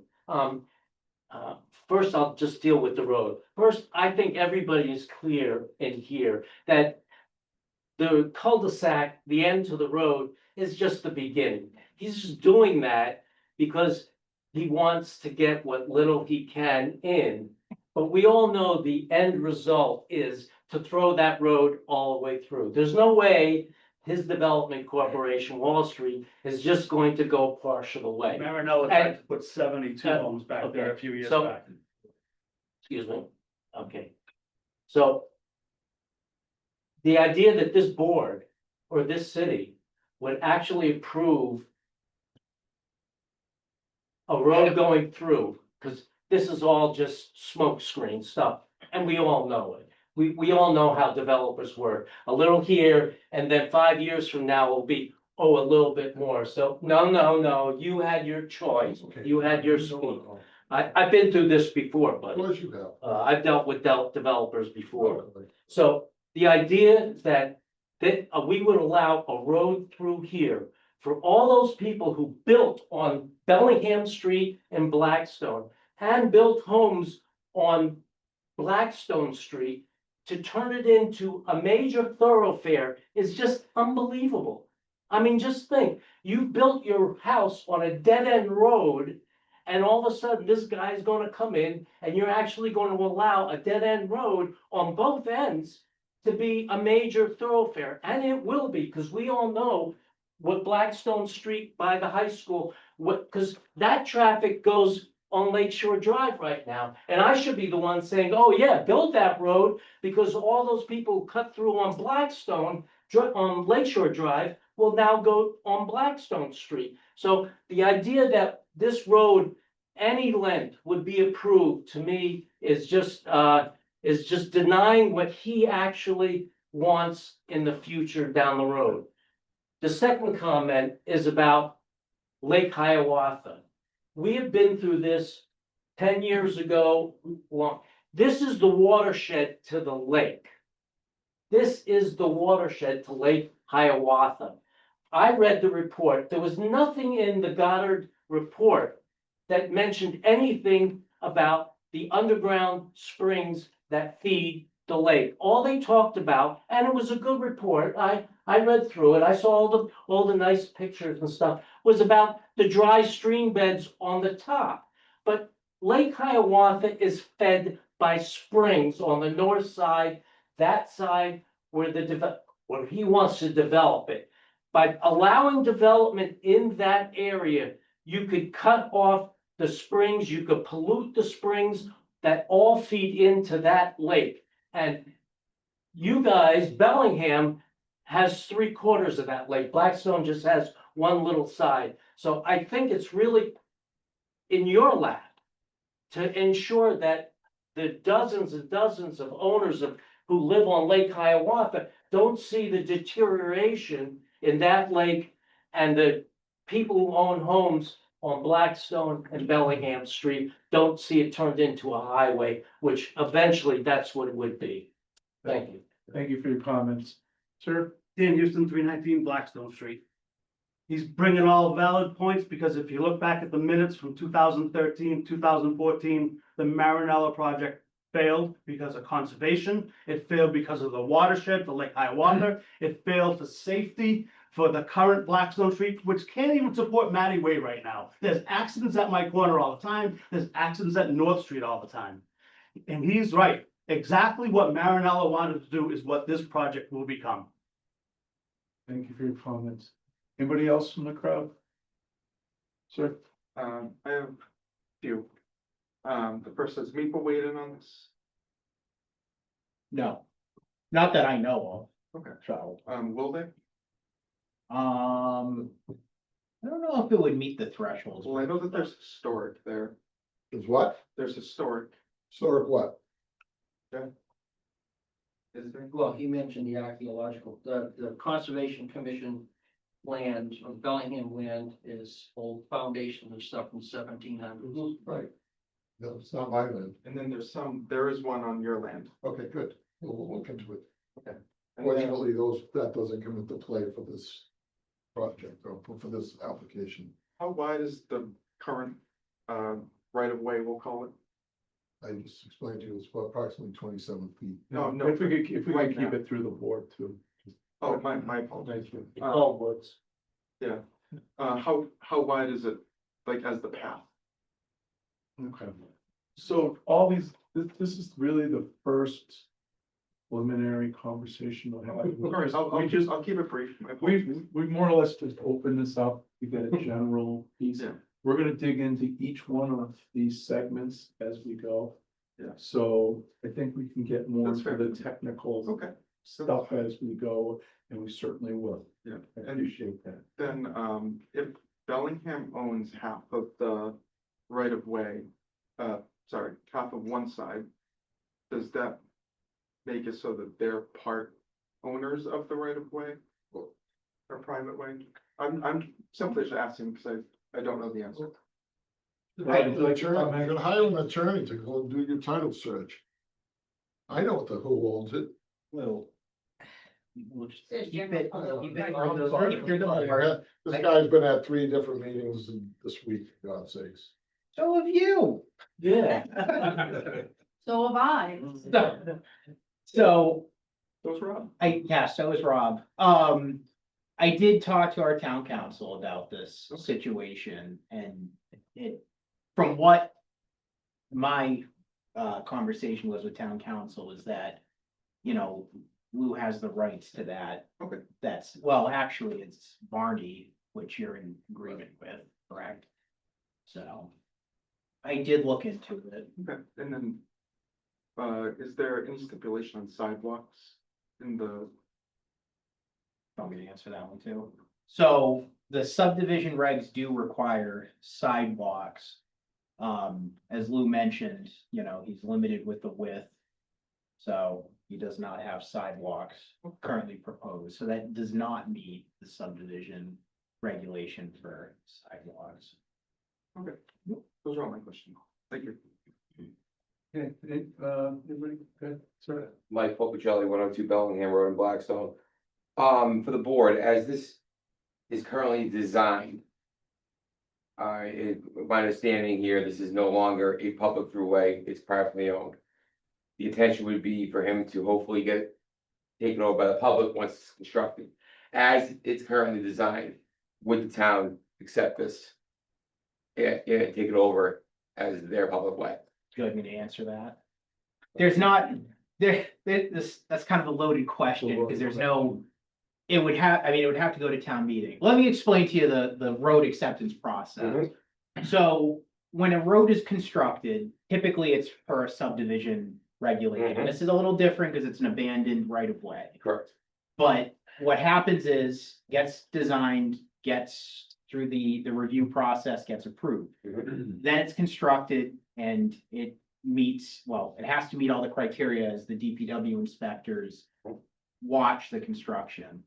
First, I'll just deal with the road. First, I think everybody is clear in here that the cul-de-sac, the end to the road, is just the beginning. He's just doing that because he wants to get what little he can in. But we all know the end result is to throw that road all the way through. There's no way his development corporation, Wall Street, is just going to go partial away. Marinella tried to put 72 homes back there a okay, few years so- back. Excuse me, okay. So the idea that this board or this city would actually approve a road going through, because this is all just smoke screen stuff, and we all know it. We all know how developers work, a little here, and then 5 years from now will be, oh, a little bit more. So, no, you had your choice, you had your speed. I've been through this before, Of but course you have. I've dealt with developers before. So the idea that we would allow a road through here for all those people who built on Bellingham Street and Blackstone and built homes on Blackstone Street to turn it into a major thoroughfare is just unbelievable. I mean, just think, you built your house on a dead-end road, and all of a sudden, this guy's gonna come in, and you're actually going to allow a dead-end road on both ends to be a major thoroughfare, and it will be, because we all know what Blackstone Street by the high school, because that traffic goes on Lakeshore Drive right now. And I should be the one saying, oh yeah, build that road, because all those people who cut through on Blackstone, on Lakeshore Drive, will now go on Blackstone Street. So the idea that this road, any length, would be approved, to me, is just denying what he actually wants in the future down the road. The second comment is about Lake Hiawatha. We have been through this 10 years ago. This is the watershed to the lake. This is the watershed to Lake Hiawatha. I read the report. There was nothing in the Goddard report that mentioned anything about the underground springs that feed the lake. All they talked about, and it was a good report, I read through it, I saw all the nice pictures and stuff, was about the dry stream beds on the top. But Lake Hiawatha is fed by springs on the north side, that side where where he wants to develop it. By allowing development in that area, you could cut off the springs, you could pollute the springs that all feed into that lake. And you guys, Bellingham has 3/4 of that lake. Blackstone just has one little side. So I think it's really in your lap to ensure that the dozens and dozens of owners who live on Lake Hiawatha don't see the deterioration in that lake, and the people who own homes on Blackstone and Bellingham Street don't see it turned into a highway, which eventually that's what it would be. Thank you. Thank you for your comments. Sir? Dan Houston, 319 Blackstone Street. He's bringing all valid points, because if you look back at the minutes from 2013, 2014, the Marinella project failed because of conservation. It failed because of the watershed for Lake Hiawatha. It failed for safety for the current Blackstone Street, which can't even support Matty Way right now. There's accidents at my corner all the time. There's accidents at North Street all the time. And he's right. Exactly what Marinella wanted to do is what this project will become. Thank you for your comments. Anybody else from the crowd? Sir? I have a few. The first says Maple weighed in on this. No, not that I know Okay. of, so. Will they? I don't know if it would meet the thresholds. Well, I know that there's historic there. Is what? There's historic. Historic what? Is there? Well, he mentioned the archaeological, the Conservation Commission land, or Bellingham land, is old foundation and stuff from 1700s. Right. No, it's not my land. And then there is one on your land. Okay, good. We'll look into it. Okay. And then, Fortunately, that doesn't come into play for this project or for this application. how wide is the current, right of way, we'll call it? I just explained to you, it's approximately 27 feet. No, If we could right keep now. it through the board too. Oh, my apologies. Thank you. It's all woods. Yeah. How wide is it, like, as the path? Okay. So all these, this is really the first preliminary conversation we'll have. Of course, I'll keep it brief. My apologies. We more or less just open this up to get a general piece. Yeah. We're gonna dig into each one of these segments as we go. Yeah. So I think we can get more That's into fair. the technical Okay. stuff as we go, and we certainly will. Yeah. I And appreciate that. then, if Bellingham owns half of the right of way, half of one side, does that make it so that they're part owners of the right of way? Or private way? I'm simply just asking because I don't know the answer. Hire an attorney. I'm gonna hire an attorney to go and do your title search. I know what the who owns it. Well. We'll just Says keep general it, fund. keep it I'm on the, sorry. if you're the board. This guy's been at 3 different meetings this week, for God's sakes. So have you. Yeah. So have I. So, Those Rob? so is Rob. I did talk to our town council about this situation, and from what my conversation was with town council is that, Lou has the rights to that. Okay. Actually, it's Barney, which you're in agreement with, correct? So, I did look into it. Okay, and then, is there any stipulation on sidewalks in the, Want me to answer that one too? So the subdivision regs do require sidewalks. As Lou mentioned, you know, he's limited with the width. So he does not have sidewalks currently proposed, so that does not meet the subdivision regulation for sidewalks. okay, those are all my questions. Thank you. Okay, everybody, good, sir. Mike Popicelli, 102 Bellingham Road in Blackstone. For the board, as this is currently designed. My understanding here, this is no longer a public throughway, it's privately owned. The intention would be for him to hopefully get taken over by the public once it's constructed. As it's currently designed, would the town accept this? Yeah, take it over as their public way. Do you like me to answer that? There's not, that's kind of a loaded question, because there's no, it would have to go to town meeting. Let me explain to you the road acceptance process. So when a road is constructed, typically it's per a subdivision regulation. This is a little different because it's an abandoned right of way. Correct. But what happens is, gets designed, gets through the review process, gets approved. Then it's constructed and it meets, well, it has to meet all the criteria as the DPW inspectors watch the construction.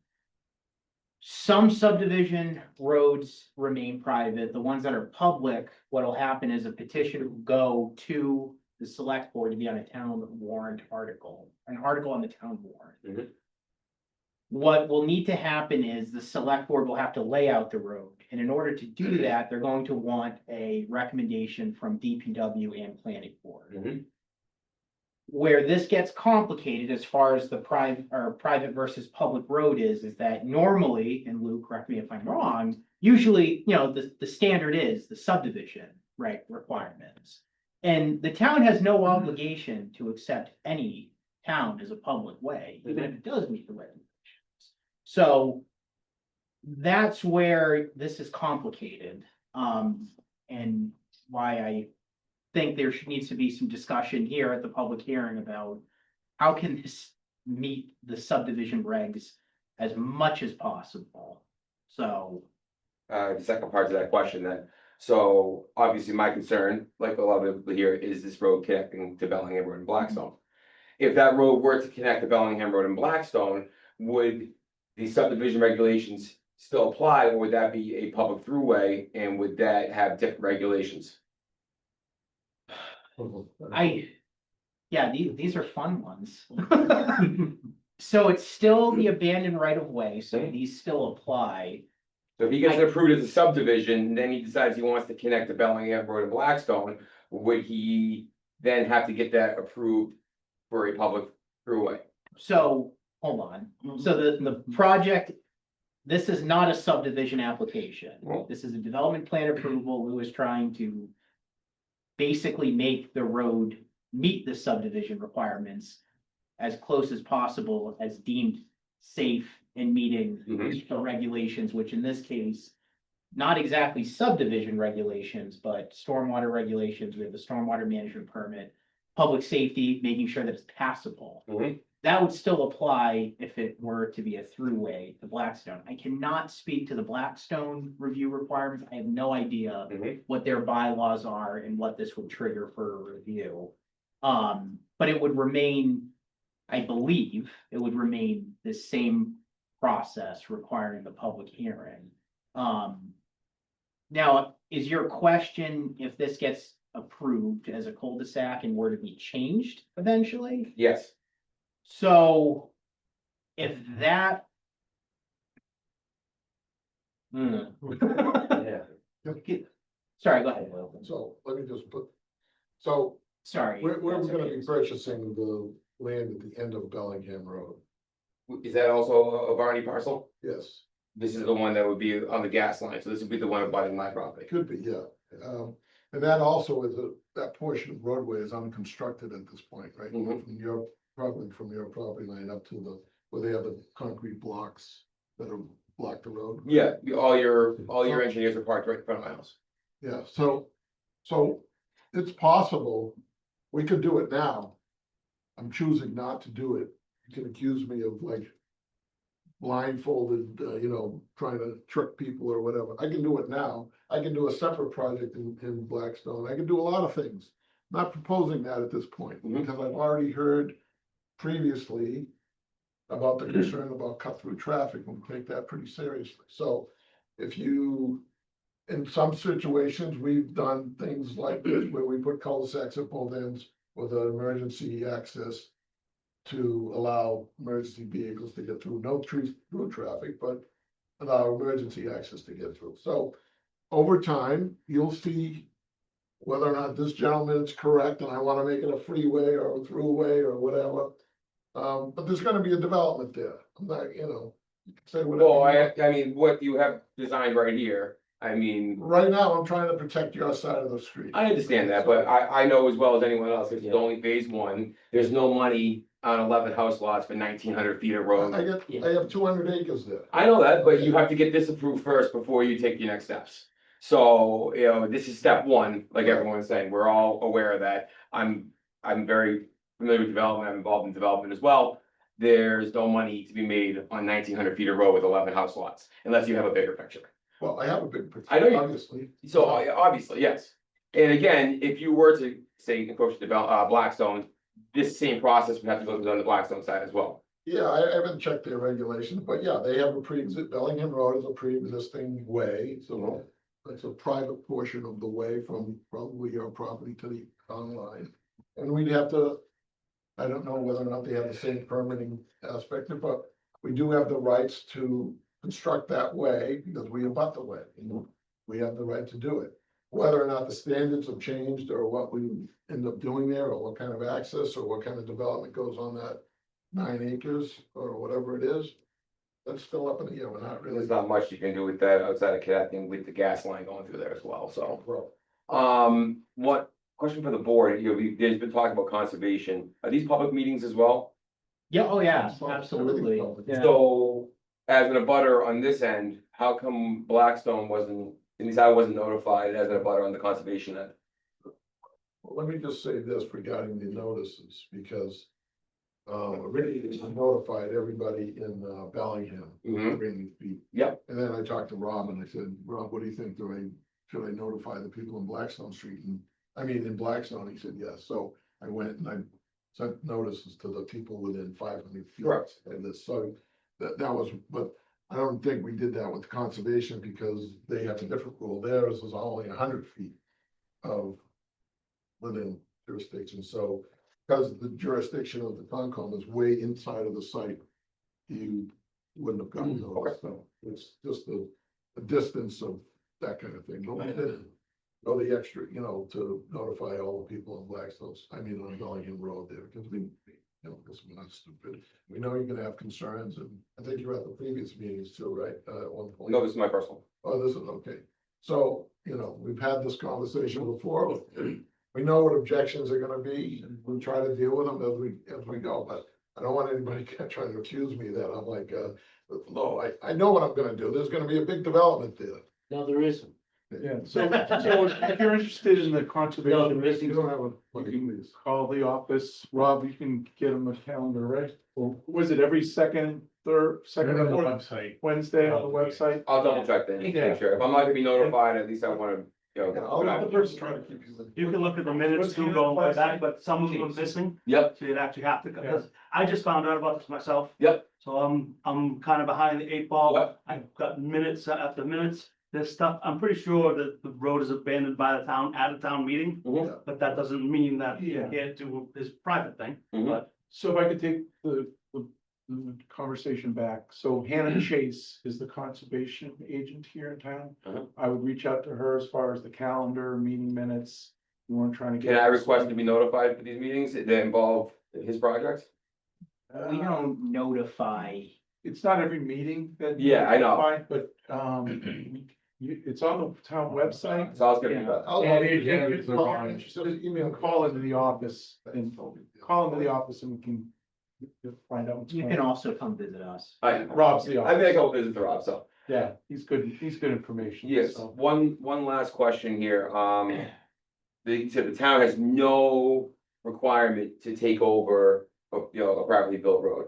Some subdivision roads remain private. The ones that are public, what'll happen is a petition will go to the select board to be on a town warrant article, an article on the town warrant. What will need to happen is the select board will have to lay out the road. And in order to do that, they're going to want a recommendation from DPW and planning board. Where this gets complicated as far as the private versus public road is that normally, and Lou, correct me if I'm wrong, usually, you know, the standard is the subdivision, right, requirements. And the town has no obligation to accept any town as a public way, even if it does meet the regulations. So that's where this is complicated, and why I think there needs to be some discussion here at the public hearing about how can this meet the subdivision regs as much as possible. So The second part to that question then, so obviously my concern, like a lot of people here, is this road connecting to Bellingham Road and Blackstone. If that road were to connect to Bellingham Road and Blackstone, would the subdivision regulations still apply, or would that be a public throughway, and would that have different regulations? these are fun ones. So it's still the abandoned right of way, so these still apply. So if he gets it approved as a subdivision, then he decides he wants to connect to Bellingham Road and Blackstone, would he then have to get that approved for a public throughway? So, hold on, so the project, this is not a subdivision application. This is a development plan approval. Lou is trying to basically make the road meet the subdivision requirements as close as possible, as deemed safe and meeting the regulations, which in this case, not exactly subdivision regulations, but stormwater regulations. We have the stormwater management permit, public safety, making sure that it's passable. That would still apply if it were to be a throughway to Blackstone. I cannot speak to the Blackstone review requirements. I have no idea what their bylaws are and what this would trigger for a review. But it would remain, I believe, it would remain the same process requiring the public hearing. Now, is your question if this gets approved as a cul-de-sac and were to be changed eventually? Yes. So if that. Sorry, go ahead. So let me just put, so Sorry. we're gonna be purchasing the land at the end of Bellingham Road. Is that also a Varney parcel? Yes, This is the one that would be on the gas line, so this would be the one abutting my property. could be, yeah. And that also is that portion of roadway is unconstructed at this point, right? From your property line up to where they have the concrete blocks that are block the road. Yeah, all your engineers are parked right in front of my house. Yeah, so it's possible, we could do it now. I'm choosing not to do it. You can accuse me of like blindfolded, trying to trick people or whatever. I can do it now. I can do a separate project in Blackstone. I can do a lot of things. Not proposing that at this point, because I've already heard previously about the concern about cut-through traffic, and we take that pretty seriously. So if you, in some situations, we've done things like this, where we put cul-de-sacs at both ends with an emergency access to allow emergency vehicles to get through, no through traffic, but allow emergency access to get through. So over time, you'll see whether or not this gentleman is correct, and I wanna make it a freeway or a throughway or whatever. But there's gonna be a development there. I'm not, you can say whatever. Well, you want. I mean, what you have designed right here, I mean, Right now, I'm trying to protect your side of the street. I understand that, but I know as well as anyone else, this is only phase one. There's no money on 11 house lots for 1,900 feet of road. I have 200 acres there. I know that, but you have to get this approved first before you take your next steps. So, this is step one, like everyone's saying, we're all aware of that. I'm very familiar with development, I'm involved in development as well. There's no money to be made on 1,900 feet of road with 11 house lots, unless you have a bigger picture. Well, I have a big picture, I know you- obviously. So obviously, yes. And again, if you were to say approach Blackstone, this same process would have to go through on the Blackstone side as well. Yeah, I haven't checked their regulations, but yeah, they have a Bellingham Road is a pre-existing way, so it's a private portion of the way from probably your property to the town line. And we'd have to, I don't know whether or not they have the same permitting aspect, but we do have the rights to construct that way because we abut the way. We have the right to do it. Whether or not the standards have changed or what we end up doing there, or what kind of access or what kind of development goes on that 9 acres or whatever it is, that's still up in the air. We're not really. There's not much you can do with that outside of connecting with the gas line going through there as well, so. Well, What, question for the board, there's been talk about conservation, are these public meetings as well? Yeah, oh, yeah, Well, absolutely. everything's Yeah. So, as an abutter on this end, how come Blackstone wasn't, at least I wasn't notified as an abutter on the conservation end? let me just say this regarding the notices, because originally I notified everybody in Bellingham. Mhm. Bringing feet. Yep. And then I talked to Rob and I said, Rob, what do you think? Should I notify the people in Blackstone Street? And I mean, in Blackstone, he said, yes. So I went and I sent notices to the people within 500 feet. Correct. And this, so that was, but I don't think we did that with conservation because they have a different rule. Theirs is only 100 feet of within jurisdiction. So because the jurisdiction of the Concom is way inside of the site, you wouldn't have gotten those. So it's just the distance of that kind of thing. But we did go the extra, to notify all the people in Blackstone, on Bellingham Road there, because because we're not stupid. We know you're gonna have concerns, and I think you were at the previous meetings too, right? At one point. No, this is my first one. Oh, this is okay. So, we've had this conversation before. We know what objections are gonna be, and we'll try to deal with them as we go, but I don't want anybody trying to accuse me that I'm like, no, I know what I'm gonna do. There's gonna be a big development there. No, there isn't. Yeah, so if you're interested in the No, conservation there isn't. meetings, You don't have a, you can please. call the office. Rob, you can get them a calendar, right? Or was it every second, second or fourth website. Wednesday on the website? I'll double check that, Yeah. make sure. If I'm not gonna be notified, at least I wanna, I'll let the person try to keep you. You can look at the minutes too, going way back, but some of them are missing, Yep, so you'd actually have to, because I just found out about this myself. Yep. So I'm kind of behind the 8 ball. Yep. I've got minutes after minutes. This stuff, I'm pretty sure that the road is abandoned by the town at a town meeting, Mhm. but that doesn't mean that he Yeah. can't do his private thing. Mhm. But So if I could take the conversation back, so Hannah Chase is the conservation agent here in town. Uh-huh. I would reach out to her as far as the calendar, meeting minutes. You weren't trying to get. can I request to be notified for these meetings that involve his projects? We don't notify. It's not every meeting that. Yeah, I know. notify, But, it's on the town website. So I was gonna do Yeah. that. I'll And email you you. can call- just email, call into the office and call into the office and we can find out. what's You going can on. also come visit us. Rob's the I made a office. couple visits to Rob, so. Yeah, he's good information. Yes, so. one last question here, the town has no requirement to take over, a privately built road,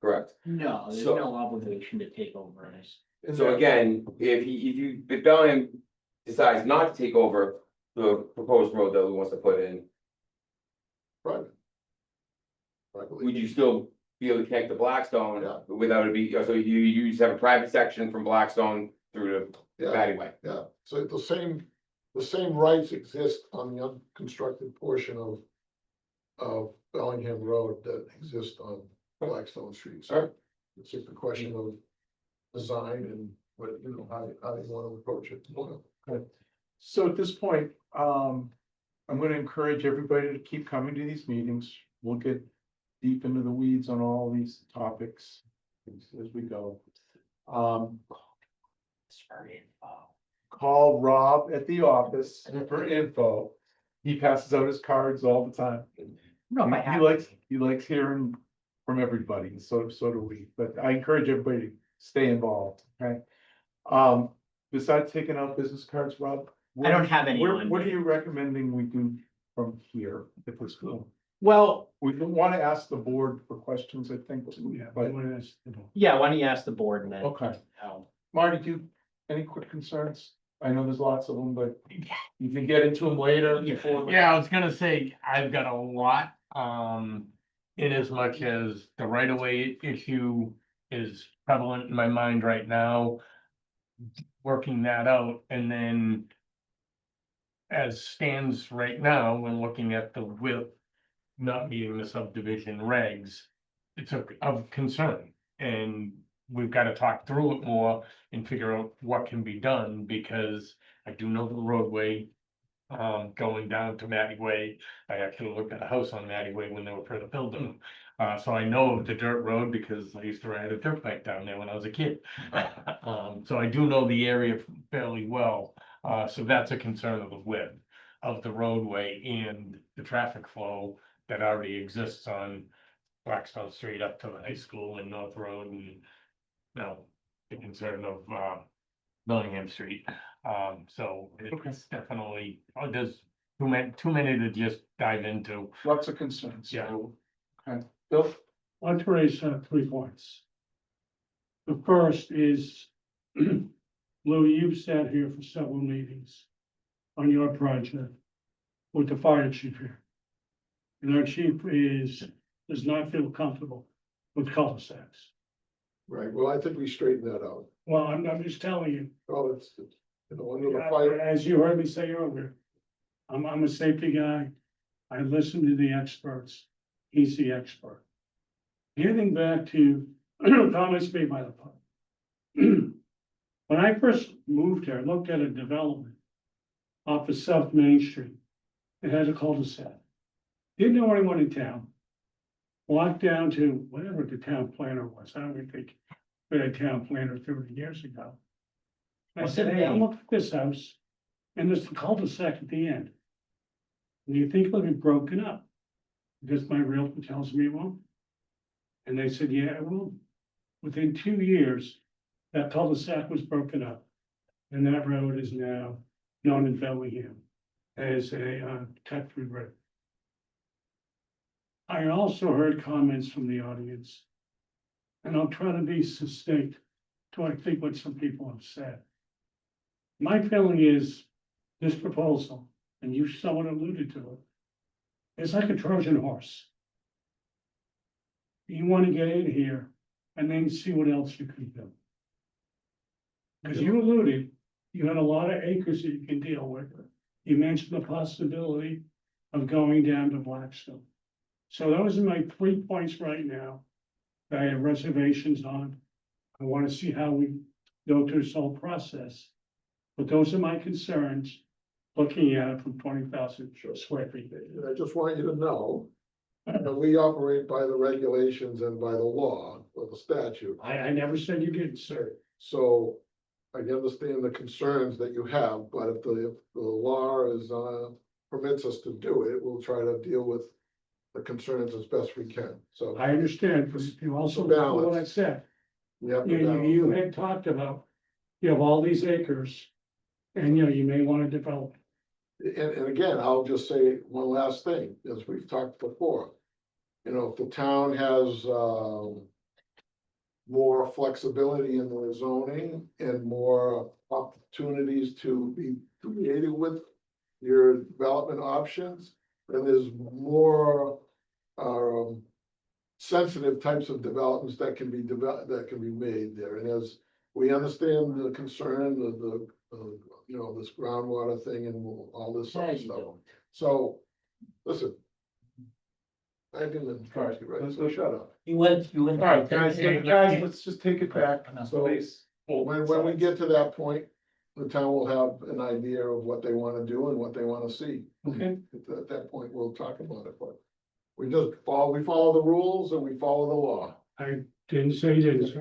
correct? No, there's So- no obligation to take over this. So again, if Bellingham decides not to take over the proposed road that we wants to put in, Private. Privately. would you still be able to connect to Blackstone Yeah. without it be, so you just have a private section from Blackstone through to Yeah, Matty Way? yeah, so the same rights exist on the unconstructed portion of Bellingham Road that exist on Blackstone Street. So it's just a question of design and what, how you want to approach it. So at this point, I'm gonna encourage everybody to keep coming to these meetings. We'll get deep into the weeds on all these topics as we go. Call Rob at the office for info. He passes out his cards all the time. No, if I He have- likes hearing from everybody, and so do we, but I encourage everybody to stay involved, okay? Besides taking out business cards, Rob? I don't have any on What are me. you recommending we do from here at this school? Well, We don't want to ask the board for questions, I think, Yeah, but, I wanna ask, yeah, why don't you ask the board and then? okay. I'll- Marty, any quick concerns? I know there's lots of them, but you can get into them later. Yeah, I was gonna say, I've got a lot, in as much as the right of way issue is prevalent in my mind right now. Working that out, and then. As stands right now, when looking at the width, not meeting the subdivision regs. It's of concern, and we've gotta talk through it more and figure out what can be done, because I do know the roadway. Going down to Matty Way, I actually looked at a house on Matty Way when they were further building. So I know of the dirt road because I used to ride a dirt bike down there when I was a kid. So I do know the area fairly well, so that's a concern of the width of the roadway and the traffic flow that already exists on Blackstone Street up to the high school and North Road and. No, the concern of Bellingham Street, so it's definitely, there's too many to just dive into. Lots of concerns. Yeah. Okay, Bill? I'd like to raise 3 points. The first is, Lou, you've sat here for several meetings on your project with the fire chief here. And our chief does not feel comfortable with cul-de-sacs. Right, well, I think we straightened that out. Well, I'm just telling you, Oh, under the fire, as you heard me say earlier, I'm a safety guy. I listen to the experts. He's the expert. Getting back to comments made by the public. When I first moved here, I looked at a development off of South Main Street. It had a cul-de-sac. Didn't know anyone in town. Walked down to whatever the town planner was. I don't even think we had a town planner 30 years ago. I What's said, the hey, I name? looked at this house and there's the cul-de-sac at the end. And you think it'll be broken up? Because my realtor tells me it won't. And they said, yeah, it will. Within 2 years, that cul-de-sac was broken up. And that road is now known in Bellingham as a cut-through road. I also heard comments from the audience. And I'll try to be succinct to I think what some people have said. My feeling is this proposal, and you somewhat alluded to it, is like a Trojan horse. You want to get in here and then see what else you can do. Because you alluded, you had a lot of acres that you can deal with. You mentioned the possibility of going down to Blackstone. So those are my 3 points right now that I have reservations on. I want to see how we go through this whole process. But those are my concerns, looking at it from 20,000 square feet. and I just want you to know, that we operate by the regulations and by the law or the statute. I never said you didn't, sir. So I understand the concerns that you have, but if the law is, permits us to do it, we'll try to deal with the concerns as best we can, so. I understand, but you also, Balance. what I said, We have to you balance. had talked about, you have all these acres. And, you may want to develop. and again, I'll just say one last thing, as we've talked before. You know, if the town has, more flexibility in the zoning and more opportunities to be creative with your development options, then there's more, sensitive types of developments that can be that can be made there. And as we understand the concern of the, you know, this groundwater thing and all this Yeah, other you stuff. don't. So, listen. I didn't right, so shut up. You went. All right, guys, let's just take it back. So, Please. when we get to that point, the town will have an idea of what they wanna do and what they wanna see. Okay. At that point, we'll talk about it, but we just follow the rules and we follow the law. I didn't say this.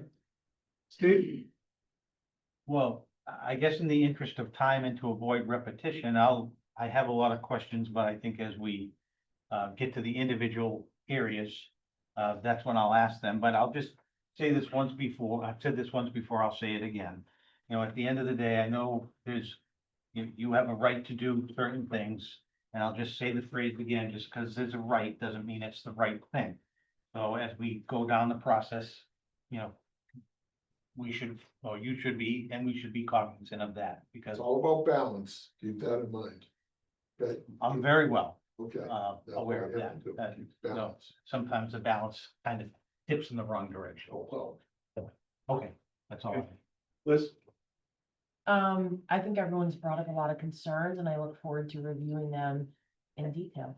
Steve? Well, I guess in the interest of time and to avoid repetition, I have a lot of questions, but I think as we get to the individual areas, that's when I'll ask them, but I'll just say this once before, I've said this once before, I'll say it again. You know, at the end of the day, I know you have a right to do certain things, and I'll just say the phrase again, just because there's a right, doesn't mean it's the right thing. So as we go down the process, you know, we should, or you should be, and we should be cognizant of that, because It's all about balance, keep that in mind. Okay, I'm very well okay. That's aware what of I have that. to do, That, keep you know, balance. sometimes the balance kind of tips in the wrong direction. Oh, well. Okay, that's all. I have. Liz? I think everyone's brought up a lot of concerns and I look forward to reviewing them in detail.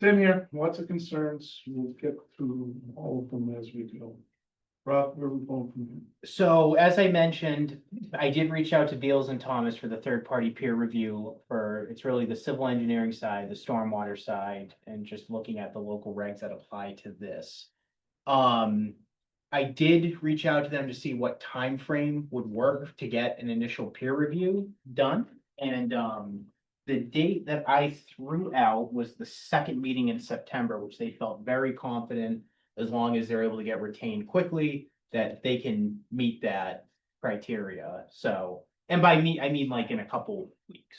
Same here, lots of concerns. We'll get through all of them as we go. Rob, where are we going from here? So as I mentioned, I did reach out to Beals and Thomas for the third-party peer review for, it's really the civil engineering side, the stormwater side, and just looking at the local regs that apply to this. I did reach out to them to see what time frame would work to get an initial peer review done. And, the date that I threw out was the second meeting in September, which they felt very confident, as long as they're able to get retained quickly, that they can meet that criteria. So, and by me, I mean like in a couple weeks.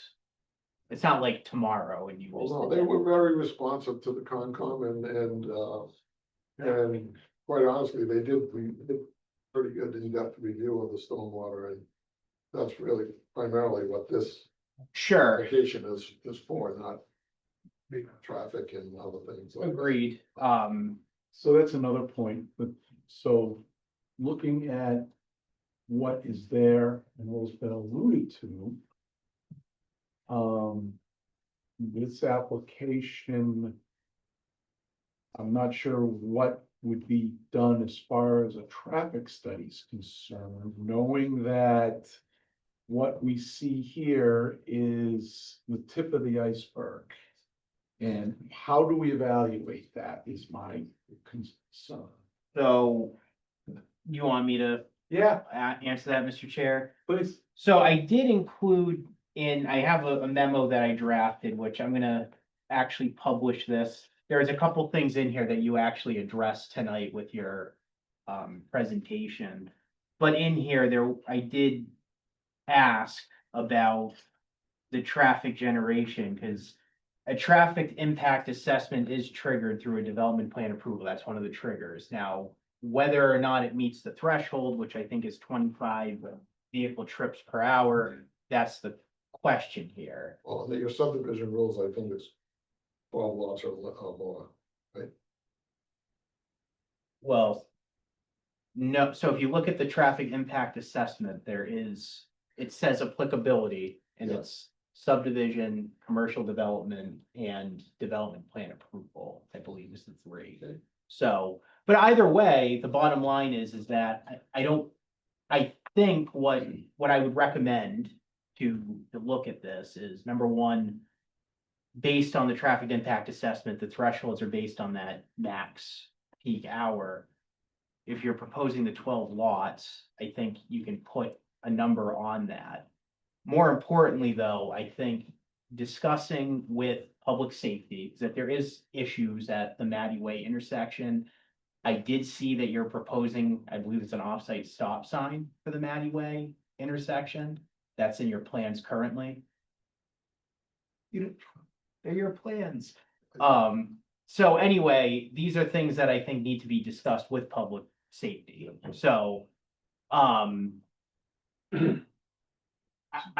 It's not like tomorrow and you. Well, no, they were very responsive to the Concom and quite honestly, we did pretty good in-depth review of the stormwater, and that's really primarily what this Sure, application is for, not traffic and other things. like that. agreed. So that's another point, but so looking at what is there and what's been alluded to. This application. I'm not sure what would be done as far as a traffic study is concerned, knowing that. What we see here is the tip of the iceberg. And how do we evaluate that is my concern. So you want me to Yeah, answer that, Mr. Chair? please. So I did include I have a memo that I drafted, which I'm gonna actually publish this. There's a couple things in here that you actually addressed tonight with your presentation. But in here, I did ask about the traffic generation, because a traffic impact assessment is triggered through a development plan approval. That's one of the triggers. Now, whether or not it meets the threshold, which I think is 25 vehicle trips per hour, that's the question here. Well, under your subdivision rules, I think it's 12 lots or more. Well, no, so if you look at the traffic impact assessment, it says applicability, and Yeah. it's subdivision, commercial development, and development plan approval, I believe is the three. Okay. So, but either way, the bottom line is that I think what I would recommend to look at this is, number one, based on the traffic impact assessment, the thresholds are based on that max peak hour. If you're proposing the 12 lots, I think you can put a number on that. More importantly, though, I think discussing with public safety, is that there is issues at the Matty Way intersection. I did see that you're proposing, I believe it's an off-site stop sign for the Matty Way intersection. That's in your plans currently. they're your plans. So anyway, these are things that I think need to be discussed with public safety, so, I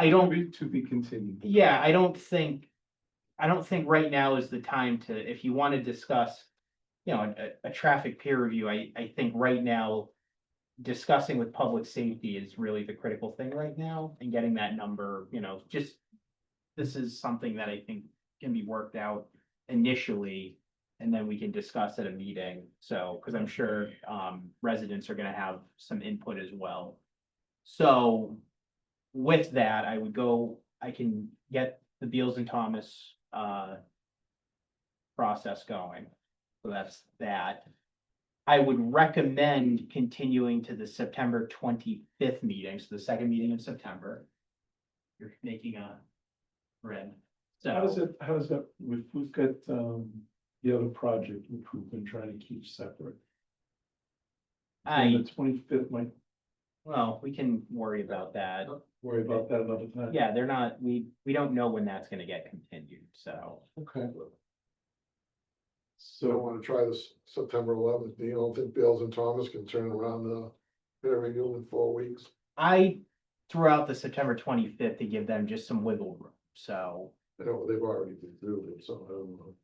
don't, To be continued. yeah, I don't think right now is the time to, if you want to discuss, you know, a traffic peer review, I think right now discussing with public safety is really the critical thing right now, and getting that number, you know, just, this is something that I think can be worked out initially, and then we can discuss at a meeting, so, because I'm sure, residents are gonna have some input as well. So, with that, I can get the Beals and Thomas, process going. So that's that. I would recommend continuing to the September 25th meeting, so the second meeting in September. You're making a grin. How does So, we've got, the other project, which we've been trying to keep separate. And I, the 25th might well, we can worry about that. worry about that another time. Yeah, they're not, we don't know when that's gonna get continued, so. Okay. So I So, wanna try this September 11th. Do you don't think Bills and Thomas can turn around the peer review in 4 weeks? I threw out the September 25th to give them just some wiggle room, so, I know they've already been through it, so I don't know.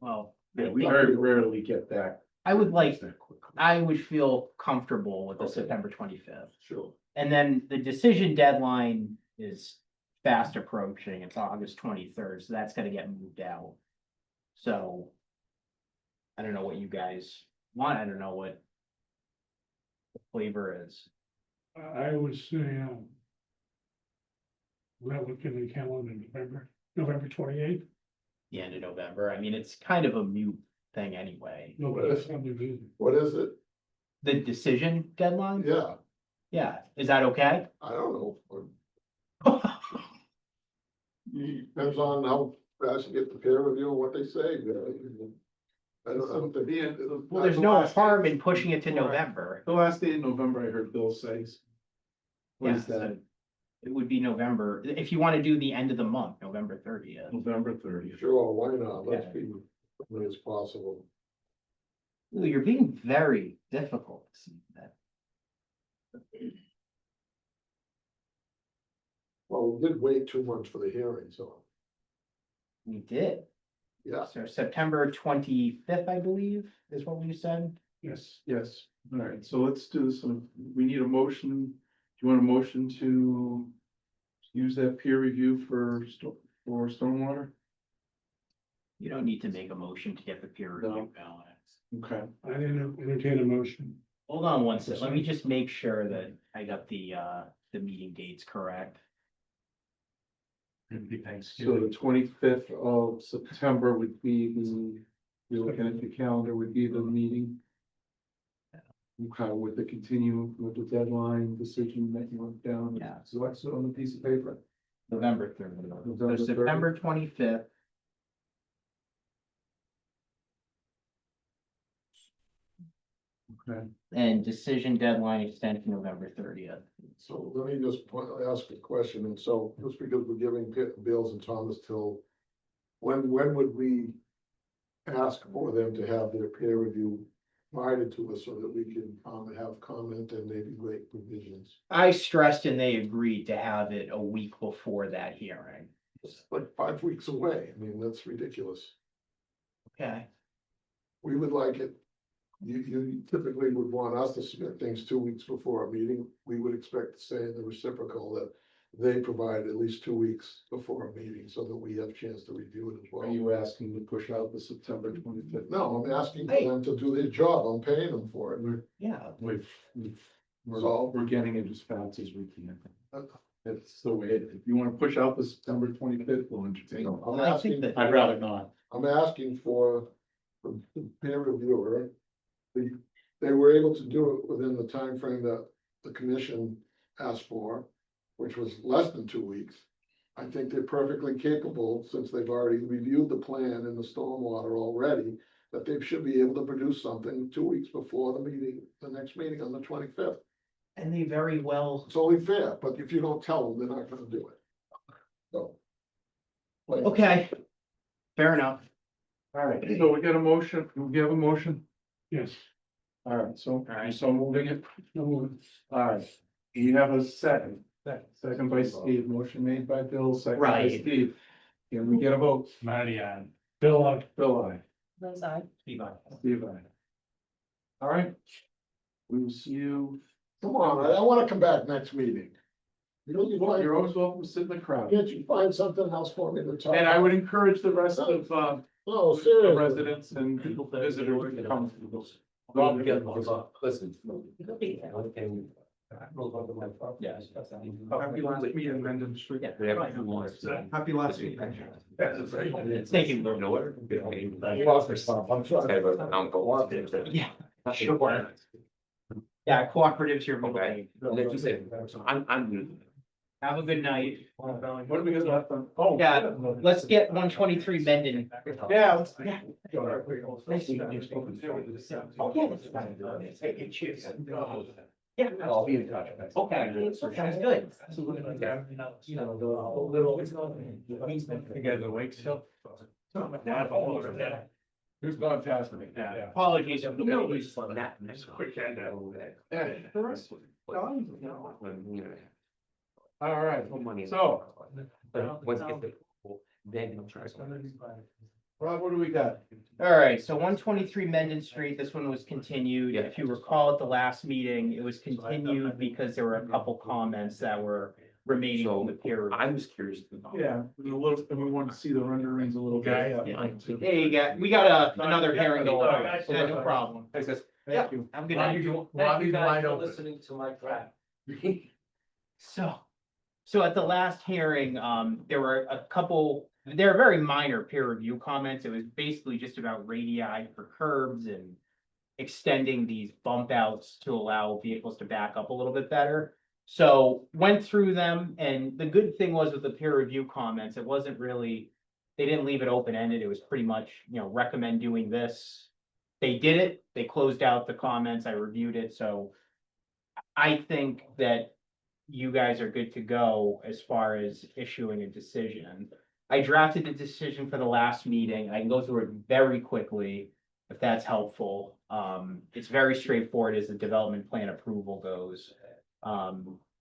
well. yeah, I we think- very rarely get that. I would like, that quickly. I would feel comfortable with the Okay. September 25th. Sure. And then the decision deadline is fast approaching. It's August 23rd, so that's gonna get moved out. So. I don't know what you guys want. I don't know what the flavor is. I would say, well, look in the calendar, November 28th. The end of November. I mean, it's kind of a mute thing anyway. No, but that's not the reason. What is it? The decision deadline? Yeah, Yeah, is that okay? I don't know. Depends on how fast you get the peer review and what they say. I don't think. Well, there's no harm in pushing it to November. The last day in November, I heard Bill say. What is Yeah, that? It would be November, if you want to do the end of the month, November 30th. November 30th. Sure, why not? Let's Yeah. be as many as possible. Ooh, you're being very difficult this evening. Well, we did wait 2 months for the hearing, so, We did. yeah. So September 25th, I believe, is what we said. Yes. Yes, all right, so let's do this, we need a motion, do you want a motion to use that peer review for stormwater? You don't need to make a motion to get the peer review going. Okay, I didn't entertain a motion. Hold on one second. Let me just make sure that I got the meeting dates correct. It'd be so Thanksgiving. the 25th of September would be you're looking at the calendar, would be the meeting. Okay, with the with the deadline decision that you went down. Yeah. So that's on the piece of paper. November 3rd. November So 3rd. September 25th. Okay. And decision deadline extended to November 30th. So let me just ask a question, and so just because we're giving Bills and Thomas till, when would we ask for them to have their peer review provided to us so that we can have comment and maybe make provisions? I stressed and they agreed to have it a week before that hearing. It's like 5 weeks away. I mean, that's ridiculous. Okay. We would like it. You typically would want us to submit things 2 weeks before a meeting. We would expect to say in the reciprocal that they provide at least 2 weeks before a meeting so that we have a chance to review it as well. Are you asking to push out the September 25th? No, I'm asking for them to do their job. I'm paying them for it. Yeah. We're getting it as fast as we can. It's the way, if you wanna push out the September 25th, we'll entertain it. I'm I think asking, that- I'd rather not. I'm asking for the peer reviewer. They were able to do it within the time frame that the commission asked for, which was less than 2 weeks. I think they're perfectly capable, since they've already reviewed the plan and the stormwater already, that they should be able to produce something 2 weeks before the meeting, the next meeting on the 25th. And they very well, It's only fair, but if you don't tell them, they're not gonna do it. So, Okay, fair enough. All right, so we get a motion, we have a motion? Yes. All right, so, All right. so moving it, all right, you have a second. Second by Steve, motion made by Bill, second by Right. Steve. Can we get a vote? Marty, on. Bill, I. Liz, I. Steve, aye. Steve, I. All right. We will see you. Come on, I wanna come back next meeting. You know, You're always welcome to sit in the crowd. Can't you find something else for me to talk? And I would encourage the rest of, No, the seriously. residents and visitors to come. Listen. Happy last meeting, Mendon Street. Happy last meeting. Thank you. Yeah, sure. Yeah, cooperatives here. Have a good night. What do we got left on? Oh. Yeah, let's get 123 Mendon. Yeah, let's. Yeah. Yeah, I'll be in touch. okay, sounds good. You guys awake still? Who's fantastic? Yeah. Apologies. Quick handout. All right, so, Rob, what do we got? All right, so 123 Mendon Street, this one was continued. If you recall at the last meeting, it was continued because there were a couple comments that were remaining on the peer review. I was curious. Yeah, we want to see the renderings a little bit. Hey, we got another hearing going on. Yeah, no problem. Thank you. Have a good night. Thank you guys for listening to my crap. So at the last hearing, there were there are very minor peer review comments. It was basically just about radii for curbs and extending these bump outs to allow vehicles to back up a little bit better. So went through them, and the good thing was with the peer review comments, it wasn't really, they didn't leave it open-ended. It was pretty much, recommend doing this. They did it. They closed out the comments. I reviewed it. So I think that you guys are good to go as far as issuing a decision. I drafted the decision for the last meeting. I can go through it very quickly if that's helpful. It's very straightforward as the development plan approval goes.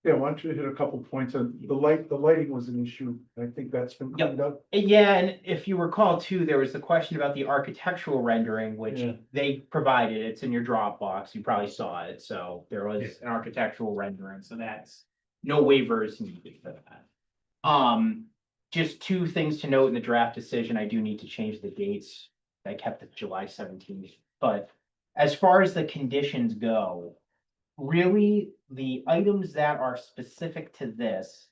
Yeah, why don't you hit a couple points on the lighting was an issue. I think that's been cleaned up. Yeah, and if you recall too, there was the question about the architectural rendering, which Yeah. they provided. It's in your Dropbox. You probably saw it. So there was an architectural rendering. So that's no waivers needed for that. Just two things to note in the draft decision. I do need to change the dates. I kept it July 17th. But as far as the conditions go, really the items that are specific to this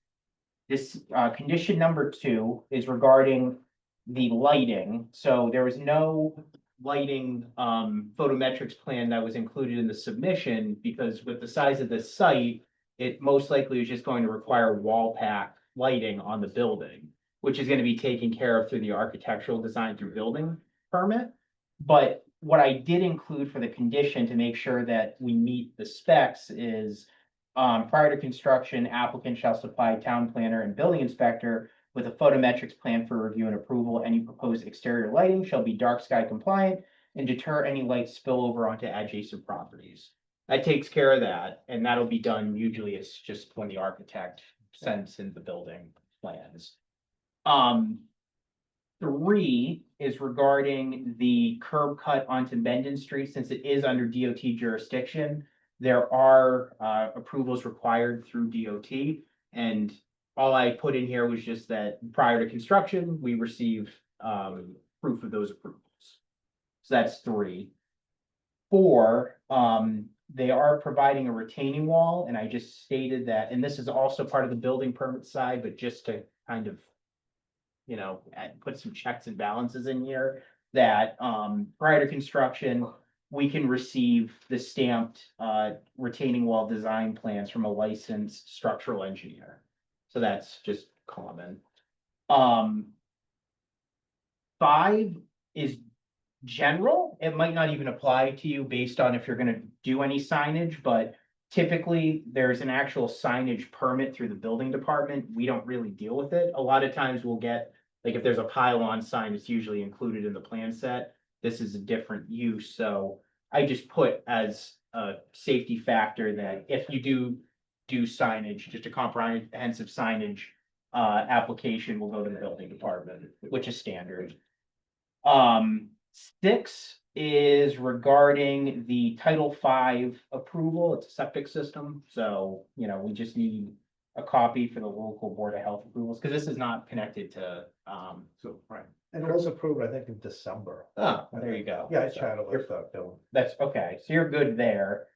condition number 2 is regarding the lighting. So there was no lighting photometrics plan that was included in the submission because with the size of the site, it most likely is just going to require wall pack lighting on the building, which is going to be taken care of through the architectural design through building permit. But what I did include for the condition to make sure that we meet the specs is prior to construction, applicant shall supply town planner and building inspector with a photometrics plan for review and approval. Any proposed exterior lighting shall be dark sky compliant and deter any light spillover onto adjacent properties. That takes care of that, and that'll be done. Usually it's just when the architect sends in the building plans. 3 is regarding the curb cut onto Mendon Street. Since it is under DOT jurisdiction, there are approvals required through DOT. And all I put in here was just that prior to construction, we receive proof of those approvals. So that's 3. 4, they are providing a retaining wall, and I just stated that, and this is also part of the building permit side, but just to kind of put some checks and balances in here that prior to construction, we can receive the stamped retaining wall design plans from a licensed structural engineer. So that's just common. 5 is general. It might not even apply to you based on if you're going to do any signage, but typically there's an actual signage permit through the building department. We don't really deal with it. A lot of times we'll get like if there's a pylon sign, it's usually included in the plan set. This is a different use, so I just put as a safety factor that if you do signage, just a comprehensive signage application will go to the building department, which is standard. 6 is regarding the Title V approval. It's a septic system, so, you know, we just need a copy for the local Board of Health approvals, because this is not connected to, Right. And it was approved, I think, in December. oh, there you go. Yeah, I chatted with Bill. That's okay, so you're good there.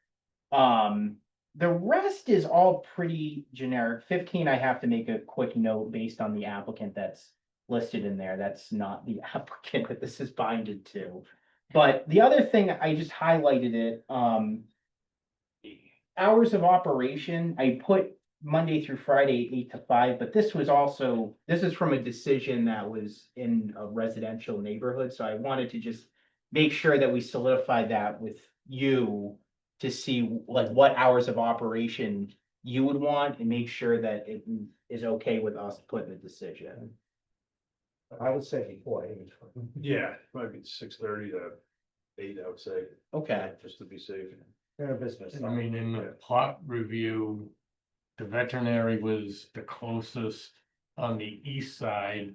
The rest is all pretty generic. 15, I have to make a quick note based on the applicant that's listed in there. That's not the applicant that this is binded to. But the other thing, I just highlighted it, hours of operation, I put Monday through Friday, 8 to 5, but this is from a decision that was in a residential neighborhood, so I wanted to just make sure that we solidify that with you to see like what hours of operation you would want and make sure that it is okay with us putting the decision. I would say before 8. Yeah, probably 6:30 to 8, I would say. Okay. Just to be safe. They're a business. I mean, in the plot review, the veterinary was the closest on the east side.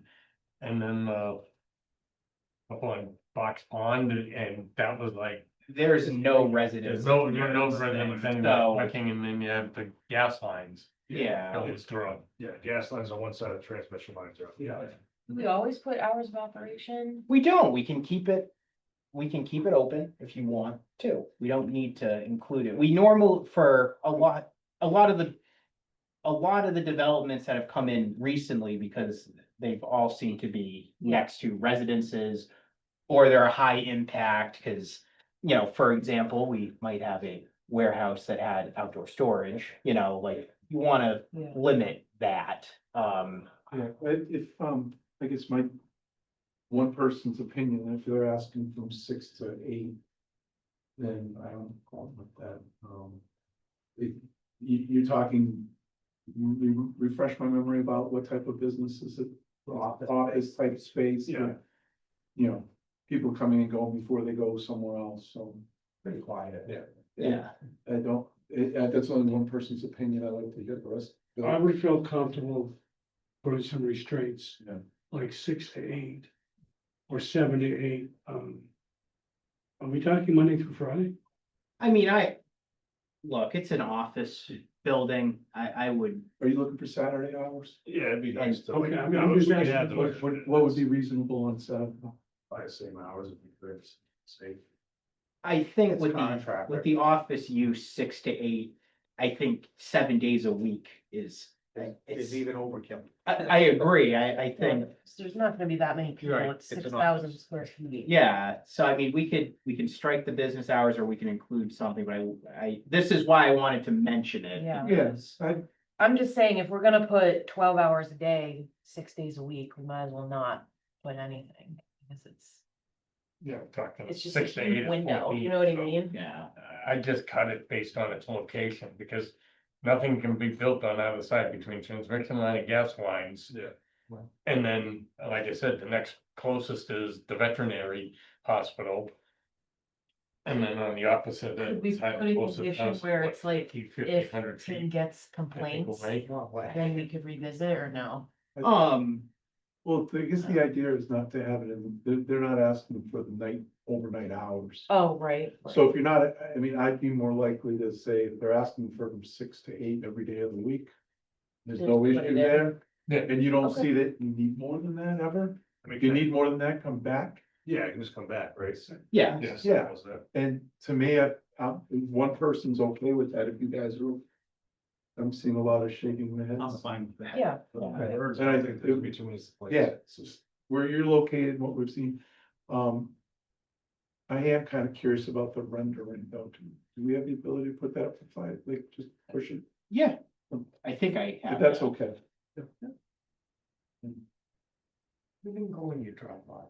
And then up on Box Pond, and that was like, There's no residents. there's no residents anywhere So- parking, and then you have the gas lines. Yeah. Going through. Yeah, gas lines on one side, of transmission lines are. Yeah. Do we always put hours of operation? We don't, we can keep it open if you want to. We don't need to include it. We normal for a lot of the developments that have come in recently, because they've all seemed to be next to residences or they're a high impact, because, you know, for example, we might have a warehouse that had outdoor storage, you know, like you want to Yeah. limit that. Yeah, if, I guess my, one person's opinion, if they're asking from 6 to 8, then I don't qualify with that. You're talking, refresh my memory about what type of business is it? Office type space? Yeah. You know, people coming and going before they go somewhere else, so. Pretty quiet. Yeah. I don't, that's only one person's opinion, I'd like to hear the rest. I would feel comfortable putting some restraints, Yeah. like 6 to 8 or 7 to 8. Are we talking Monday through Friday? I mean, look, it's an office building. I would, Are you looking for Saturday hours? Yeah, it'd be nice to. Okay, I mean, I'm just asking. What would be reasonable on Saturday? By the same hours, if you could, safe. I think It's with contractor. the office use 6 to 8, I think 7 days a week is. It's even overkill. I agree. I think, There's not gonna be that many people, Right, it's it's an 6,000 square feet. yeah, so I mean, we can strike the business hours or we can include something, but this is why I wanted to mention it. Yeah. Yes, I'm just saying, if we're gonna put 12 hours a day, 6 days a week, we might as well not put anything, because Yeah, talking it's just a 6 to 8 huge or window, 14, you know what I so mean? Yeah. I just cut it based on its location, because nothing can be built on either side between transmission line and gas lines. Yeah. And then, like I said, the next closest is the veterinary hospital. And then on the opposite. Could we side, put a closest condition house is where what, it's like, 50, if 100 Tim feet, gets I think, complaints, away. then we could revisit or no? Well, I guess the idea is not to have it they're not asking for the overnight hours. Oh, right. So if you're not, I mean, I'd be more likely to say if they're asking for from 6 to 8 every day of the week. There's no Just put issue it in. there, Yeah. and you don't Okay. see that you need more than that ever. If you need more than that, come back. Yeah, you can just come back, right? Yeah. Yeah. And to me, one person's okay with that, if you guys are. I'm seeing a lot of shaking their heads. I'm fine with that. Yeah. And I think there'd be too many places. Yeah, it's just where you're located, what we've seen. I am kind of curious about the rendering though. Do we have the ability to put that up for 5, like just push it? Yeah, I think I have. But that's that. okay. You didn't go in your drive by.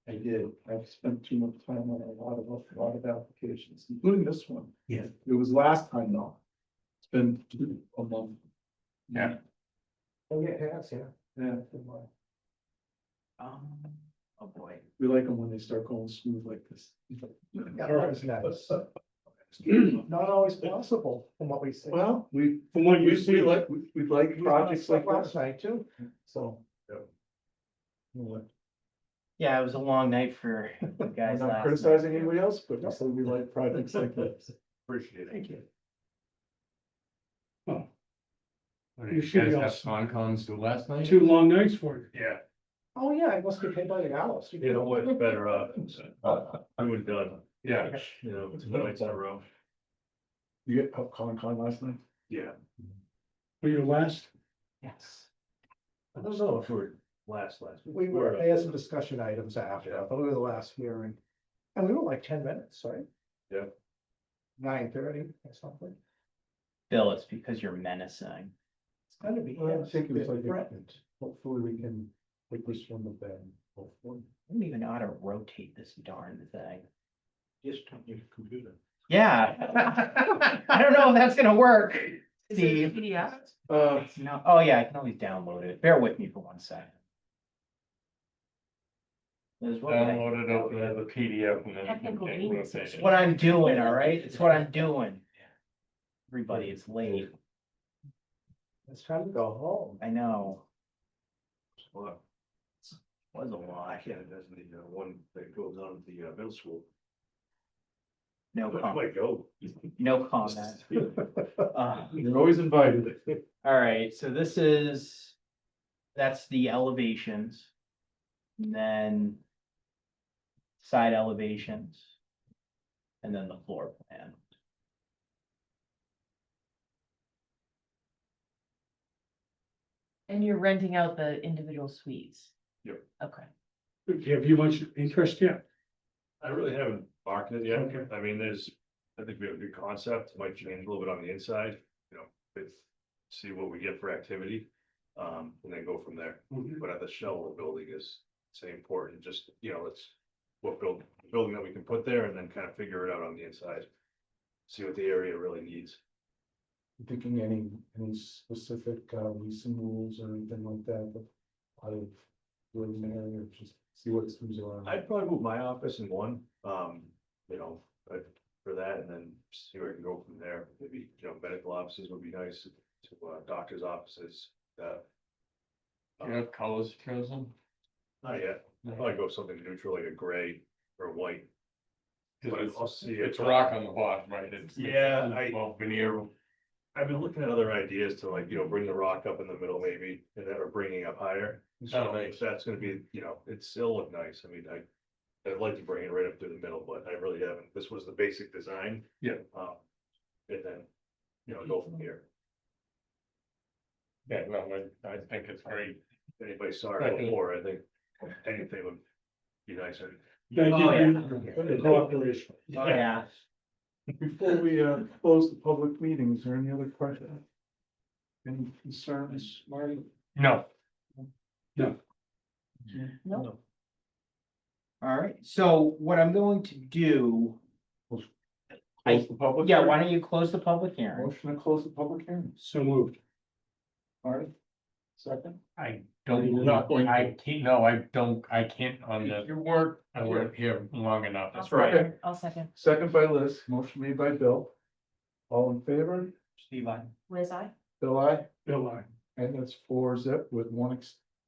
I did. I've spent too much time on a lot of applications, including this one. Yeah. It was last time though. It's been a month. Yeah. Oh, yeah, it has, yeah. Yeah. Oh, boy. We like them when they start going smooth like this. Not always possible from what we see. Well, From what you we see, like, we like projects like last this, night too. so. We're Yeah, it was a long night for you guys not last criticizing night. anybody else, but we say we like projects like this. Appreciate it. Thank you. well, What, You did should you be guys all- have Concons do last night? 2 long nights for you. Yeah. Oh, yeah, I must get paid by the hour. You know what's better off, I would done, Yeah. you know, 2 nights in a row. You get Con last night? Yeah. For your last, Yes. I don't know if we're last week. They had some discussion items after, but we were the last hearing. And we were like 10 minutes, right? Yeah. 9:30 or something. Bill, it's because you're menacing. It's gonna be. Well, I think it was like, threatened. hopefully we can take this from the bed, hopefully. I don't even know how to rotate this darn thing. Just on your computer. Yeah. I don't know if that's gonna work, Is it Steve. PDF? No, oh yeah, I can always download it. Bear with me for 1 second. There's what I- Download it, open it as a PDF and then. you can Technical take meetings. rotate It's it. what I'm doing, all right? It's what I'm doing. Everybody, it's late. It's time to go home. I know. Well, Was a I lot. can't imagine the one that goes on at the middle school. No But I comment. might go. No comment. You're always invited. All right, so that's the elevations. And then side elevations. And then the floor plan. And you're renting out the individual suites? Yep. Okay. have you much interest yet? I really haven't marketed it Okay. yet. I mean, I think we have a good concept, might change a little bit on the inside, you know, see what we get for activity. And then go from there. Mhm. But at the shell of the building is, say, important, just, you know, it's building that we can put there and then kind of figure it out on the inside. See what the area really needs. Thinking any specific leasing rules or anything like that, but out of living area, or just see what's around. I'd probably move my office in one, you know, for that, and then see where I can go from there. Maybe, you know, medical offices would be nice, to doctor's offices, Do you have colors chosen? not yet. I'll probably go something neutral, like a gray or white. But I'll see It's if, rock on the bottom, right? It's. Yeah, Well, veneer. I've been looking at other ideas to, like, you know, bring the rock up in the middle maybe, and then, or bringing up higher. So if that's gonna be, you know, it still look nice. I mean, I'd like to bring it right up through the middle, but I really haven't. This was the basic design. Yeah. And then, you know, go from here. Yeah, no, I think it's great. If anybody saw it Right. before, I think anything would be nicer. Thank Oh, yeah. you for the cooperation. Oh, yeah. Before we close the public meeting, is there any other questions? Any concerns, Marty? No. No. All right, so what I'm going to do, Close the public? yeah, hearing? why don't you close the public hearing? Motion to close the public hearing. So moved. Marty, second? I don't, You're not going to- I can't, no, I can't on the. You weren't. I weren't here long enough. I'll That's right. second. I'll second. Second by Liz, motion made by Bill. All in favor? Steve, I. Liz, I? Bill, I, Bill, I. and that's 4-0 with one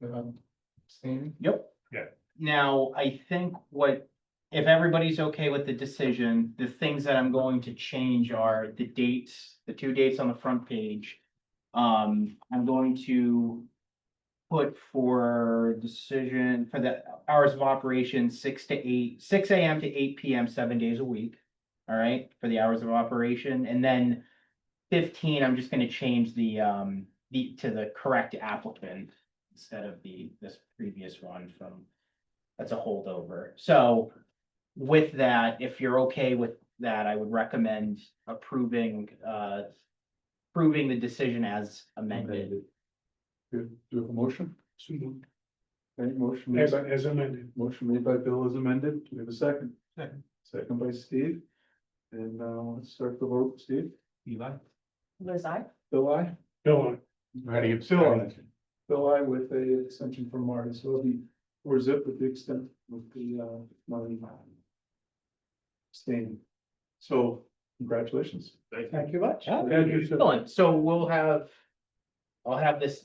abstaining. Yep. Yeah. Now, I think if everybody's okay with the decision, the things that I'm going to change are the dates, the 2 dates on the front page. I'm going to put for decision for the hours of operation 6 a.m. to 8 p.m. 7 days a week. All right, for the hours of operation, and then 15, I'm just gonna change the to the correct applicant instead of this previous one that's a holdover. So with that, if you're okay with that, I would recommend approving the decision as amended. Do you have a motion? So moved. Any motion? made by- As amended. Motion made by Bill is amended. Do we have a second? Second. Second by Steve. And let's start the vote. Steve? Eli? Liz, I? Bill, I? Bill, I. Ready? Bill, I. Bill, I with a extension from Marty, so it'll be or zip at the extent of the, money. Staying. So, congratulations. Thank you much. Thank you. Excellent. So I'll have this,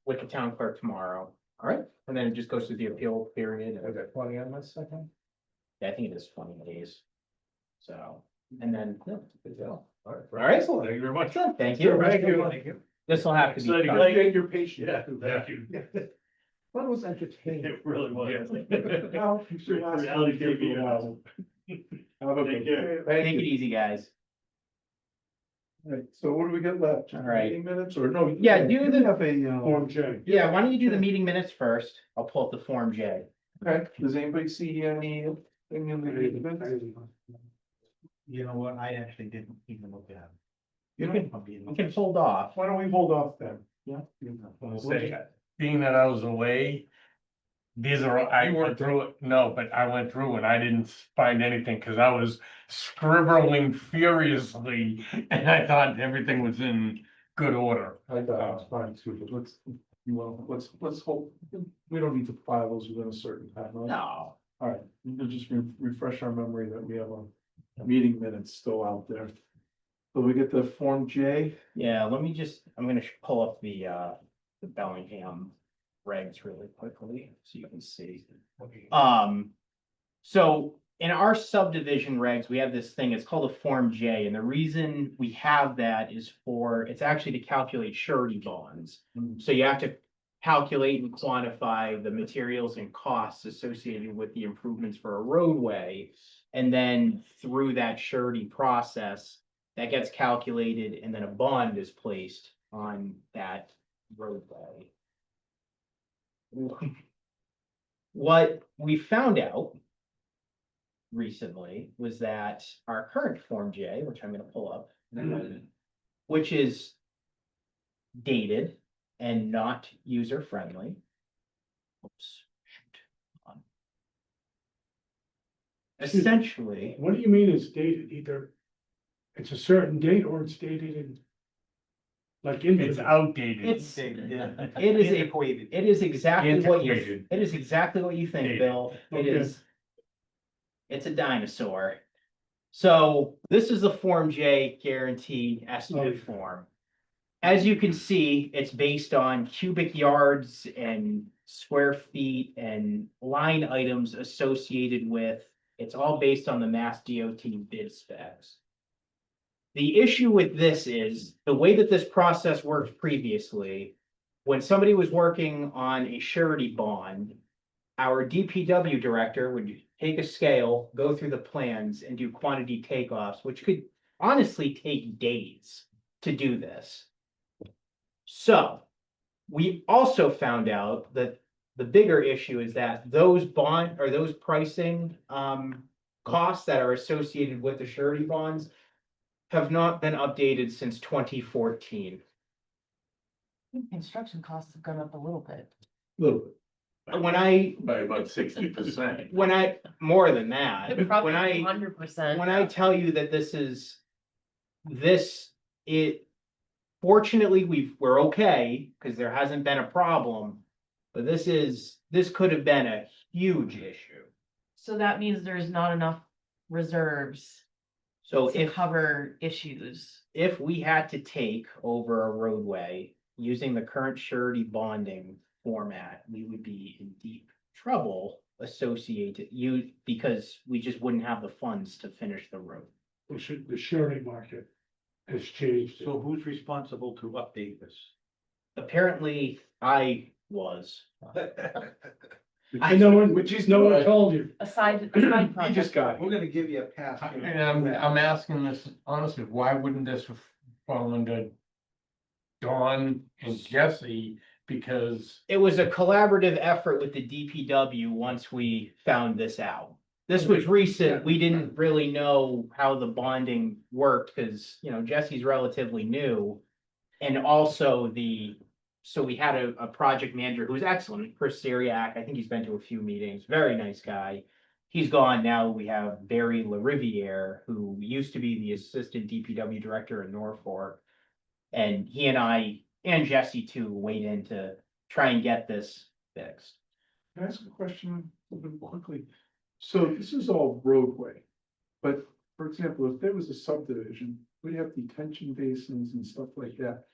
with the town clerk tomorrow. All right. And then it just goes through the appeal period. Is it 20 on this second? Yeah, I think it is 20 days. So, and then, yeah. All right. All right. Thank you very much. Thank you. Thank you. This will have to be. Exciting. done. Appreciate your patience. Yeah, thank you. That was entertaining. It really was. Well, you should ask Reality me TV. a while. Have a Take good care. day. Take Thank it you. easy, guys. Right, so what do we got left? All right. Meeting minutes or no? Yeah, do you the- have a, Form J. Yeah, why don't you do the meeting minutes first? I'll pull up the Form J. okay, does anybody see anything in the meeting minutes? You know what? I actually didn't even look at it. You know, We can hold off. why don't we hold off then? Yeah. I'll say, being that I was away, these are, I went through it, no, but I went through and I didn't find anything, cause I was scribbling furiously. And I thought everything was in good order. I thought it was fine too, but let's hope, we don't need to file those within a certain time, right? No. All right, we'll just refresh our memory that we have a meeting minutes still out there. So we get the Form J. Yeah, let me just, I'm gonna pull up the Bellingham regs really quickly, so you can see. So in our subdivision regs, we have this thing, it's called a Form J, and the reason we have that is it's actually to calculate surety bonds. So you have to calculate and quantify the materials and costs associated with the improvements for a roadway. And then through that surety process, that gets calculated and then a bond is placed on that roadway. What we found out recently was that our current Form J, which I'm gonna pull up, which is dated and not user-friendly. Oops. Shoot. Hold on. Essentially, What do you mean it's dated? Either it's a certain date or it's dated in. Like in. It's outdated. it's, Yeah. it is Antiquated. it is exactly what you, Antiquated. it is exactly what you think, Dated. Bill. It Okay. is. It's a dinosaur. So this is the Form J guarantee estimate Okay. form. As you can see, it's based on cubic yards and square feet and line items associated with, it's all based on the Mass DOT bid specs. The issue with this is the way that this process worked previously, when somebody was working on a surety bond, our DPW director would take a scale, go through the plans and do quantity takeoffs, which could honestly take days to do this. So we also found out that the bigger issue is that those pricing costs that are associated with the surety bonds have not been updated since 2014. Construction costs have gone up a little bit. Little bit. By about 60%. More than that, Probably when I 100%. when I tell you that fortunately, we're okay, because there hasn't been a problem. But this could have been a huge issue. So that means there's not enough reserves So to cover issues. if we had to take over a roadway using the current surety bonding format, we would be in deep trouble because we just wouldn't have the funds to finish the road. The surety market has changed. So who's responsible to update this? Apparently, I was. I know, no one told you. Aside He just got it. We're gonna give you a pass. And I'm asking this honestly, why wouldn't this fall under Dawn and Jesse? Because It was a collaborative effort with the DPW once we found this out. This was recent. We didn't really know how the bonding worked because, Jesse's relatively new. And also so we had a project manager who was excellent, Chris Syriac. I think he's been to a few meetings, very nice guy. He's gone now. We have Barry LaRiviere, who used to be the assistant DPW director in Norfolk. And he and I and Jesse too weighed in to try and get this fixed. Can I ask a question a little bit quickly? So this is all roadway, but for example, if there was a subdivision, we'd have detention basins and stuff like that.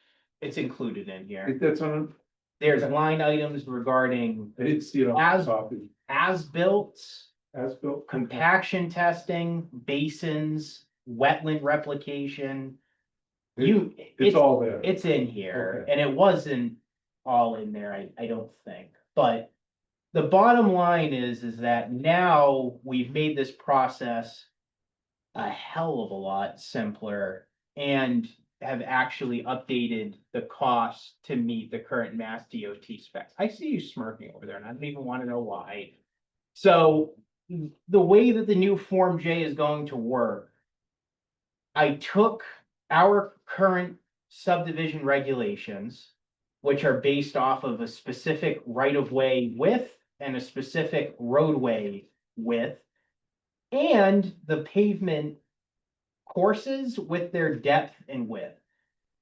It's included in here. That's on, There's line items regarding I didn't see it on As- the copy, as-built, as built. compaction testing, basins, wetland replication. You, It's all there. it's in here, Okay. and it wasn't all in there, I don't think, but. The bottom line is that now we've made this process a hell of a lot simpler and have actually updated the cost to meet the current Mass DOT specs. I see you smirking over there and I don't even want to know why. So the way that the new Form J is going to work, I took our current subdivision regulations, which are based off of a specific right-of-way width and a specific roadway width, and the pavement courses with their depth and width.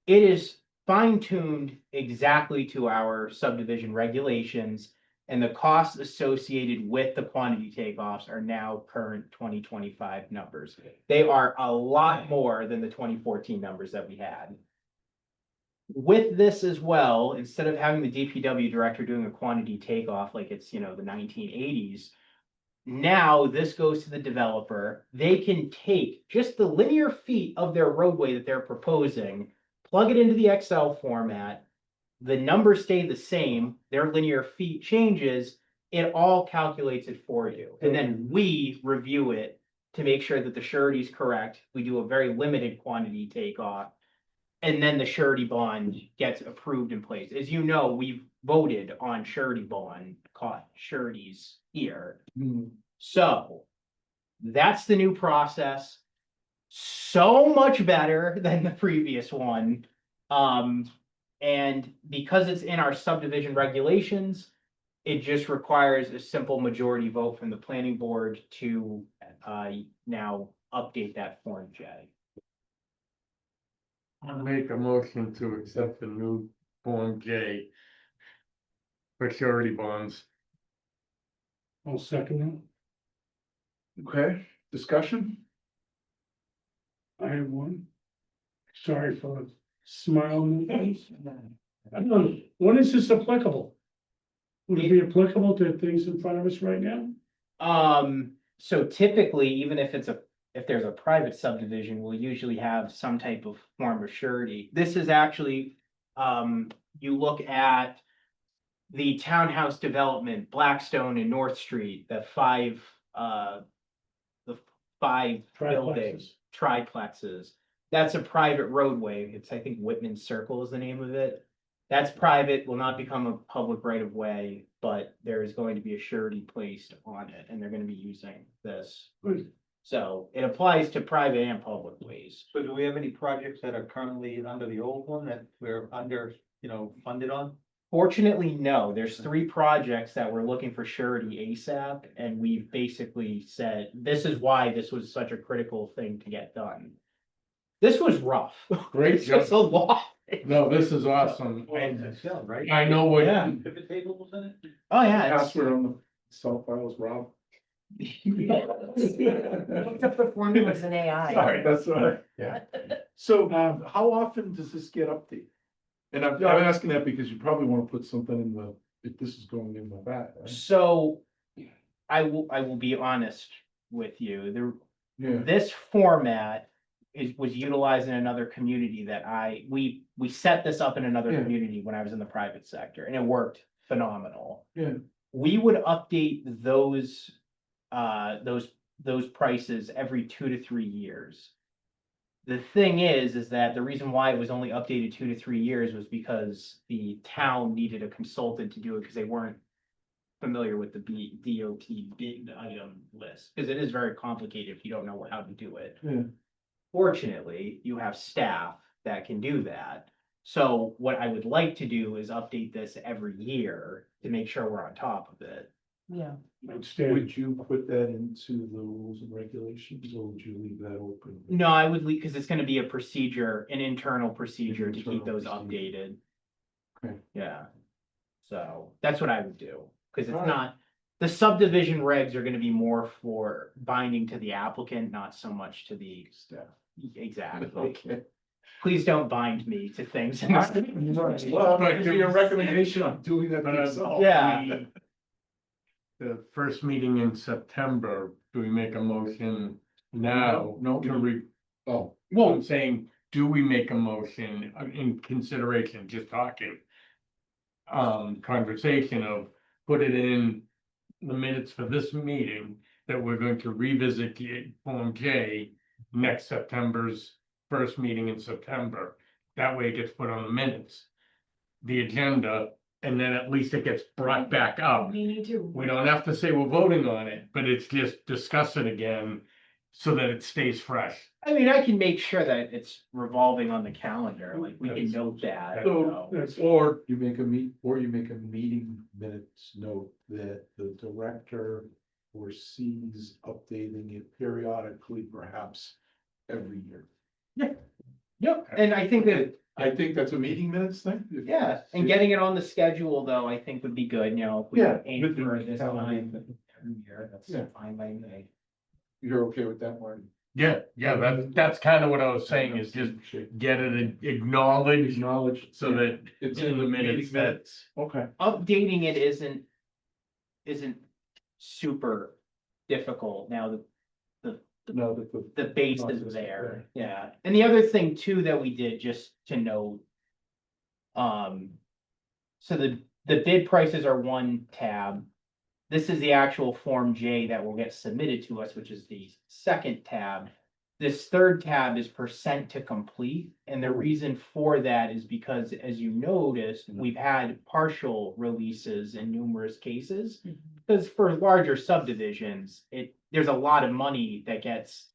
It is fine-tuned exactly to our subdivision regulations, and the costs associated with the quantity takeoffs are now current 2025 numbers. They are a lot more than the 2014 numbers that we had. With this as well, instead of having the DPW director doing a quantity takeoff like it's, the 1980s, now this goes to the developer. They can take just the linear feet of their roadway that they're proposing, plug it into the Excel format. The numbers stay the same, their linear feet changes, it all calculates it for you. And then we review it to make sure that the surety is correct. We do a very limited quantity takeoff. And then the surety bond gets approved in place. As you know, we've voted on surety bond, sureties here. So that's the new process. So much better than the previous one. And because it's in our subdivision regulations, it just requires a simple majority vote from the planning board to now update that Form J. I'll make a motion to accept the new Form J for surety bonds. I'll second Okay, discussion? that. I have one. Sorry for the smile on the face. I don't know, when is this applicable? Would it be applicable to things in front of us right now? So typically, even if there's a private subdivision, we'll usually have some type of form of surety. This is actually, you look at the townhouse development, Blackstone and North Street, the five buildings, triplexes. That's a private roadway. It's, I think, Whitman Circle is the name of it. That's private, will not become a public right of way, but there is going to be a surety placed on it, and they're gonna be using this. Good. So it applies to private and public ways. So do we have any projects that are currently under the old one that we're under, funded on? Fortunately, no, there's 3 projects that we're looking for surety ASAP, and we've basically said, this is why this was such a critical thing to get done. This was rough. Great It's just a lot. No, this is awesome. Right? I know what. Yeah. Pivot table was in it? Oh, yeah. it's- Password on the cell files, Rob. Looked up the formulas in AI. Sorry, that's all right. Yeah. So, how often does this get updated? And I'm asking that because you probably want to put something in the, if this is going in the back, right? So I will be honest with you. Yeah, This format was utilized in another community that we set this up in another Yeah. community when I was in the private sector, and it worked phenomenal. yeah. We would update those prices every 2 to 3 years. The thing is that the reason why it was only updated 2 to 3 years was because the town needed a consultant to do it because they weren't familiar with the DOT bid item list, because it is very complicated if you don't know how to do it. Yeah. Fortunately, you have staff that can do that. So what I would like to do is update this every year to make sure we're on top of it. Yeah. Would you put that into the rules and regulations, or would you leave that open? No, I would leave, because it's gonna be a procedure, an internal procedure to keep Internal those procedure. updated. Okay. Yeah. So that's what I would do, because it's Alright. not, the subdivision regs are gonna be more for binding to the applicant, not so much to the Staff. exactly. Okay. Please don't bind me to things. Well, But give you a recommendation on doing that yourself. Yeah. The first meeting in September, do we make a motion now? No. To Oh, well, I'm saying, do we make a motion in consideration, just talking? Conversation of put it in the minutes for this meeting that we're going to revisit the Form J next September's first meeting in September. That way it gets put on the minutes, the agenda, and then at least it gets brought back up. We need to. We don't have to say we're voting on it, but it's just discuss it again so that it stays fresh. I mean, I can make sure that it's revolving on the calendar, like we can note that. so, so. or you make a meeting minutes note that the director foresees updating it periodically, perhaps every year. Yep, and I think that, I think that's a meeting minutes thing. yeah, and getting it on the schedule though, I think would be good, you know, if we Yeah, aim with the for this calendar. time. Every year, that's Yeah. fine by me. You're okay with that, Marty? Yeah, that's kind of what I was saying, is just get it acknowledged Acknowledge. so that It's in the minutes. minutes. Okay. Updating it isn't super difficult now. No, The base Process, is there, yeah. And the other thing too that we did, just to note. So the bid prices are one tab. This is the actual Form J that will get submitted to us, which is the second tab. This third tab is percent to complete, and the reason for that is because, as you noticed, we've had partial releases in numerous cases. Because for larger subdivisions, there's a lot of money that gets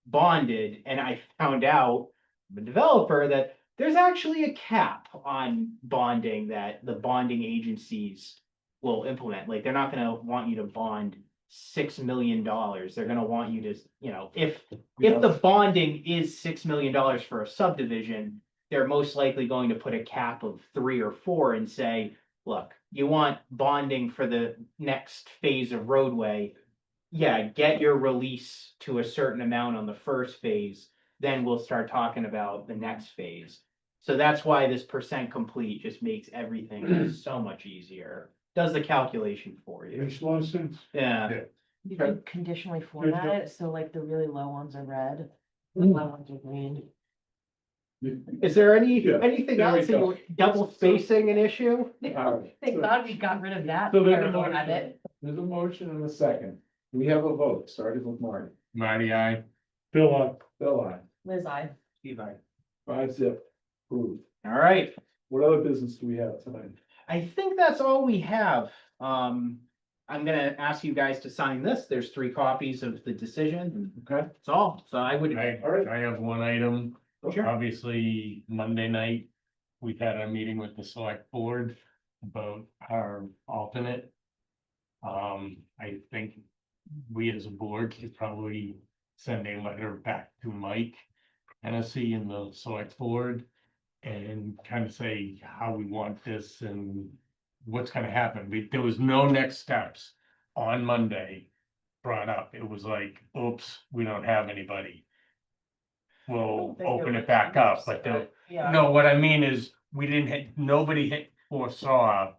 bonded, and I found out, the developer, that there's actually a cap on bonding that the bonding agencies will implement. Like, they're not gonna want you to bond $6 million. They're gonna want you to, you know, if the bonding is $6 million for a subdivision, they're most likely going to put a cap of 3 or 4 and say, look, you want bonding for the next phase of roadway. Yeah, get your release to a certain amount on the first phase, then we'll start talking about the next phase. So that's why this percent complete just makes everything so much easier. Does the calculation for you. Makes a lot of sense. Yeah. You can conditionally format it, so like the really low ones are red, the low ones are green. Is there Yeah, anything there we else? go. Double spacing an issue? All right. Thank God we got rid of that. So there's a terrible motion. habit. There's a motion and a second. We have a vote, starting with Marty. Marty, I. Bill, Bill, aye. Liz, I. Steve, I. 5-0. Approved. All right. What other business do we have tonight? I think that's all we have. I'm gonna ask you guys to sign this. There's 3 copies of the decision. Okay. That's all. So I would. I have one item. Sure. Obviously, Monday night, we had a meeting with the select board about our alternate. I think we as a board should probably send a letter back to Mike Hennessy and the select board and kind of say how we want this and what's gonna happen. There was no next steps on Monday brought up. It was like, oops, we don't have anybody. We'll open it back up, but Yeah. no, what I mean is, nobody foresaw.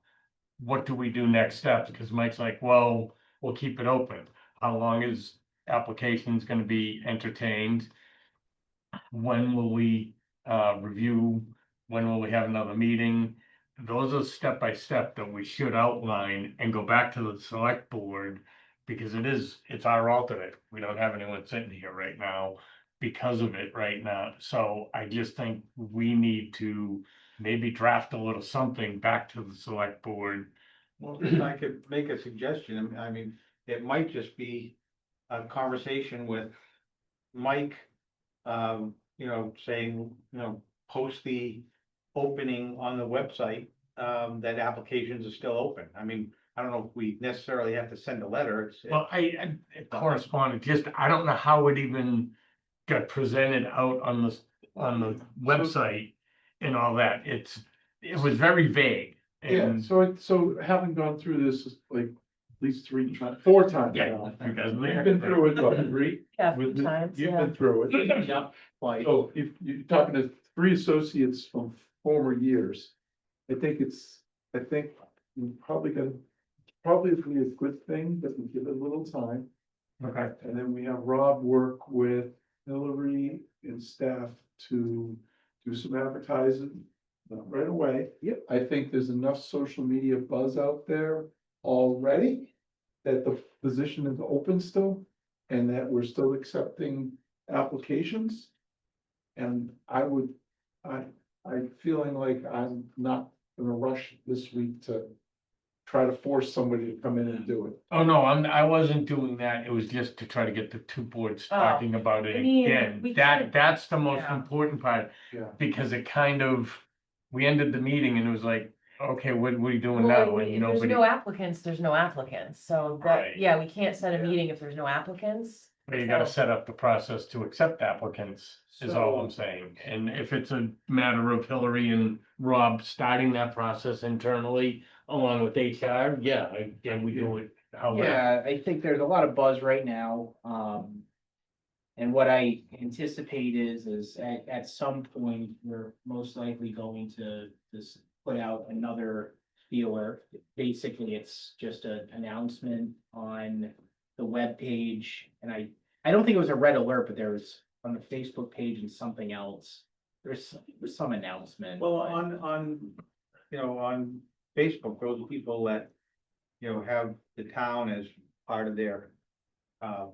What do we do next steps? Because Mike's like, well, we'll keep it open. How long is applications gonna be entertained? When will we review? When will we have another meeting? Those are step by step that we should outline and go back to the select board. Because it's our alternate. We don't have anyone sitting here right now because of it right now. So I just think we need to maybe draft a little something back to the select board. Well, if I could make a suggestion, I mean, it might just be a conversation with Mike. Saying, post the opening on the website, that applications are still open. I mean, I don't know if we necessarily have to send a letter. Well, I corresponded, I don't know how it even got presented out on the website and all that. It was very vague. Yeah, And so having gone through this, like, least 4 times Yeah, now. you guys You've leave. been through it, don't you agree? Yeah, a With few the- times, You've yeah. been through it. Yeah, like, So if you're talking to 3 associates from former years, I think we probably be a good thing that we give it a little time. Okay. And then we have Rob work with Hillary and staff to do some advertising right away. Yep. I think there's enough social media buzz out there already that the position is open still and that we're still accepting applications. And I'm feeling like I'm not gonna rush this week to try to force somebody to come in and do it. Oh, no, I wasn't doing that. It was just to try to get the 2 boards talking about it I mean, again. we That, can't- that's the most yeah. important part, Yeah. because it kind of, we ended the meeting and it was like, okay, what are we doing Well, now? if And there's nobody, no applicants, there's no applicants, so that, Right. yeah, we can't set a meeting if there's no applicants. but you gotta so- set up the process to accept applicants, is all I'm saying. And if it's a matter of Hillary and Rob starting that process internally along with HR, yeah, again, we do it however. yeah, I think there's a lot of buzz right now, and what I anticipate is at some point, we're most likely going to just put out another feeler. Basically, it's just an announcement on the webpage, and I don't think it was a red alert, but there was on the Facebook page and something else. There's some announcement. Well, but- on Facebook, those people that, have the town as part of their, I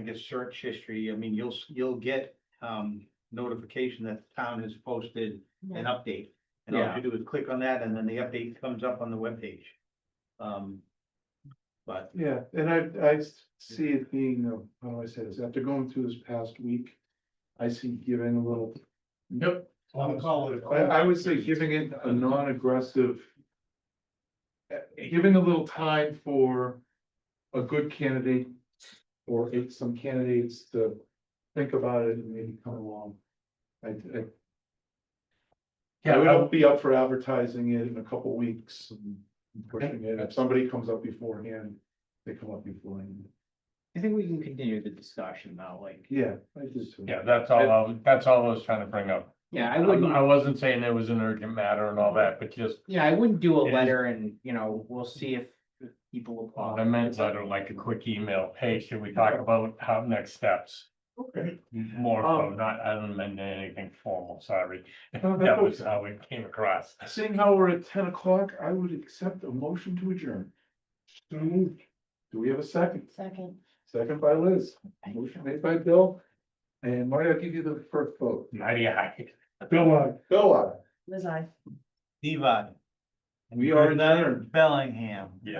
guess, search history, I mean, you'll get, notification that the town has posted an update. And all you do is click on that and then the update comes up on the webpage. But Yeah, and I see it being, how do I say this, after going through this past week, I see giving a little. Yep. I would say giving it a non-aggressive. Giving a little time for a good candidate or some candidates to think about it and maybe come along. I Yeah, would be up for advertising it in a couple weeks and pushing it. If somebody comes up beforehand, they come up beforehand. I think we can continue the discussion though, like, Yeah, I do too. Yeah, that's all I was trying to bring up. yeah, I wouldn't. I wasn't saying there was an urgent matter and all that, but just, Yeah, I wouldn't do a It is- letter and, we'll see if people apply. I meant letter, like a quick email, hey, should we talk about how next steps? Okay. More so, I don't mean anything formal, sorry. No, that's That was okay. how it came across. Seeing how we're at 10 o'clock, I would accept a motion to adjourn. So moved. Do we have a second? Second. Second by Liz. Motion made by Bill. And Marty, I'll give you the first vote. Ninety-I. Bill, Bill, aye. Liz, I. Levi. We are adjourned. Bellingham. Yeah.